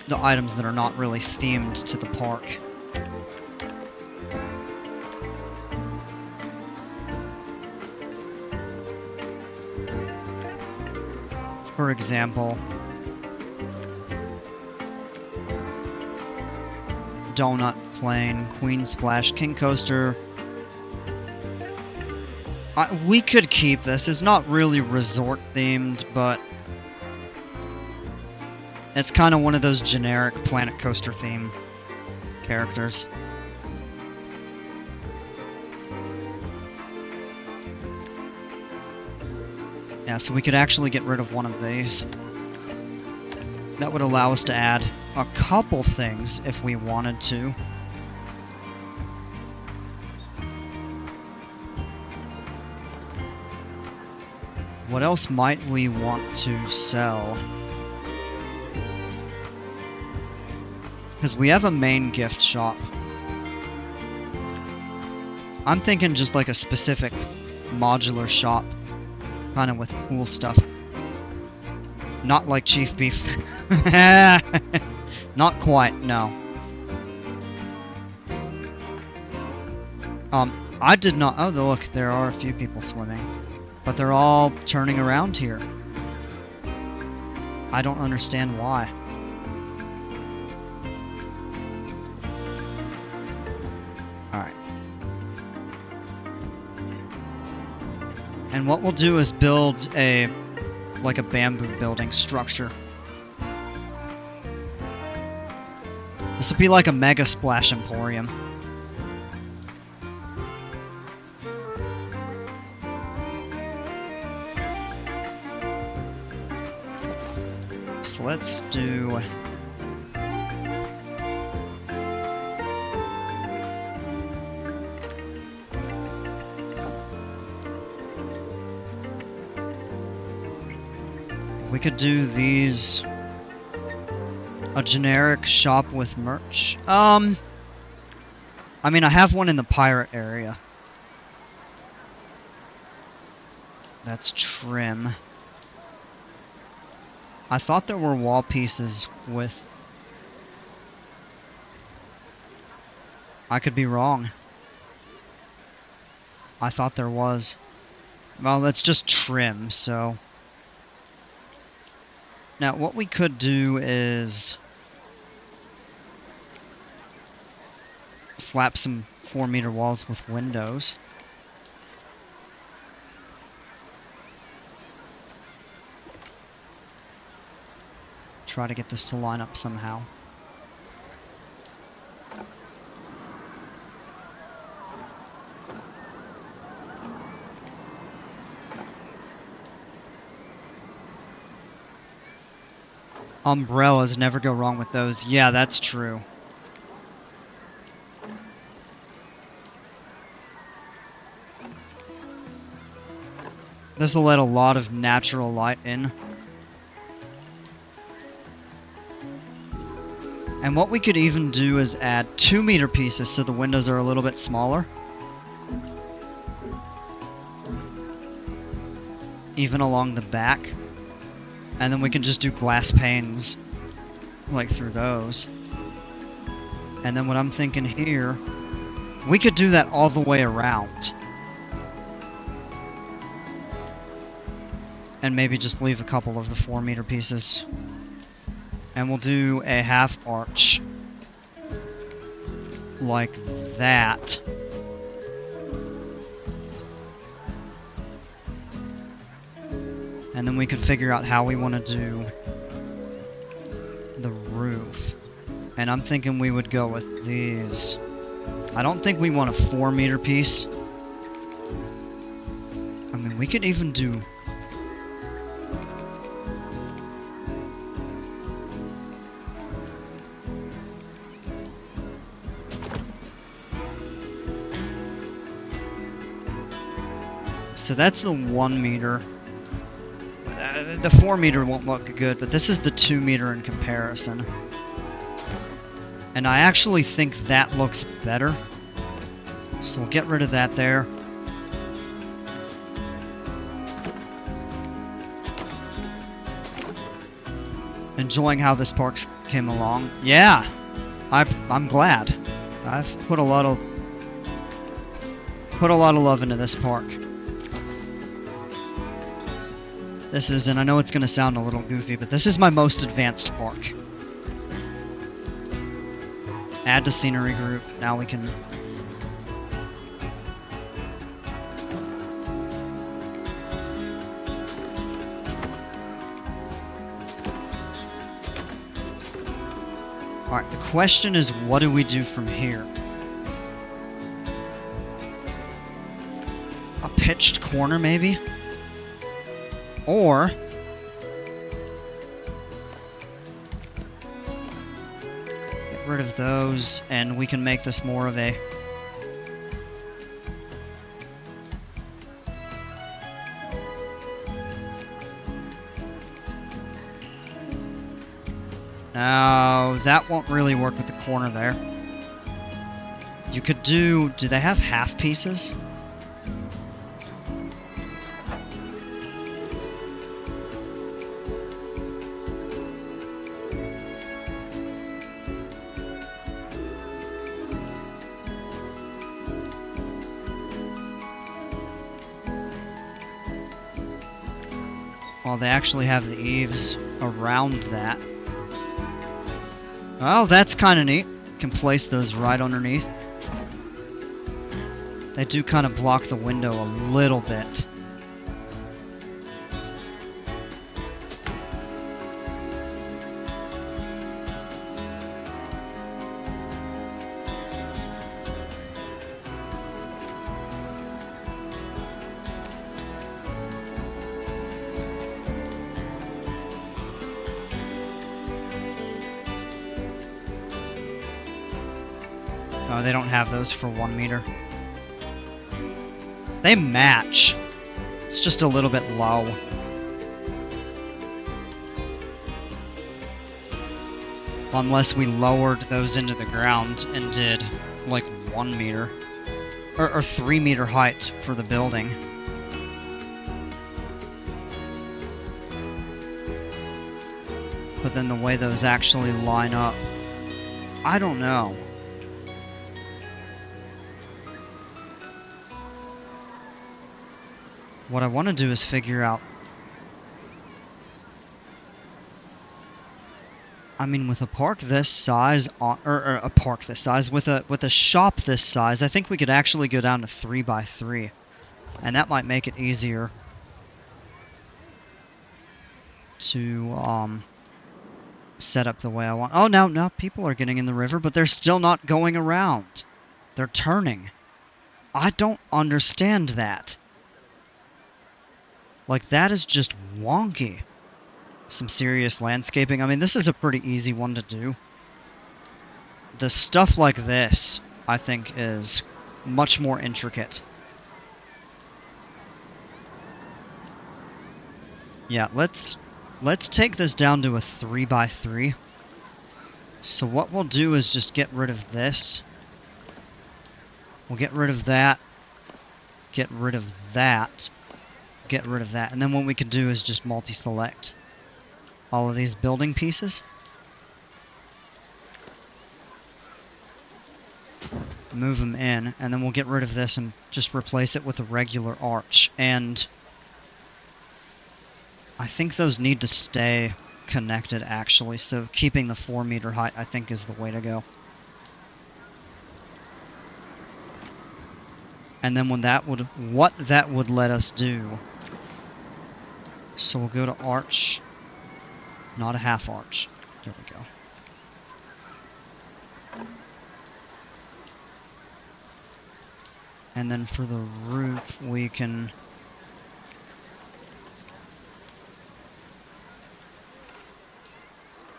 the items that are not really themed to the park. For example, Donut Plane, Queen Splash, King Coaster. We could keep this. It's not really resort themed, but it's kind of one of those generic Planet Coaster theme characters. Yeah, so we could actually get rid of one of these. That would allow us to add a couple things if we wanted to. What else might we want to sell? Because we have a main gift shop. I'm thinking just like a specific modular shop. Kind of with cool stuff. Not like Chief Beef. Not quite, no. I did not... Oh, look, there are a few people swimming. But they're all turning around here. I don't understand why. Alright. And what we'll do is build a... like a bamboo building structure. This will be like a Mega Splash Emporium. So let's do... we could do these... a generic shop with merch. I mean, I have one in the pirate area. That's trim. I thought there were wall pieces with... I could be wrong. I thought there was. Well, that's just trim, so... Now, what we could do is... slap some 4-meter walls with windows. Try to get this to line up somehow. Umbrellas, never go wrong with those. Yeah, that's true. This will let a lot of natural light in. And what we could even do is add 2-meter pieces so the windows are a little bit smaller. Even along the back. And then we can just do glass panes, like through those. And then what I'm thinking here, we could do that all the way around. And maybe just leave a couple of the 4-meter pieces. And we'll do a half arch. Like that. And then we could figure out how we want to do the roof. And I'm thinking we would go with these. I don't think we want a 4-meter piece. I mean, we could even do... So that's the 1-meter. The 4-meter won't look good, but this is the 2-meter in comparison. And I actually think that looks better. So we'll get rid of that there. Enjoying how this park came along. Yeah, I'm glad. I've put a lot of love into this park. This is, and I know it's going to sound a little goofy, but this is my most advanced park. Add to scenery group. Now we can... Alright, the question is, what do we do from here? A pitched corner, maybe? Or... get rid of those, and we can make this more of a... Now, that won't really work with the corner there. You could do they have half pieces? Well, they actually have the eaves around that. Oh, that's kind of neat. Can place those right underneath. They do kind of block the window a little bit. Oh, they don't have those for 1 meter. They match. It's just a little bit low. Unless we lowered those into the ground and did like 1 meter. Or 3 meter height for the building. But then the way those actually line up, I don't know. What I want to do is figure out... I mean, with a park this size, or a park this size, with a shop this size, I think we could actually go down to 3x3. And that might make it easier to set up the way I want. Oh, now people are getting in the river, but they're still not going around. They're turning. I don't understand that. Like, that is just wonky. Some serious landscaping. I mean, this is a pretty easy one to do. The stuff like this, I think, is much more intricate. Yeah, let's take this down to a 3x3. So what we'll do is just get rid of this. We'll get rid of that. Get rid of that. Get rid of that. And then what we can do is just multi-select all of these building pieces. Move them in. And then we'll get rid of this and just replace it with a regular arch. And I think those need to stay connected, actually. So keeping the 4 meter height, I think, is the way to go. And then what that would let us do. So we'll go to arch, not a half arch. There we go. And then for the roof, we can...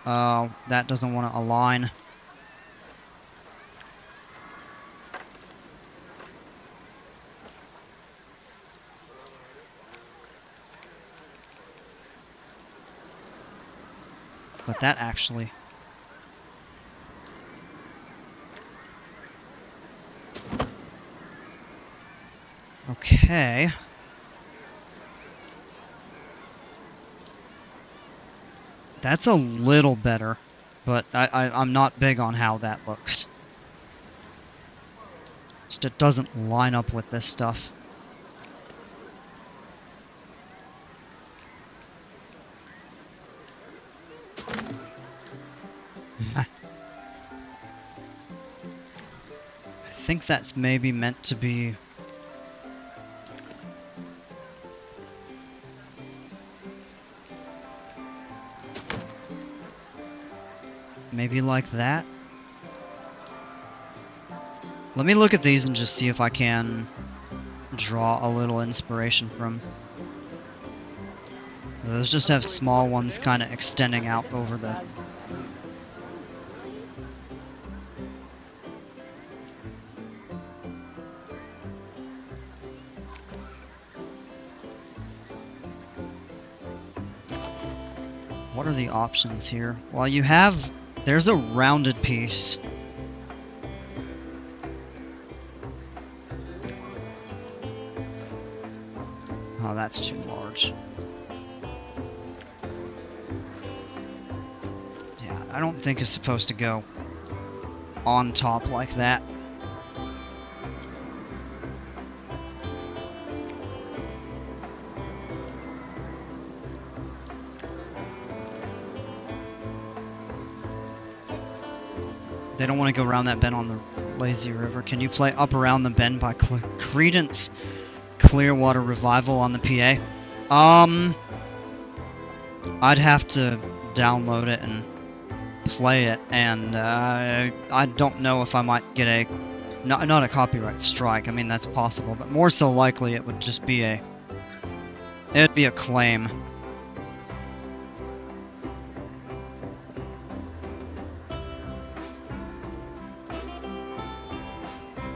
Oh, that doesn't want to align. But that actually... Okay. That's a little better, but I'm not big on how that looks. Just it doesn't line up with this stuff. I think that's maybe meant to be... Maybe like that? Let me look at these and just see if I can draw a little inspiration from. Those just have small ones kind of extending out over the... What are the options here? Well, you have... There's a rounded piece Oh, that's too large. Yeah, I don't think it's supposed to go on top like that. They don't want to go around that bend on the lazy river. Can you play Up Around the Bend by Credence Clearwater Revival on the PA? I'd have to download it and play it, and I don't know if I might get a not a copyright strike. I mean, that's possible, but more so likely it would just be it'd be a claim.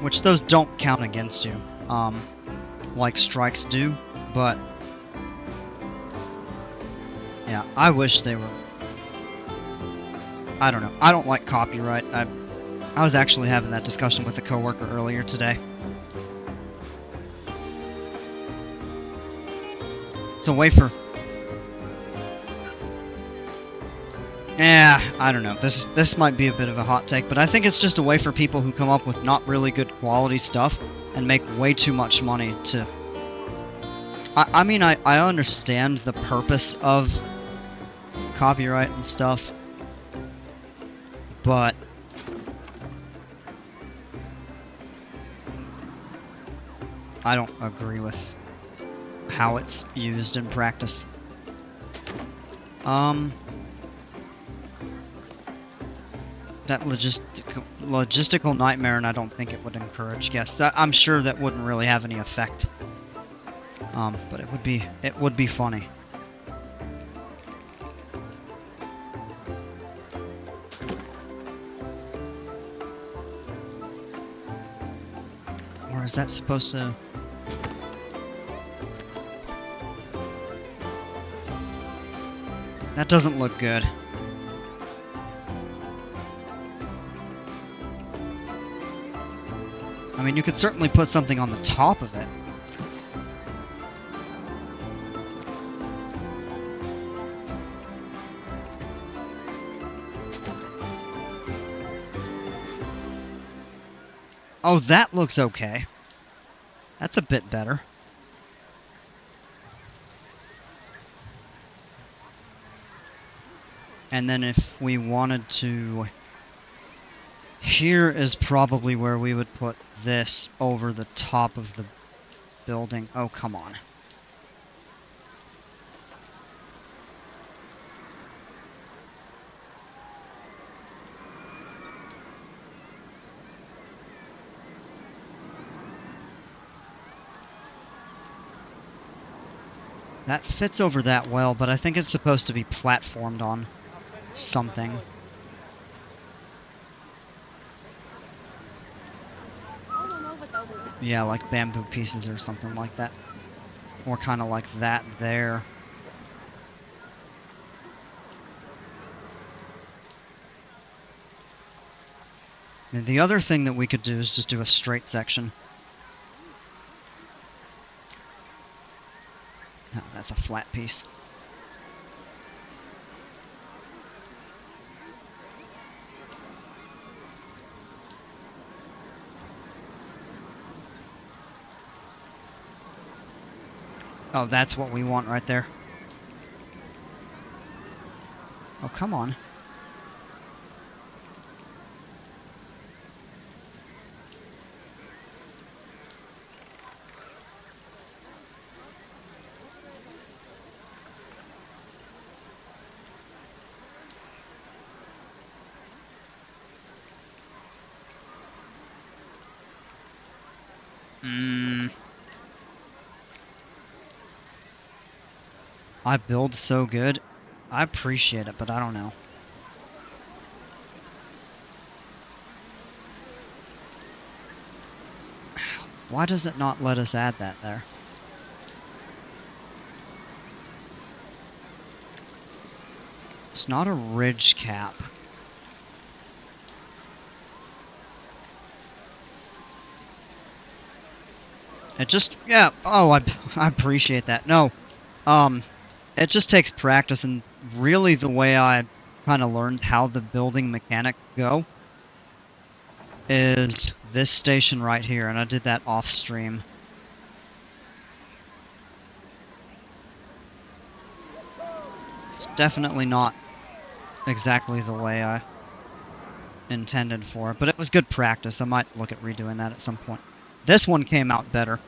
Which those don't count against you, like strikes do, but yeah, I wish they were. I don't know. I don't like copyright. I was actually having that discussion with a coworker earlier today. It's a way for. Yeah, I don't know. This might be a bit of a hot take, but I think it's just a way for people who come up with not really good quality stuff and make way too much money to. I mean, I understand the purpose of copyright and stuff, but I don't agree with how it's used in practice. That logistical nightmare, and I don't think it would encourage guests. I'm sure that wouldn't really have any effect. But it would be funny. Or is that supposed to? That doesn't look good. I mean, you could certainly put something on the top of it. Oh, that looks okay. That's a bit better. And then if we wanted to... Here is probably where we would put this over the top of the building. Oh, come on. That fits over that well, but I think it's supposed to be platformed on something. Yeah, like bamboo pieces or something like that. Or kind of like that there. And the other thing that we could do is just do a straight section. No, that's a flat piece. Oh, that's what we want right there. Oh, come on. I build so good. I appreciate it, but I don't know. Why does it not let us add that there? It's not a ridge cap. It just, yeah, oh, I appreciate that. No, it just takes practice, and really the way I kind of learned how the building mechanics go is this station right here, and I did that off stream. It's definitely not exactly the way I intended for it, but it was good practice. I might look at redoing that at some point. This one came out better,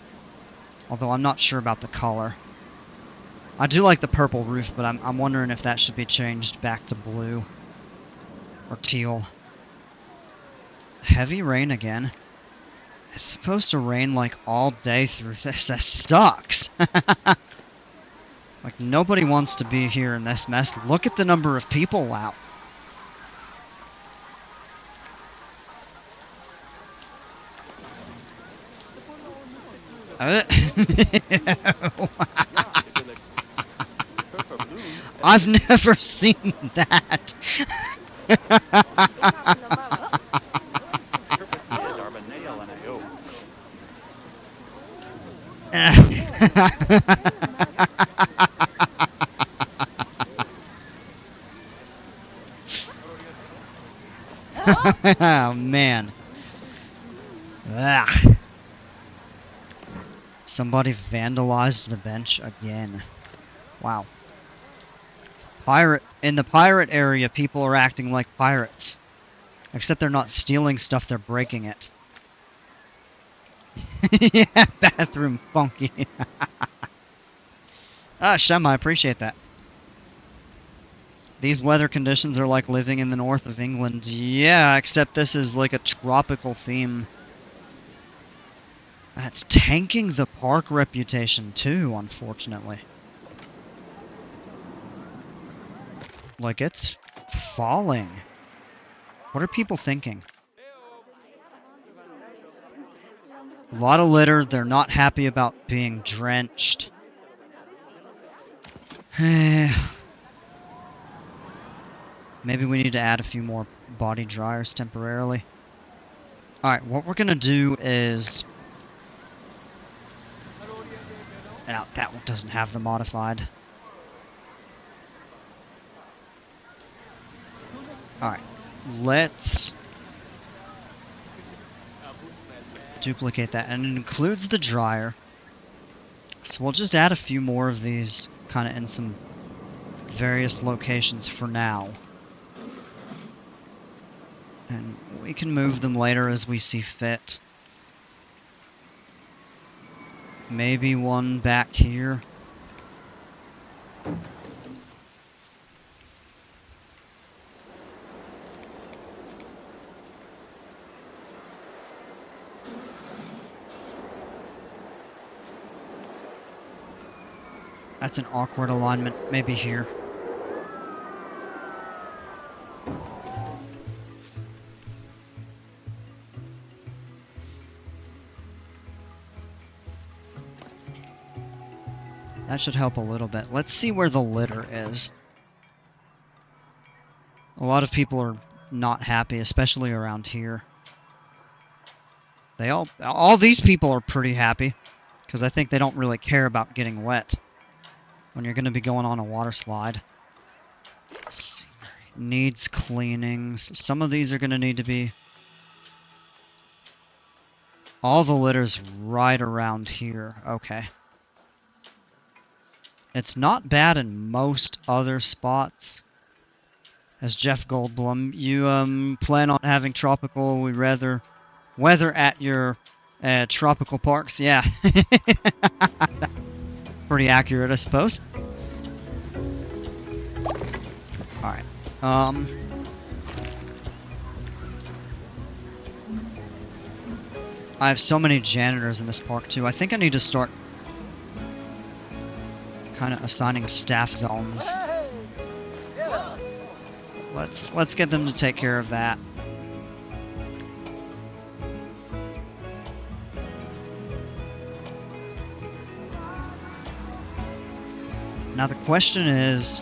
although I'm not sure about the color. I do like the purple roof, but I'm wondering if that should be changed back to blue or teal. Heavy rain again. It's supposed to rain like all day through this. That sucks. Like, nobody wants to be here in this mess. Look at the number of people out. I've never seen that. Oh man. Ugh. Somebody vandalized the bench again. Wow. In the pirate area, people are acting like pirates. Except they're not stealing stuff, they're breaking it. Yeah, bathroom funky. Ah, Shem, I appreciate that. These weather conditions are like living in the north of England. Yeah, except this is like a tropical theme. That's tanking the park reputation too, unfortunately. Like, it's falling. What are people thinking? A lot of litter, they're not happy about being drenched. Maybe we need to add a few more body dryers temporarily. Alright, what we're gonna do is... Now, that one doesn't have the modified. Alright, let's duplicate that, and it includes the dryer. So we'll just add a few more of these kind of in some various locations for now. And we can move them later as we see fit. Maybe one back here. That's an awkward alignment. Maybe here. That should help a little bit. Let's see where the litter is. A lot of people are not happy, especially around here. All these people are pretty happy, because I think they don't really care about getting wet when you're going to be going on a water slide. Needs cleaning. Some of these are going to need to be... All the litter's right around here. Okay. It's not bad in most other spots. As Jeff Goldblum, you plan on having tropical weather at your tropical parks? Yeah. Pretty accurate, I suppose. Alright. I have so many janitors in this park too. I think I need to start kind of assigning staff zones. Let's get them to take care of that. Now the question is,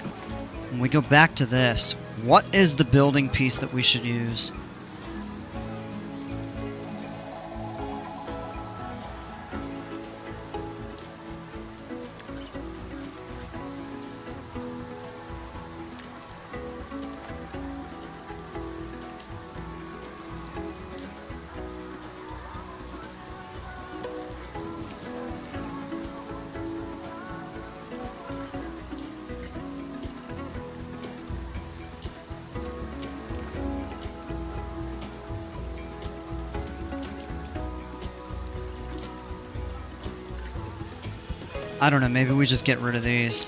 when we go back to this, what is the building piece that we should use? I don't know, maybe we just get rid of these.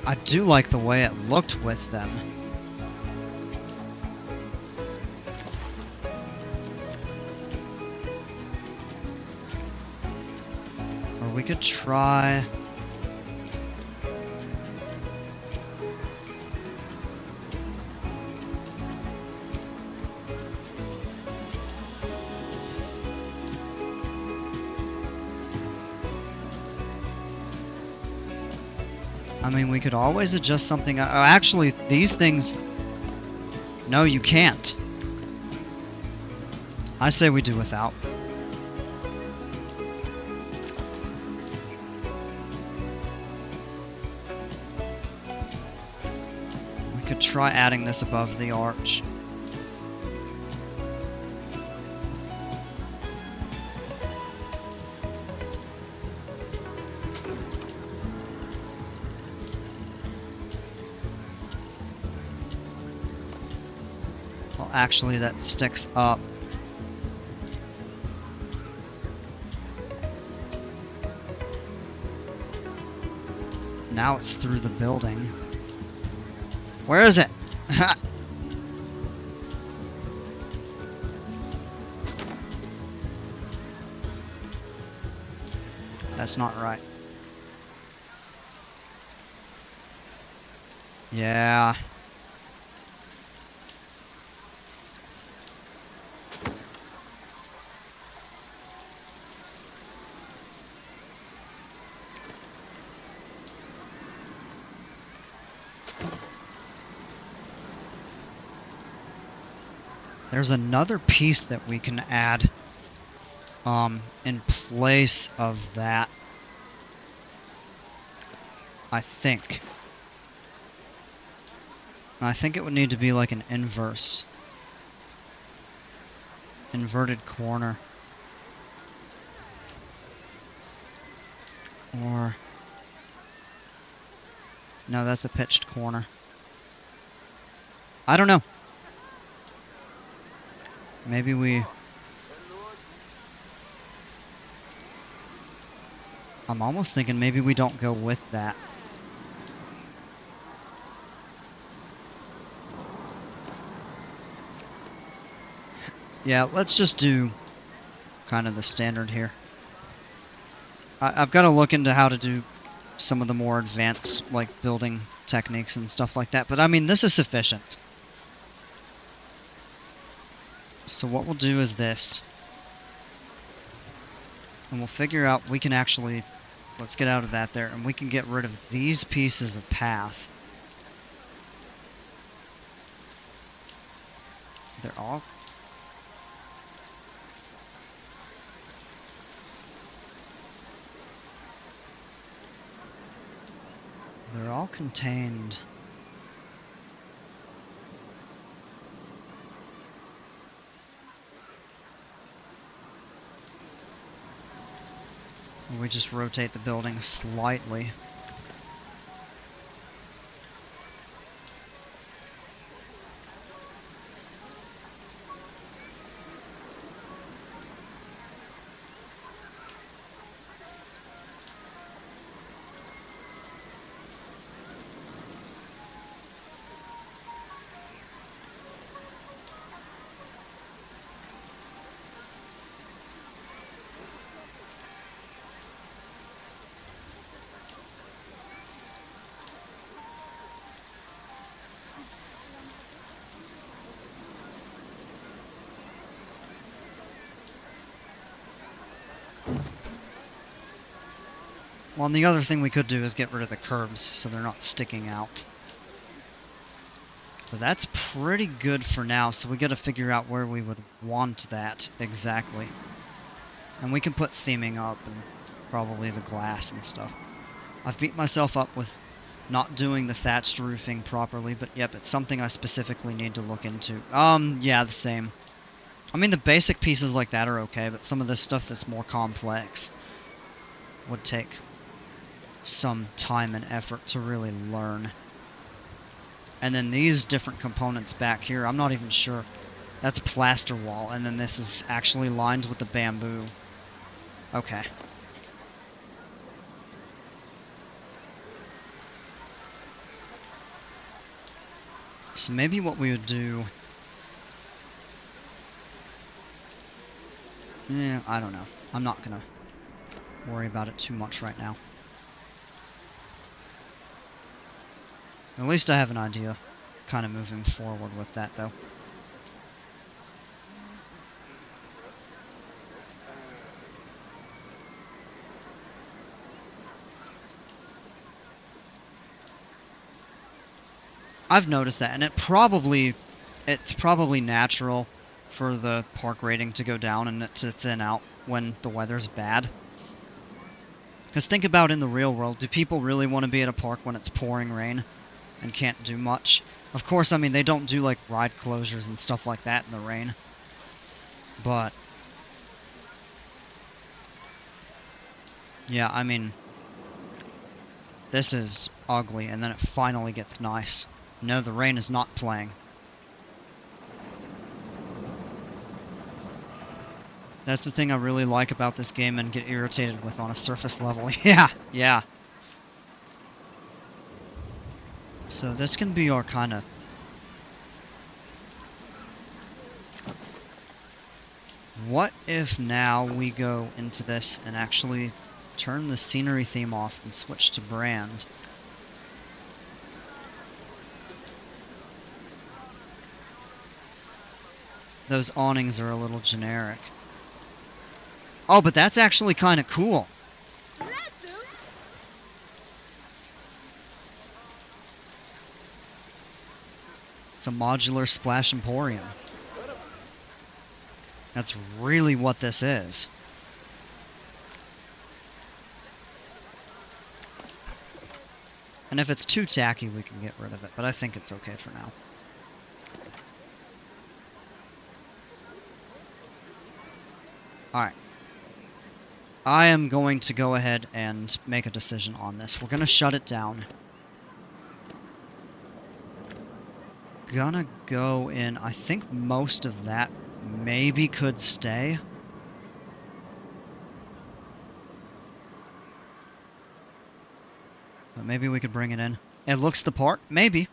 I do like the way it looked with them. Or we could try... I mean, we could always adjust something. Actually, these things... No, you can't. I say we do without. We could try adding this above the arch. Well, actually, that sticks up. Now it's through the building. Where is it? That's not right. Yeah. There's another piece that we can add in place of that, I think. I think it would need to be like an inverted corner. Or... no, that's a pitched corner. I don't know. Maybe we... I'm almost thinking maybe we don't go with that. Yeah, let's just do kind of the standard here. I've got to look into how to do some of the more advanced, like, building techniques and stuff like that. But, I mean, this is sufficient. So what we'll do is this. And we'll figure out we can actually... let's get out of that there. And we can get rid of these pieces of path. They're all... they're all contained. We just rotate the building slightly. Well, and the other thing we could do is get rid of the curbs so they're not sticking out. But that's pretty good for now, so we got to figure out where we would want that exactly. And we can put theming up and probably the glass and stuff. I've beat myself up with not doing the thatched roofing properly, but yep, it's something I specifically need to look into. Yeah, the same. I mean, the basic pieces like that are okay, but some of this stuff that's more complex would take some time and effort to really learn. And then these different components back here, I'm not even sure That's plaster wall, and then this is actually lined with the bamboo. Okay. So maybe what we would do... Yeah, I don't know. I'm not gonna worry about it too much right now. At least I have an idea, kind of moving forward with that, though. I've noticed that, and it's probably natural for the park rating to go down and it to thin out when the weather's bad. Because think about in the real world, do people really want to be at a park when it's pouring rain and can't do much? Of course, I mean, they don't do like ride closures and stuff like that in the rain. But yeah, I mean, this is ugly, and then it finally gets nice. No, the rain is not playing. That's the thing I really like about this game and get irritated with on a surface level. Yeah. So this can be our kind of... What if now we go into this and actually turn the scenery theme off and switch to brand? Those awnings are a little generic. Oh, but that's actually kind of cool. It's a modular Splash Emporium. That's really what this is. And if it's too tacky, we can get rid of it, but I think it's okay for now. Alright. I am going to go ahead and make a decision on this. We're going to shut it down. Gonna go in... I think most of that maybe could stay. But maybe we could bring it in. It looks the part? Maybe.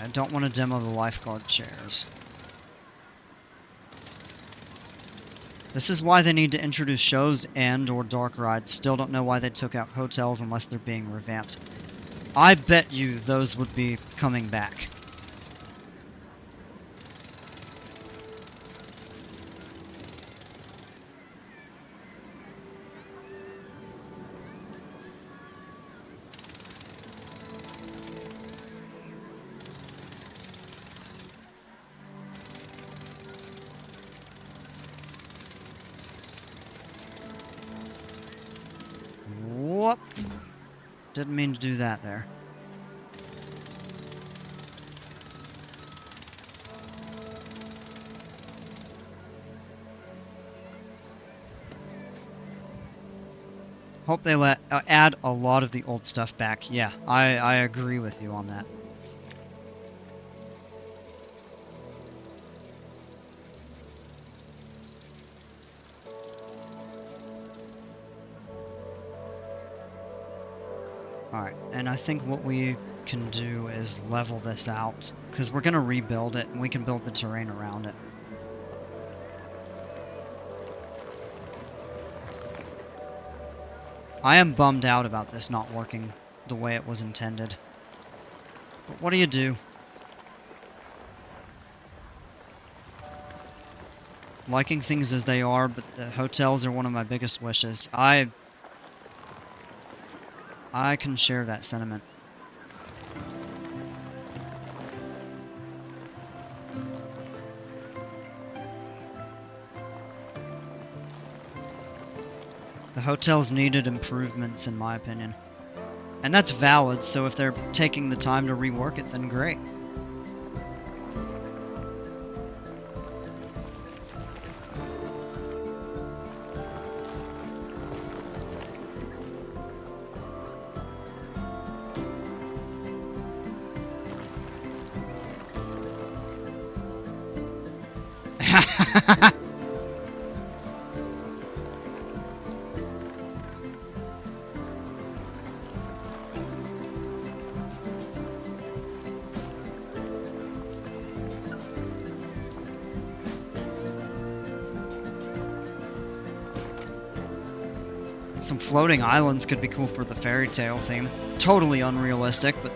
I don't want to demo the lifeguard chairs. This is why they need to introduce shows and or dark rides. Still don't know why they took out hotels unless they're being revamped. I bet you those would be coming back. Whoop. Didn't mean to do that there. Hope they add a lot of the old stuff back. Yeah, I agree with you on that. Alright, and I think what we can do is level this out, because we're going to rebuild it, and we can build the terrain around it. I am bummed out about this not working the way it was intended. But what do? Liking things as they are, but the hotels are one of my biggest wishes. I can share that sentiment. The hotels needed improvements, in my opinion. And that's valid, so if they're taking the time to rework it, then great. Some floating islands could be cool for the fairy tale theme. Totally unrealistic, but...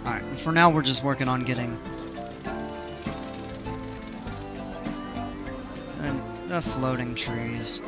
Alright, for now we're just working on getting the floating trees.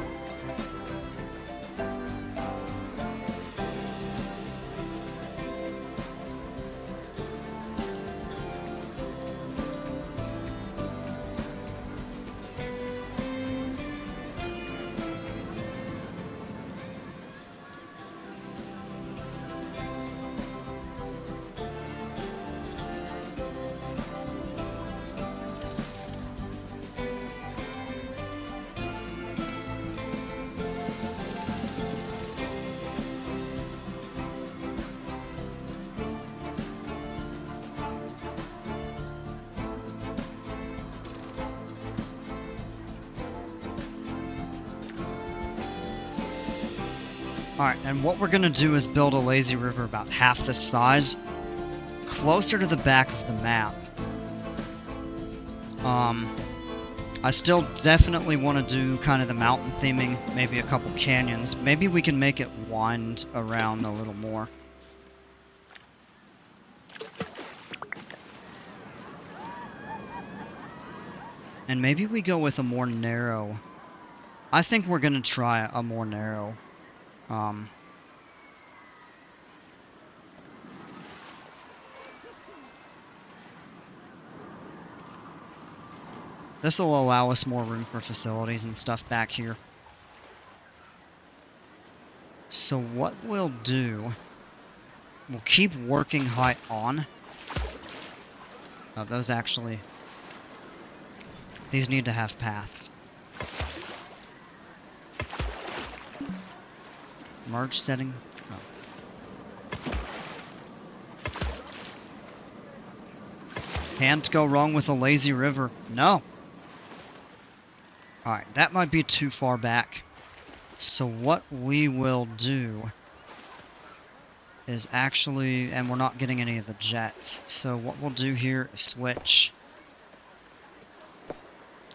Alright, and what we're gonna do is build a lazy river about half this size, closer to the back of the map. I still definitely want to do kind of the mountain theming, maybe a couple canyons. Maybe we can make it wind around a little more. And maybe we go with a more narrow... I think we're gonna try a more narrow... This will allow us more room for facilities and stuff back here. So what we'll do... We'll keep working height on. Oh, those actually... These need to have paths. Merge setting. Oh. Can't go wrong with a lazy river. No. Alright, that might be too far back. So what we will do is actually, and we're not getting any of the jets. So what we'll do here is switch.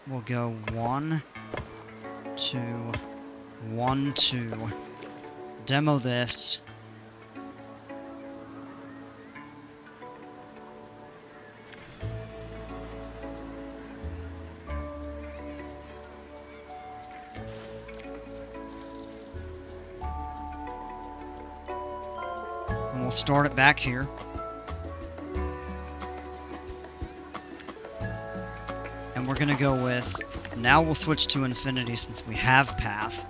We'll go 1, 2, 1, 2. Demo this. And we'll start it back here. And we're gonna go with, now we'll switch to infinity since we have path.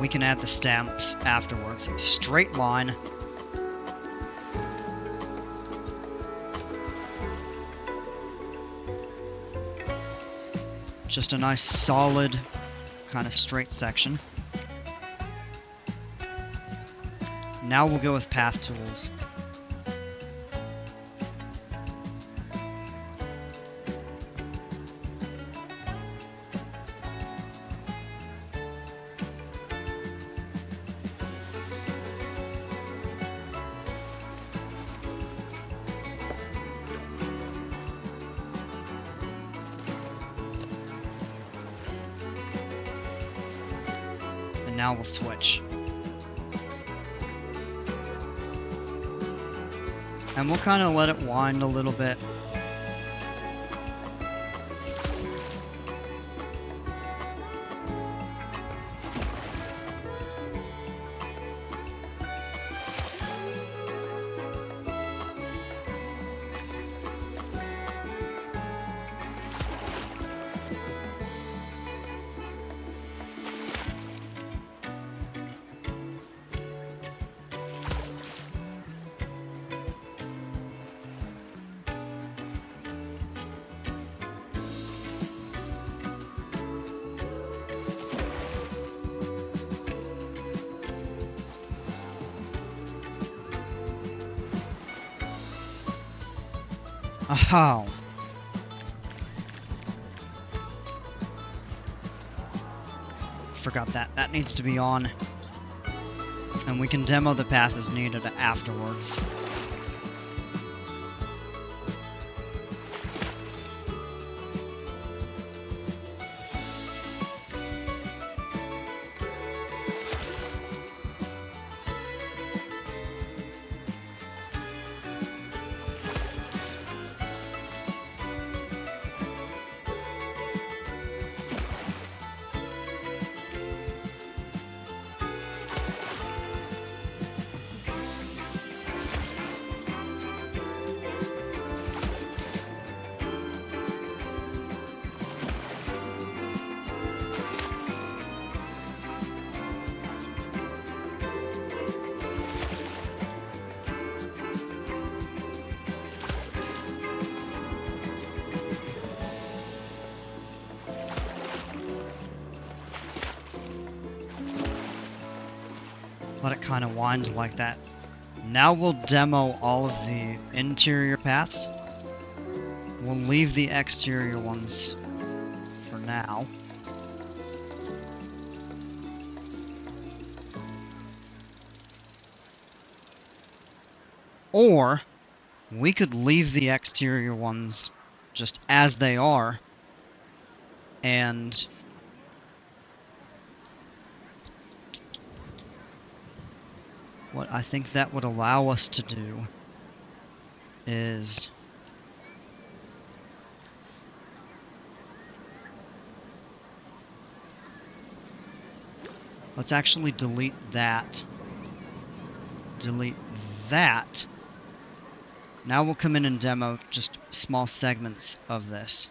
We can add the stamps afterwards. Straight line. Just a nice solid kind of straight section. Now we'll go with path tools. Now we'll switch. And we'll kind of let it wind a little bit. Oh. Forgot that. That needs to be on. And we can demo the path as needed afterwards. Let it kind of wind like that. Now we'll demo all of the interior paths. We'll leave the exterior ones for now. Or we could leave the exterior ones just as they are and what I think that would allow us to do is let's actually delete that. Delete that. Now we'll come in and demo just small segments of this.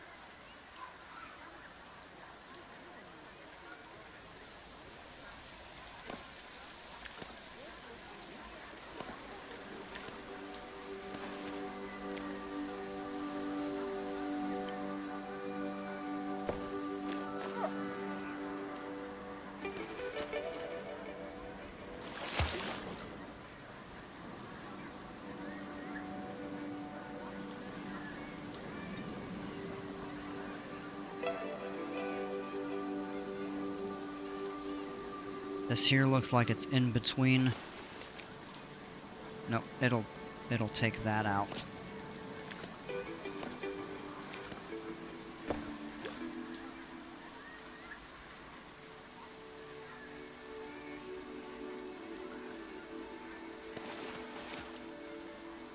This here looks like it's in between. No, it'll take that out.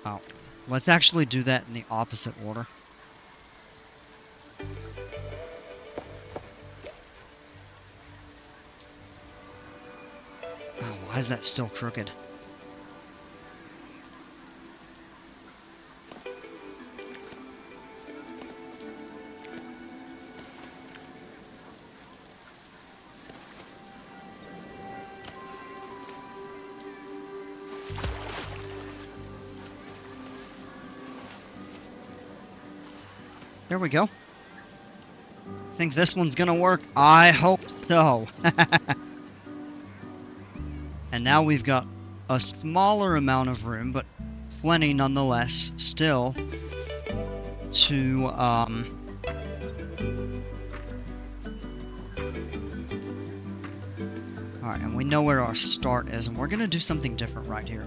Oh, let's actually do that in the opposite order. Why is that still crooked? There we go. Think this one's gonna work? I hope so. And now we've got a smaller amount of room, but plenty nonetheless, still, to, Alright, and we know where our start is, and we're gonna do something different right here.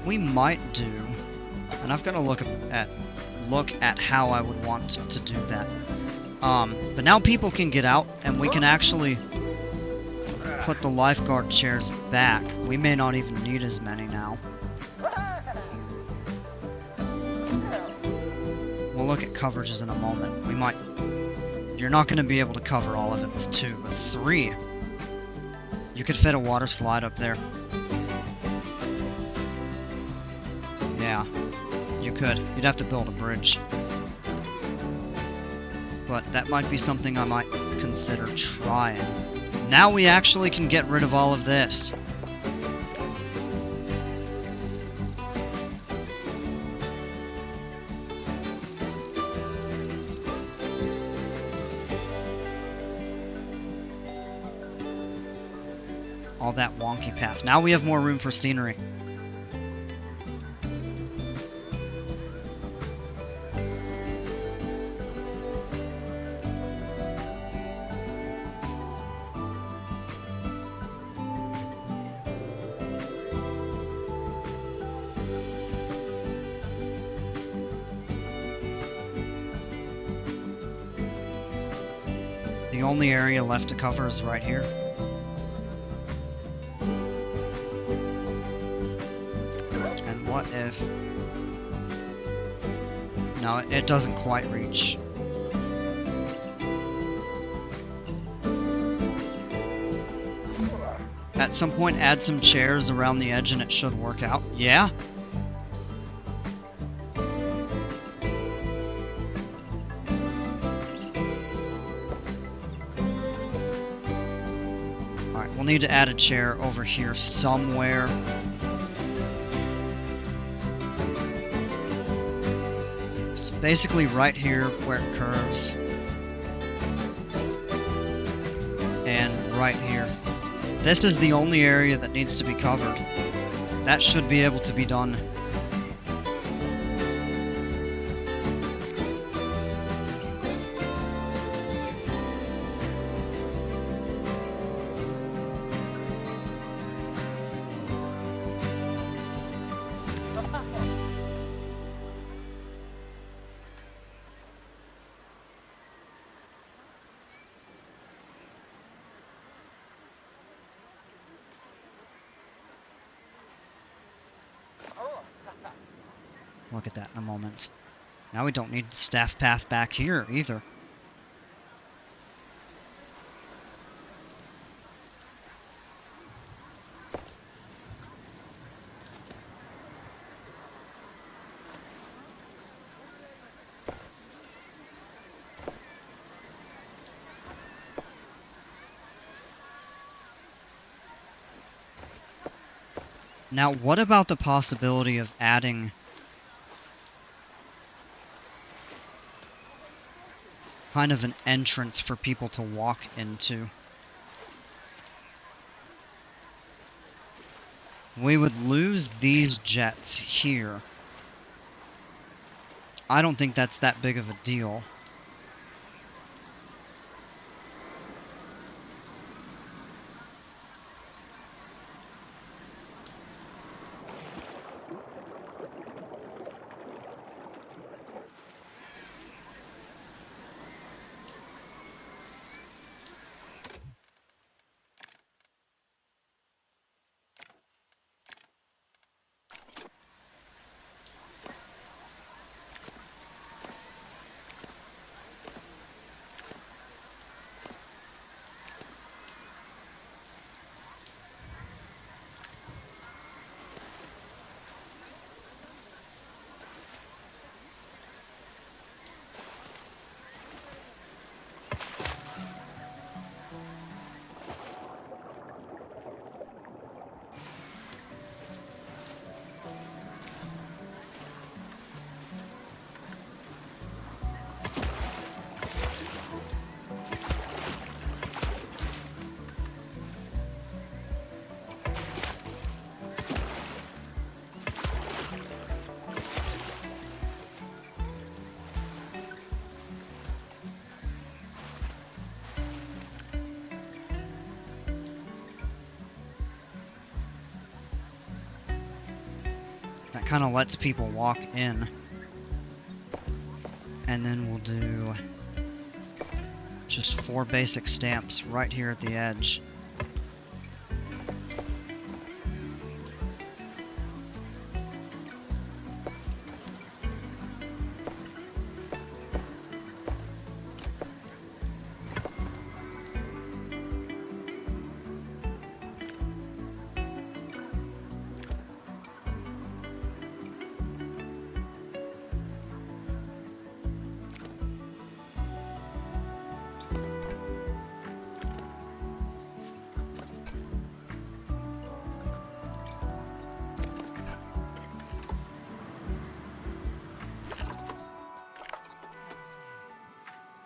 We might do, and I've got to look at how I would want to do that. But now people can get out, and we can actually put the lifeguard chairs back. We may not even need as many now. We'll look at coverages in a moment. We might. You're not going to be able to cover all of it with 2, but 3. You could fit a water slide up there. Yeah, you could. You'd have to build a bridge. But that might be something I might consider trying. Now we actually can get rid of all of this. all that wonky path. Now we have more room for scenery. The only area left to cover is right here. And what if... No, it doesn't quite reach. At some point, add some chairs around the edge and it should work out. Yeah? Alright, we'll need to add a chair over here somewhere. So basically right here where it curves. And right here. This is the only area that needs to be covered. That should be able to be done. Look at that in a moment. Now we don't need the staff path back here either. Now, what about the possibility of adding kind of an entrance for people to walk into? We would lose these jets here. I don't think that's that big of a deal. That kind of lets people walk in. And then we'll do just 4 basic stamps right here at the edge.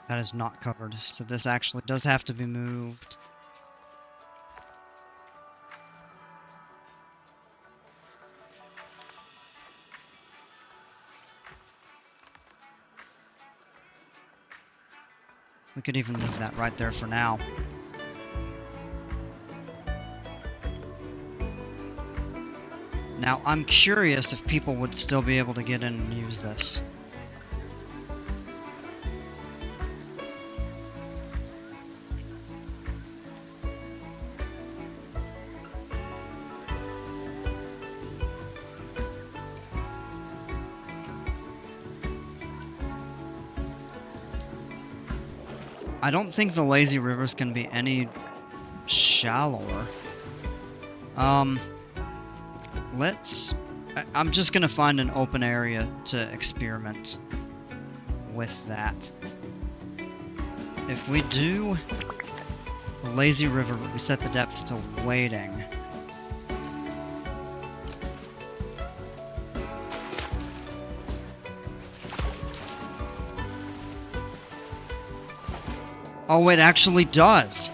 That is not covered, so this actually does have to be moved. We could even leave that right there for now. Now, I'm curious if people would still be able to get in and use this. I don't think the lazy rivers can be any shallower. I'm just gonna find an open area to experiment with that. If we do the lazy river, we set the depth to wading. Oh, it actually does!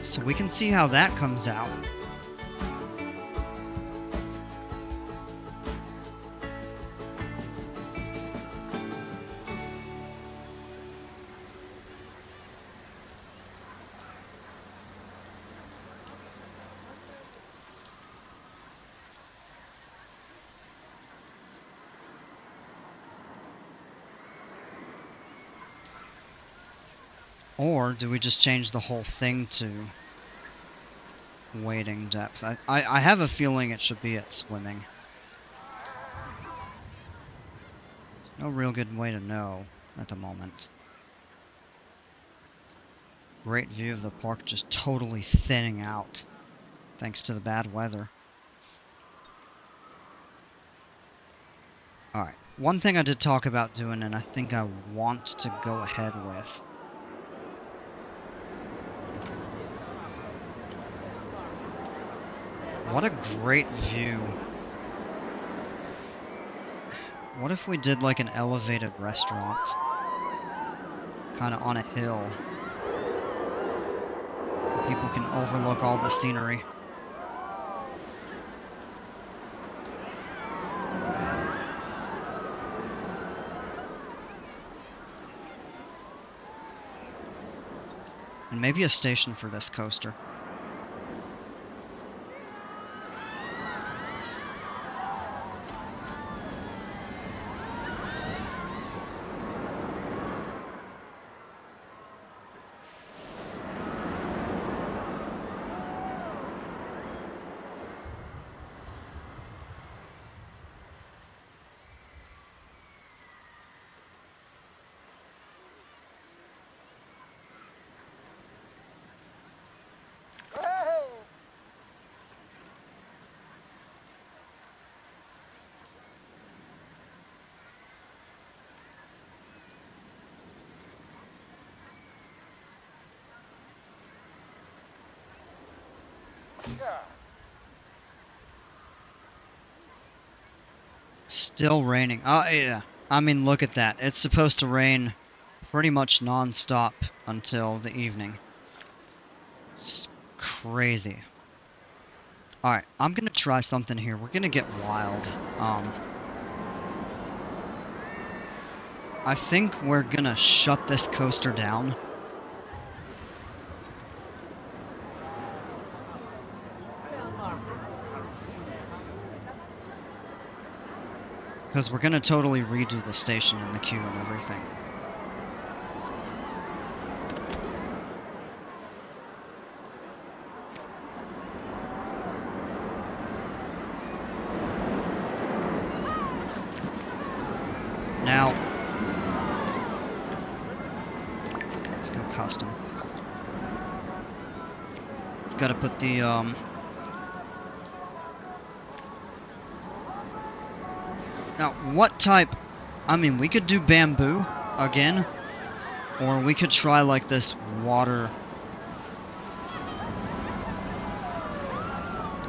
So we can see how that comes out. Or do we just change the whole thing to wading depth? I have a feeling it should be at swimming. No real good way to know at the moment. Great view of the park just totally thinning out thanks to the bad weather. Alright, one thing I did talk about doing and I think I want to go ahead with. What a great view. What if we did like an elevated restaurant? Kind of on a hill. People can overlook all the scenery. And maybe a station for this coaster. Still raining. Oh, yeah. I mean, look at that. It's supposed to rain pretty much non-stop until the evening. It's crazy. Alright, I'm gonna try something here. We're gonna get wild. I think we're gonna shut this coaster down Because we're gonna totally redo the station and the queue and everything. Now, let's go custom. We've got to put the, now, what type? I mean, we could do bamboo again, or we could try like this water.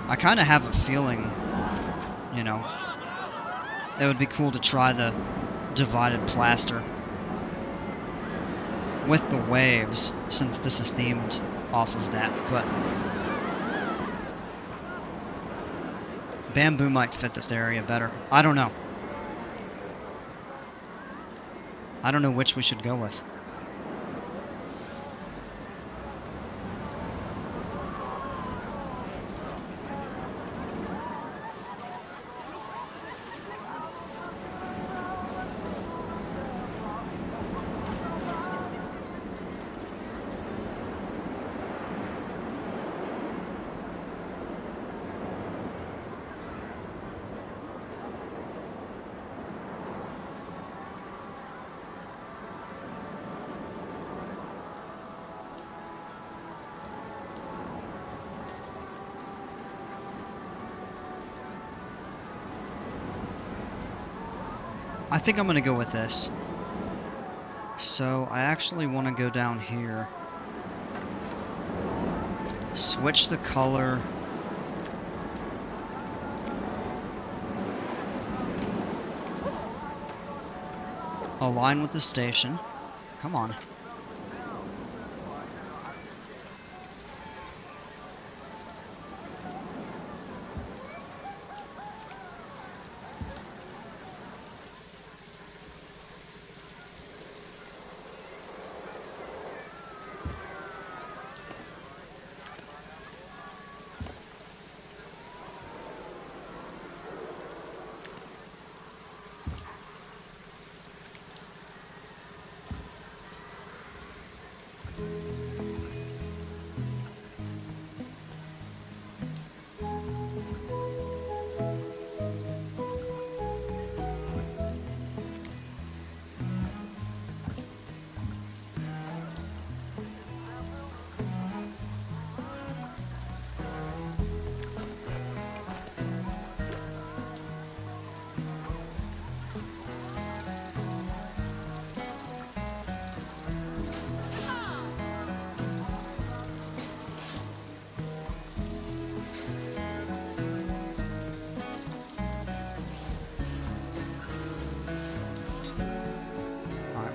I kind of have a feeling, you know, it would be cool to try the divided plaster with the waves, since this is themed off of that, but bamboo might fit this area better. I don't know. I don't know which we should go with. I think I'm gonna go with this. So I actually want to go down here, switch the color, align with the station. Come on.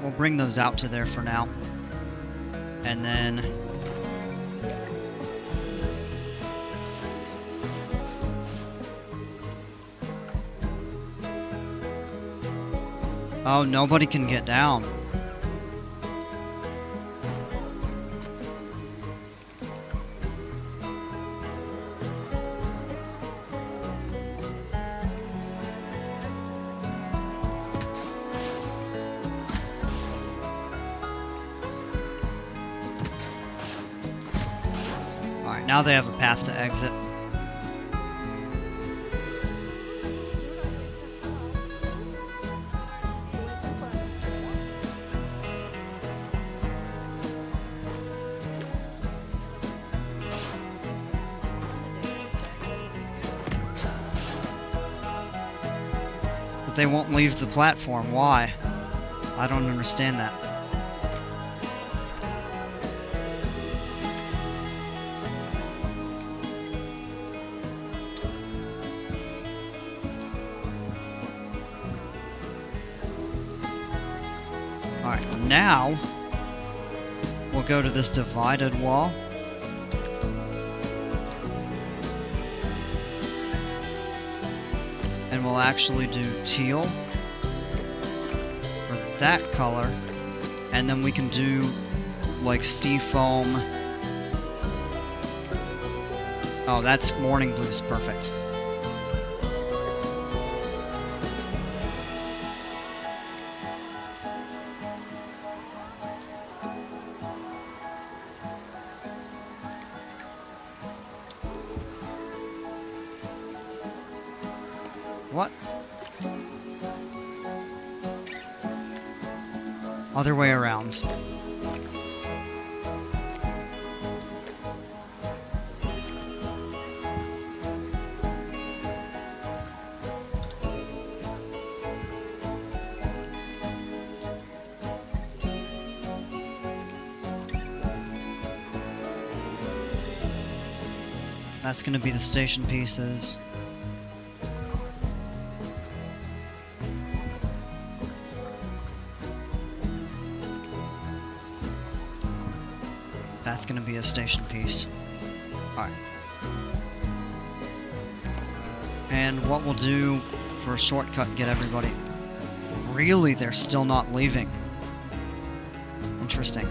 We'll bring those out to there for now. And then oh, nobody can get down. Now they have a path to exit. But they won't leave the platform. Why? I don't understand that. Now, we'll go to this divided wall. And we'll actually do teal for that color. And then we can do like sea foam. Oh, that's morning blue's perfect. What? Other way around. That's gonna be the station pieces. That's gonna be a station piece. Alright. And what we'll do for a shortcut, get everybody... Really? They're still not leaving. Interesting.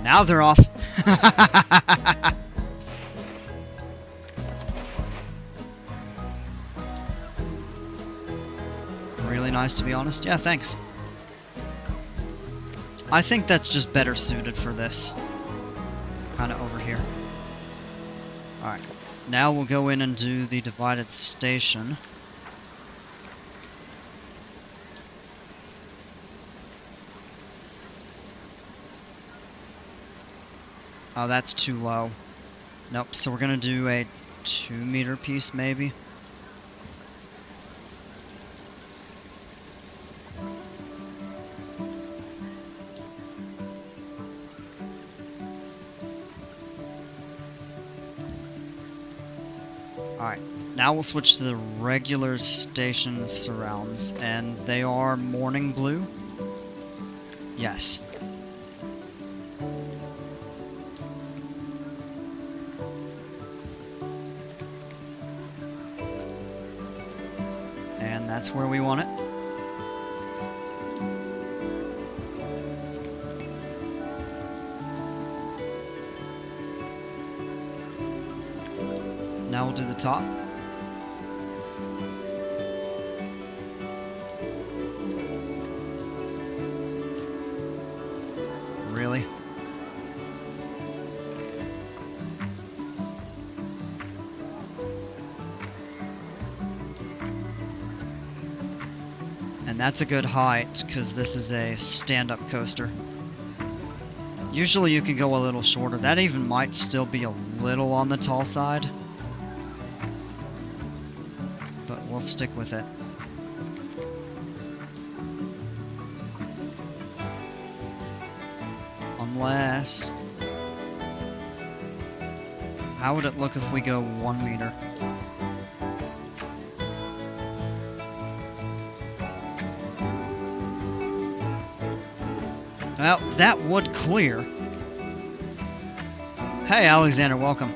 Now they're off. Really nice, to be honest. Yeah, thanks. I think that's just better suited for this. Kind of over here. Alright. Now we'll go in and do the divided station. Oh, that's too low. Nope, so we're gonna do a 2-meter piece, maybe? Alright, now we'll switch to the regular station surrounds, and they are morning blue? Yes. And that's where we want it. Now we'll do the top. Really? And that's a good height, because this is a stand-up coaster. Usually you can go a little shorter. That even might still be a little on the tall side. But we'll stick with it. Unless... How would it look if we go 1 meter? Well, that would clear. Hey, Alexander, welcome.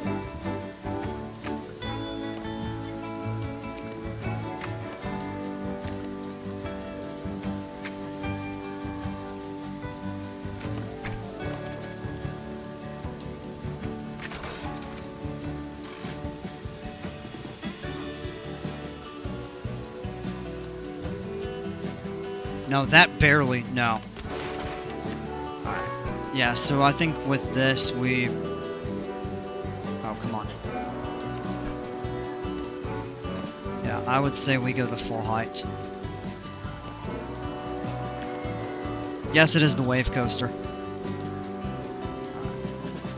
No, that barely, no. Yeah, so I think with this we... Oh, come on. Yeah, I would say we go the full height. Yes, it is the wave coaster.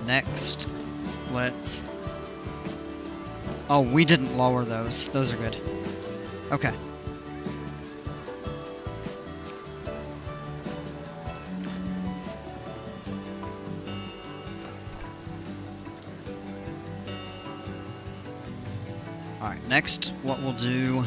Next, let's... Oh, we didn't lower those. Those are good. Okay. Alright, next, what we'll do...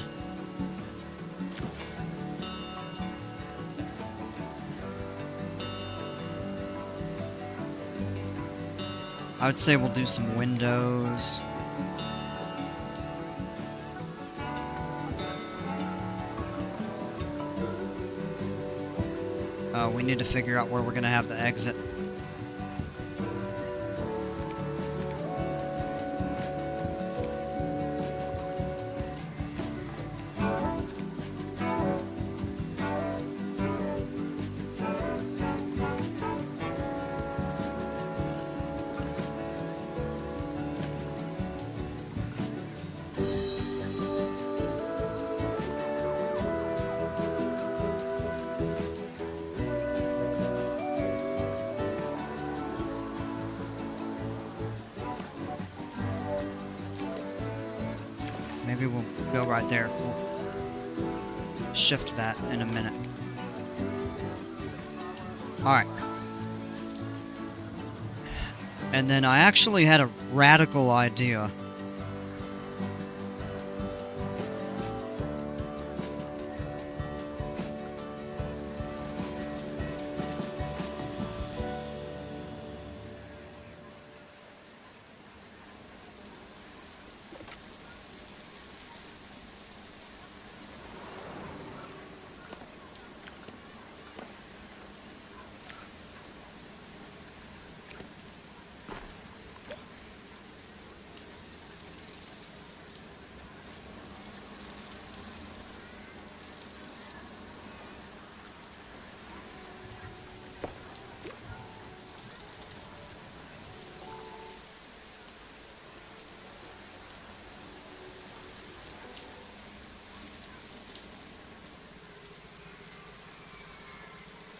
I would say we'll do some windows. We need to figure out where we're gonna have the exit. maybe we'll go right there. We'll shift that in a minute. Alright. And then I actually had a radical idea.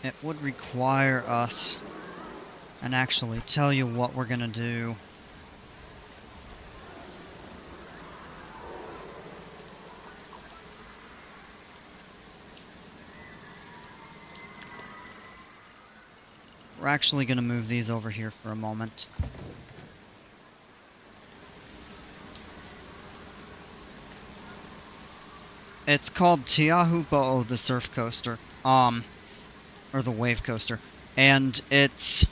It would require us, and actually tell you what we're gonna do. We're actually gonna move these over here for a moment. It's called Tiahupo'o the Surf Coaster. Or the Wave Coaster. And it's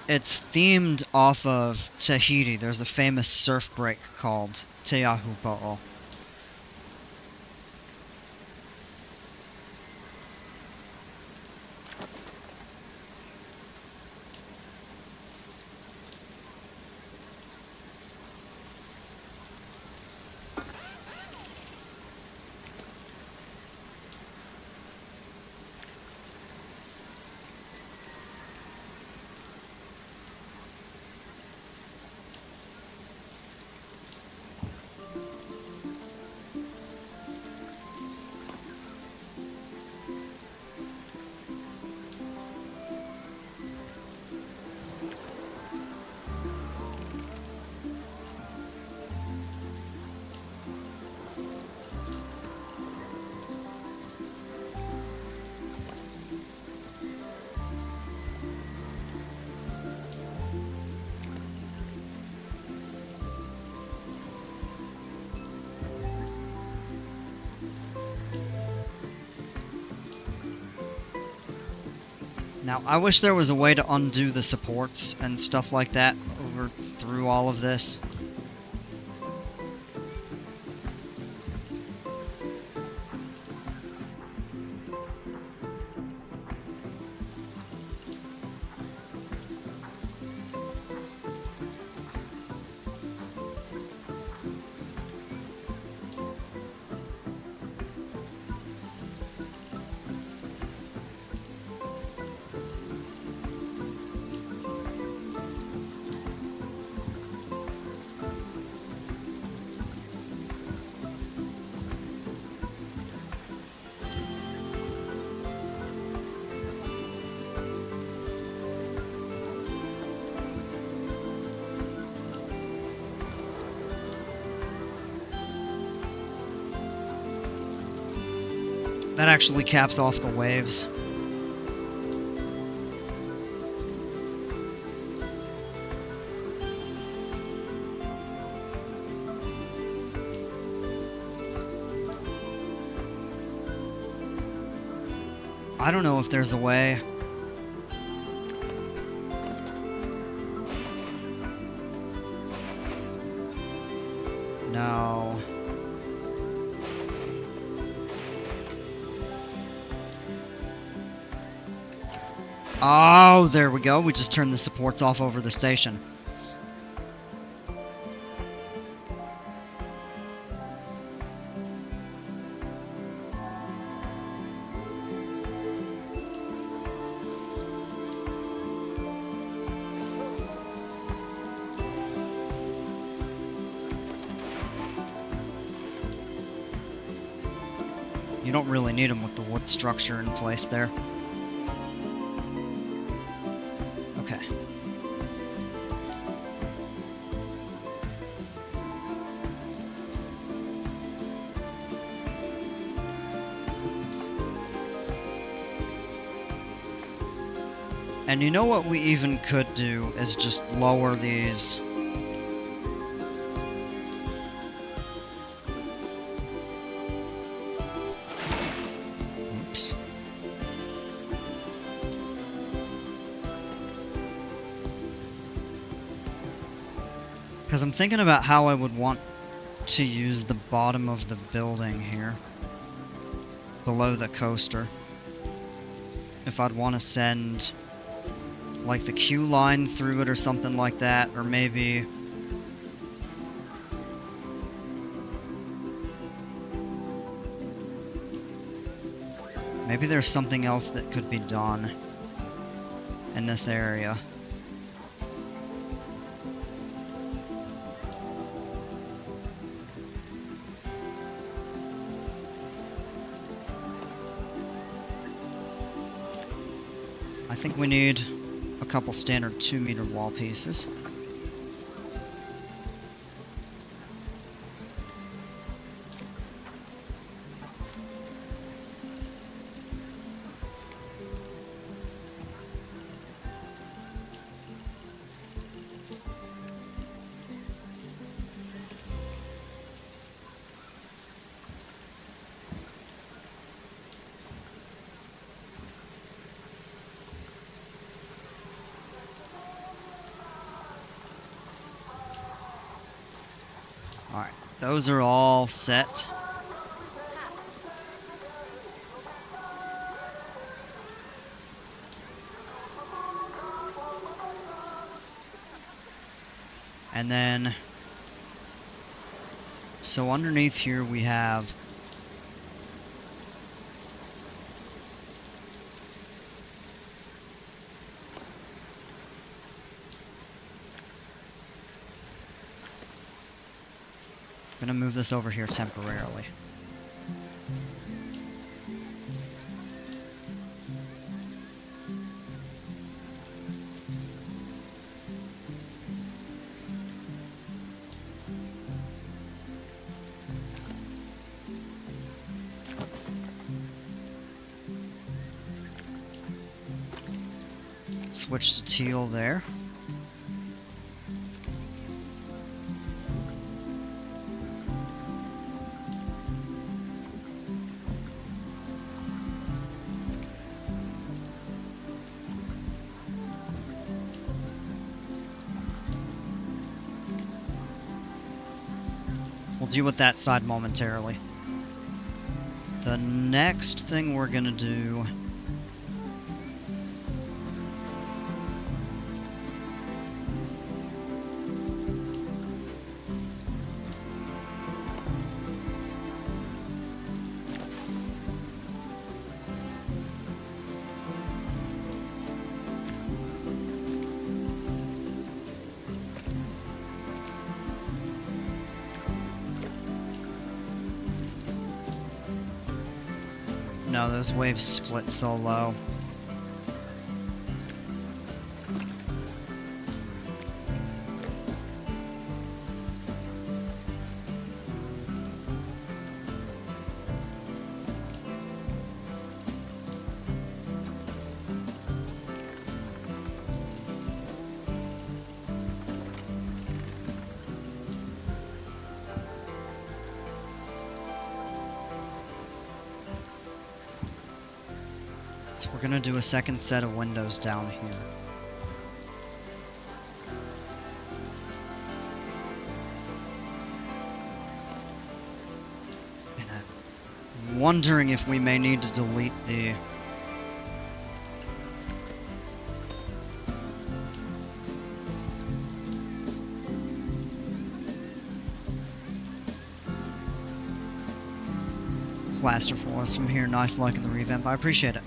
themed off of Tahiti. There's a famous surf break called Tiahupo'o. Now, I wish there was a way to undo the supports and stuff like that over through all of this. That actually caps off the waves. I don't know if there's a way. No. Oh, there we go. We just turned the supports off over the station. You don't really need them with the wood structure in place there. Okay. And you know what we even could do is just lower these. Oops. Because I'm thinking about how I would want to use the bottom of the building here, below the coaster. If I'd want to send like the queue line through it or something like that, or maybe there's something else that could be done in this area. I think we need a couple standard 2-meter wall pieces. Alright, those are all set. And then, so underneath here we have I'm gonna move this over here temporarily. Switch to teal there. We'll deal with that side momentarily. The next thing we're gonna do no, those waves split so low. So we're gonna do a second set of windows down here. And I'm wondering if we may need to delete the plaster for us from here. Nice liking the revamp. I appreciate it.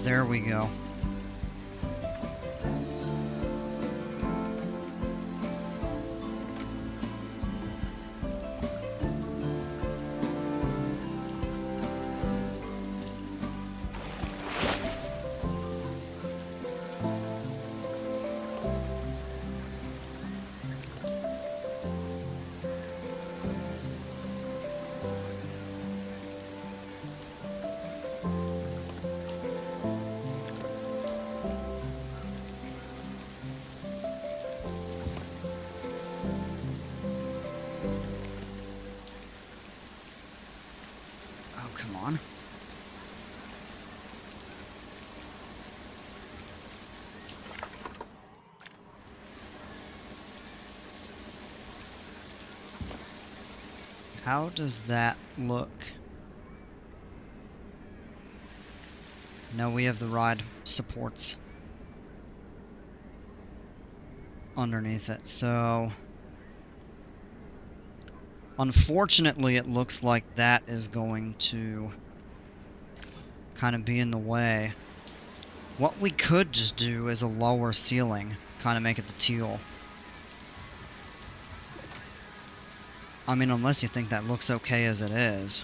There we go. Oh, come on. How does that look? No, we have the ride supports underneath it, so unfortunately it looks like that is going to kind of be in the way. What we could just do is a lower ceiling, kind of make it the teal. I mean, unless you think that looks okay as it is.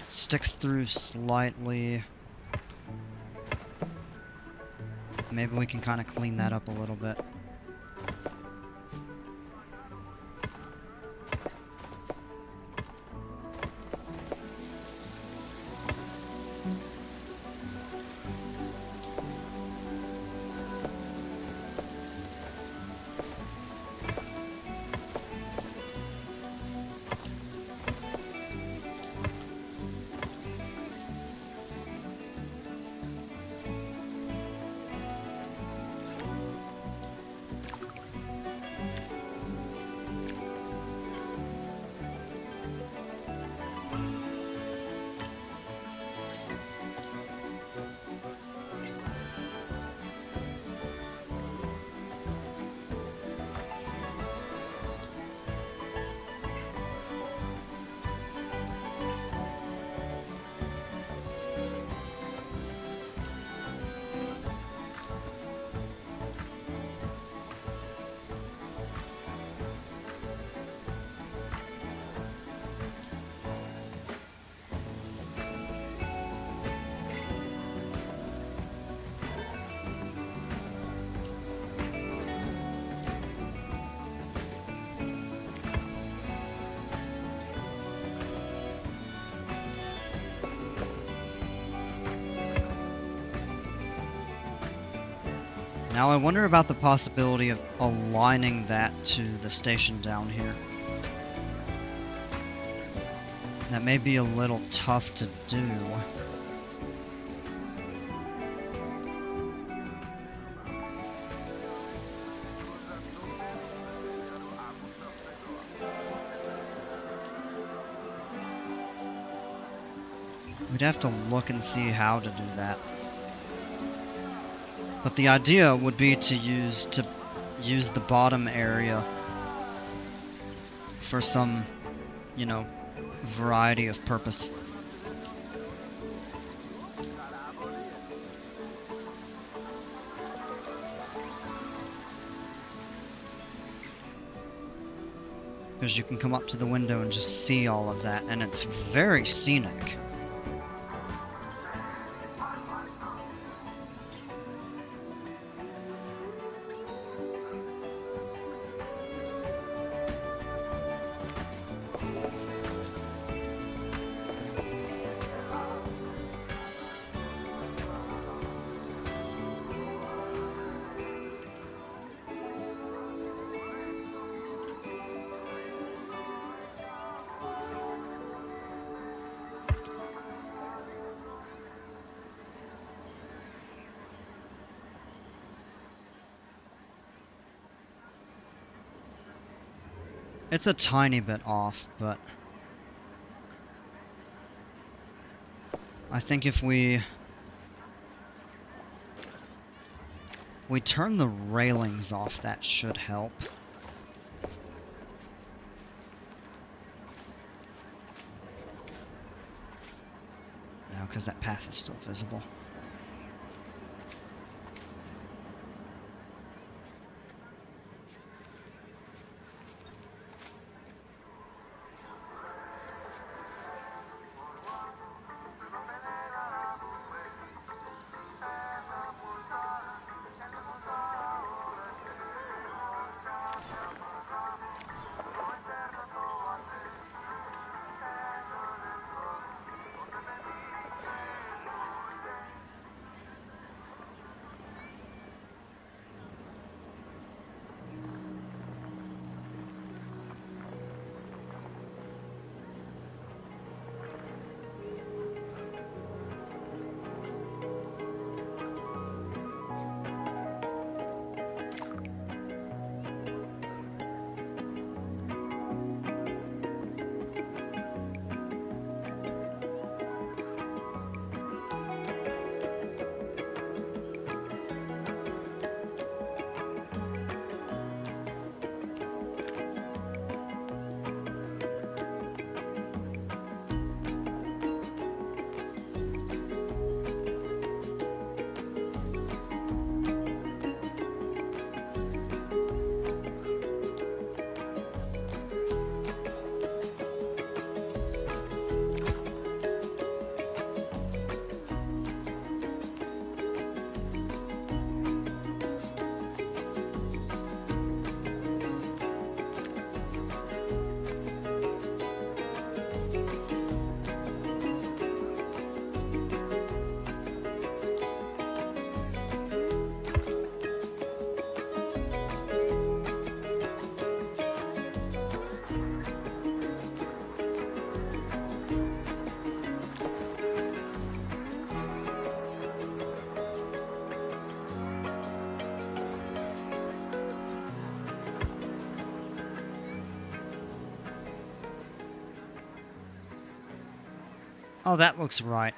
Sticks through slightly. Maybe we can kind of clean that up a little bit. Now I wonder about the possibility of aligning that to the station down here. That may be a little tough to do. We'd have to look and see how to do that. But the idea would be to use the bottom area for some, you know, variety of purpose. Because you can come up to the window and just see all of that, and it's very scenic. It's a tiny bit off, but I think if we turn the railings off, that should help. No, because that path is still visible. Oh, that looks right.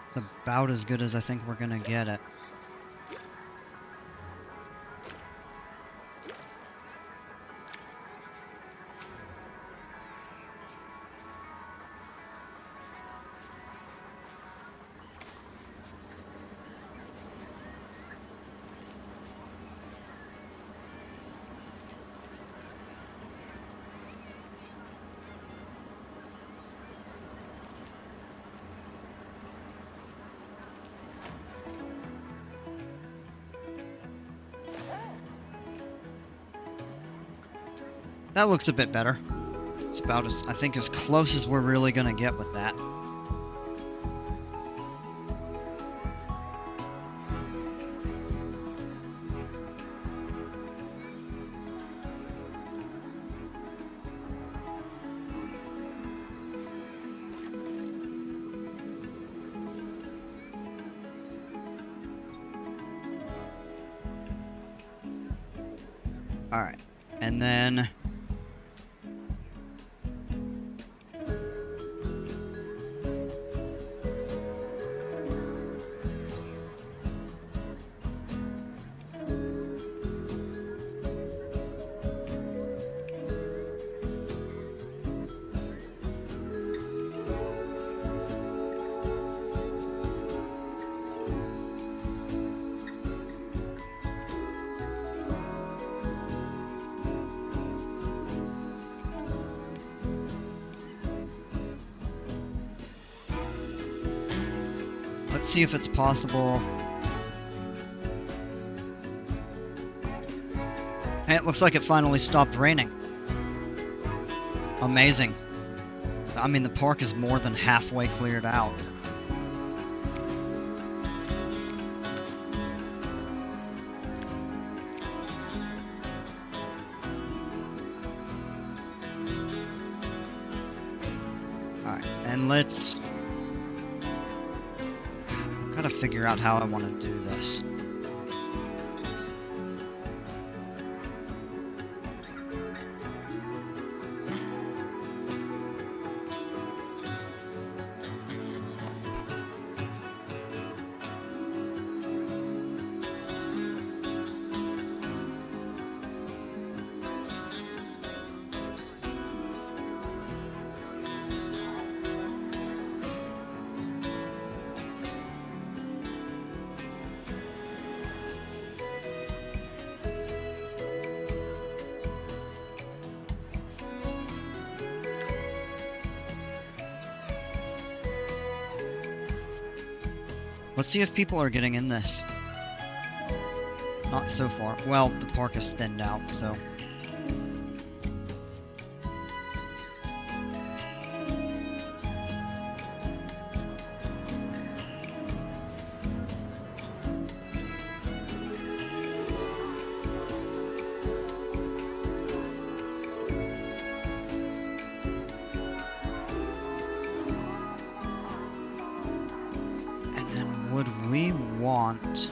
It's about as good as I think we're gonna get it. That looks a bit better. It's about as, I think, as close as we're really gonna get with that. Alright, and then... let's see if it's possible. Hey, it looks like it finally stopped raining. Amazing. I mean, the park is more than halfway cleared out. Alright, and let's... gotta figure out how I want to do this. Let's see if people are getting in this. Not so far. Well, the park is thinned out, so... would we want...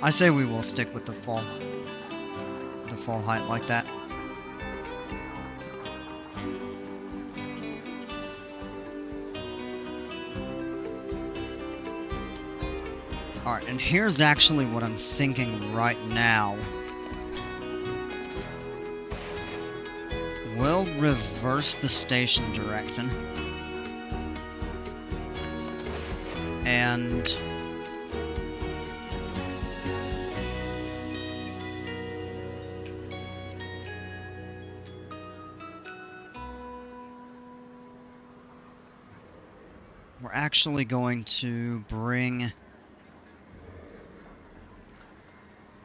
I say we will stick with the fall height like that. Alright, and here's actually what I'm thinking right now. We'll reverse the station direction. And... we're actually going to bring...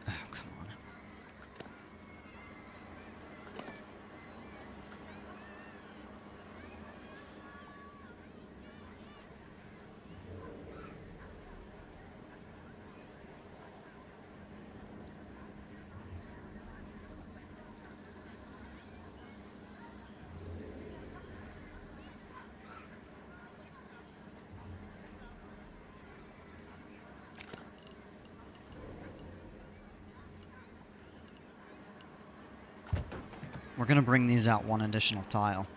oh, come on. We're gonna bring these out one additional tile.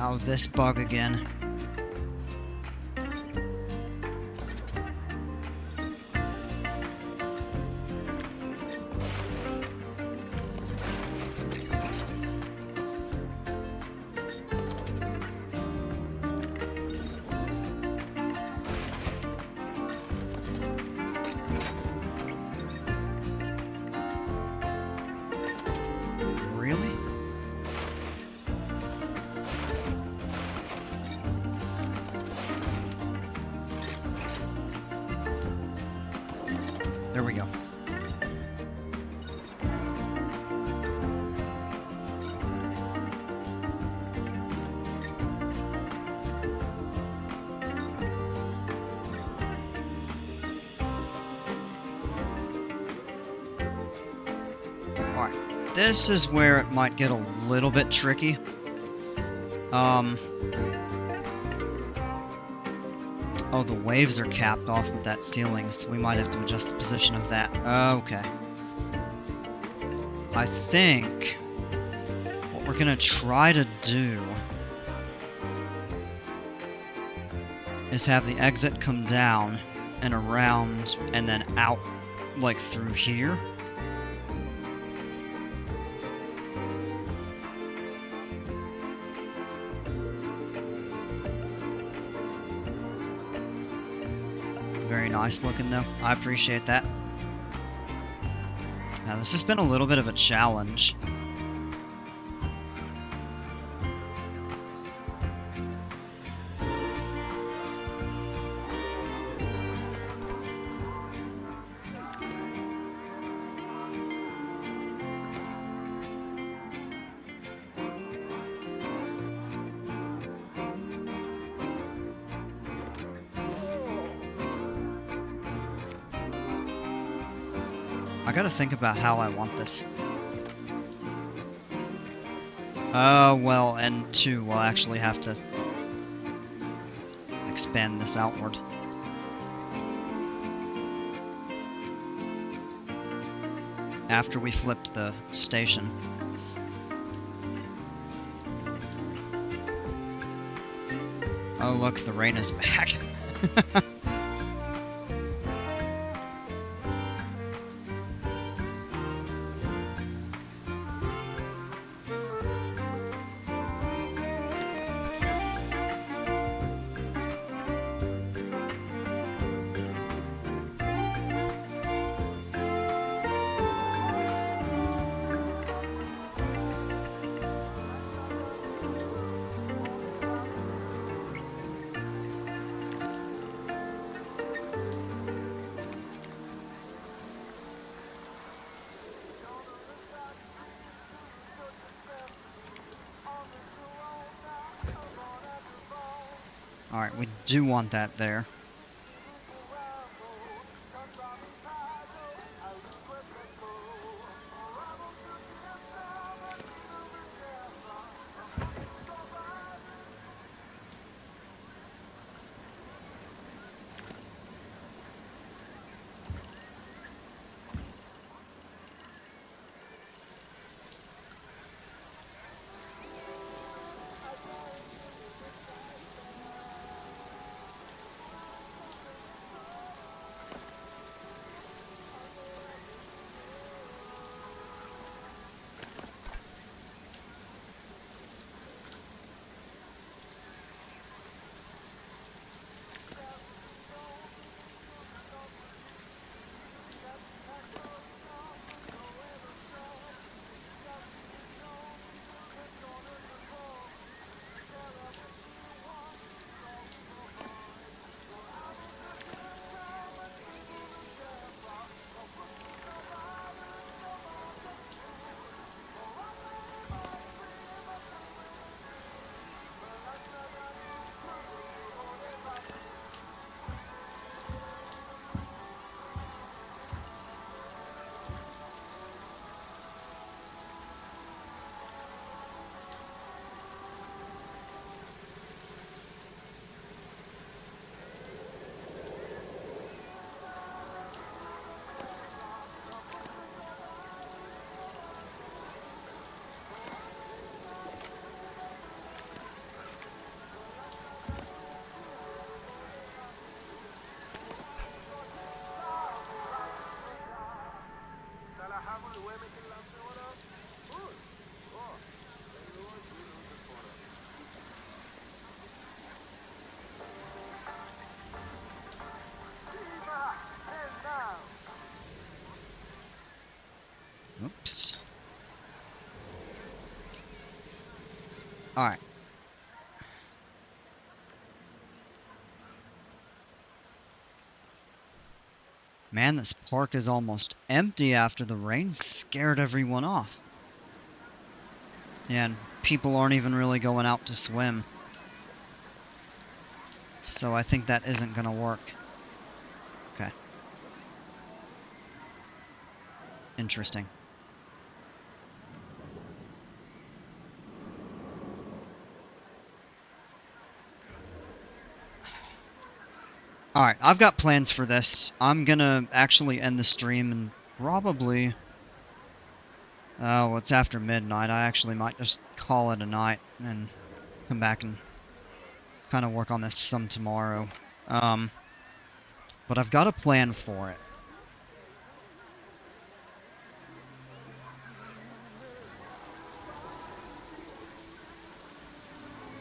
Oh, this bug again. Really? There we go. Alright, this is where it might get a little bit tricky. Oh, the waves are capped off with that ceiling, so we might have to adjust the position of that. Okay. I think what we're gonna try to do is have the exit come down and around and then out, like through here. Very nice looking though. I appreciate that. Now this has been a little bit of a challenge. I gotta think about how I want this. Well, and two, we'll actually have to expand this outward. After we flipped the station. Oh look, the rain is back. Alright, we do want that there. Oops. Alright. Man, this park is almost empty after the rain scared everyone off. And people aren't even really going out to swim. So I think that isn't gonna work. Okay. Interesting. Alright, I've got plans for this. I'm gonna actually end the stream and probably... Oh, it's after midnight. I actually might just call it a night and come back and kind of work on this some tomorrow. But I've got a plan for it.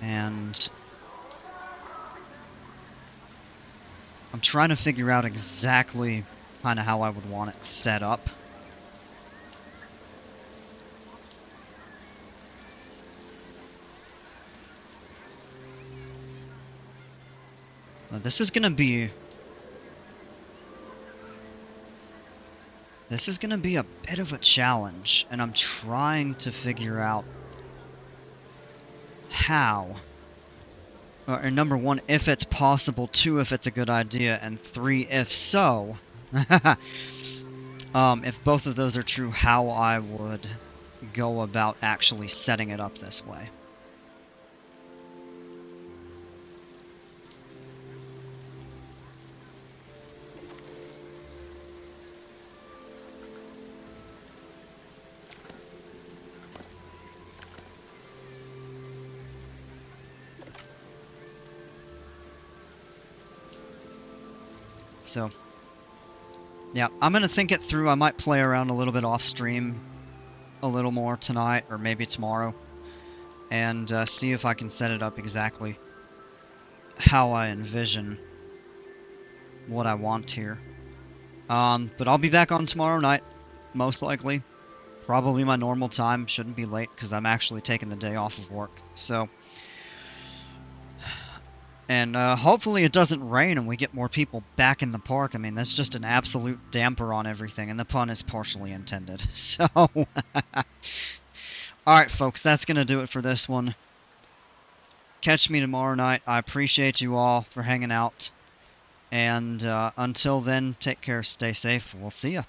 And I'm trying to figure out exactly kind of how I would want it set up. Now, this is gonna be a bit of a challenge, and I'm trying to figure out how. Or number one, if it's possible, two, if it's a good idea, and three, if so, if both of those are true, how I would go about actually setting it up this way. So, yeah, I'm going to think it through. I might play around a little bit off stream a little more tonight, or maybe tomorrow, and see if I can set it up exactly how I envision what I want here. But I'll be back on tomorrow night, most likely. Probably my normal time. Shouldn't be late, because I'm actually taking the day off of work. So... And hopefully it doesn't rain and we get more people back in the park. I mean, that's just an absolute damper on everything, and the pun is partially intended. So, alright folks, that's going to do it for this one. Catch me tomorrow night. I appreciate you all for hanging out. And until then, take care, stay safe. We'll see ya.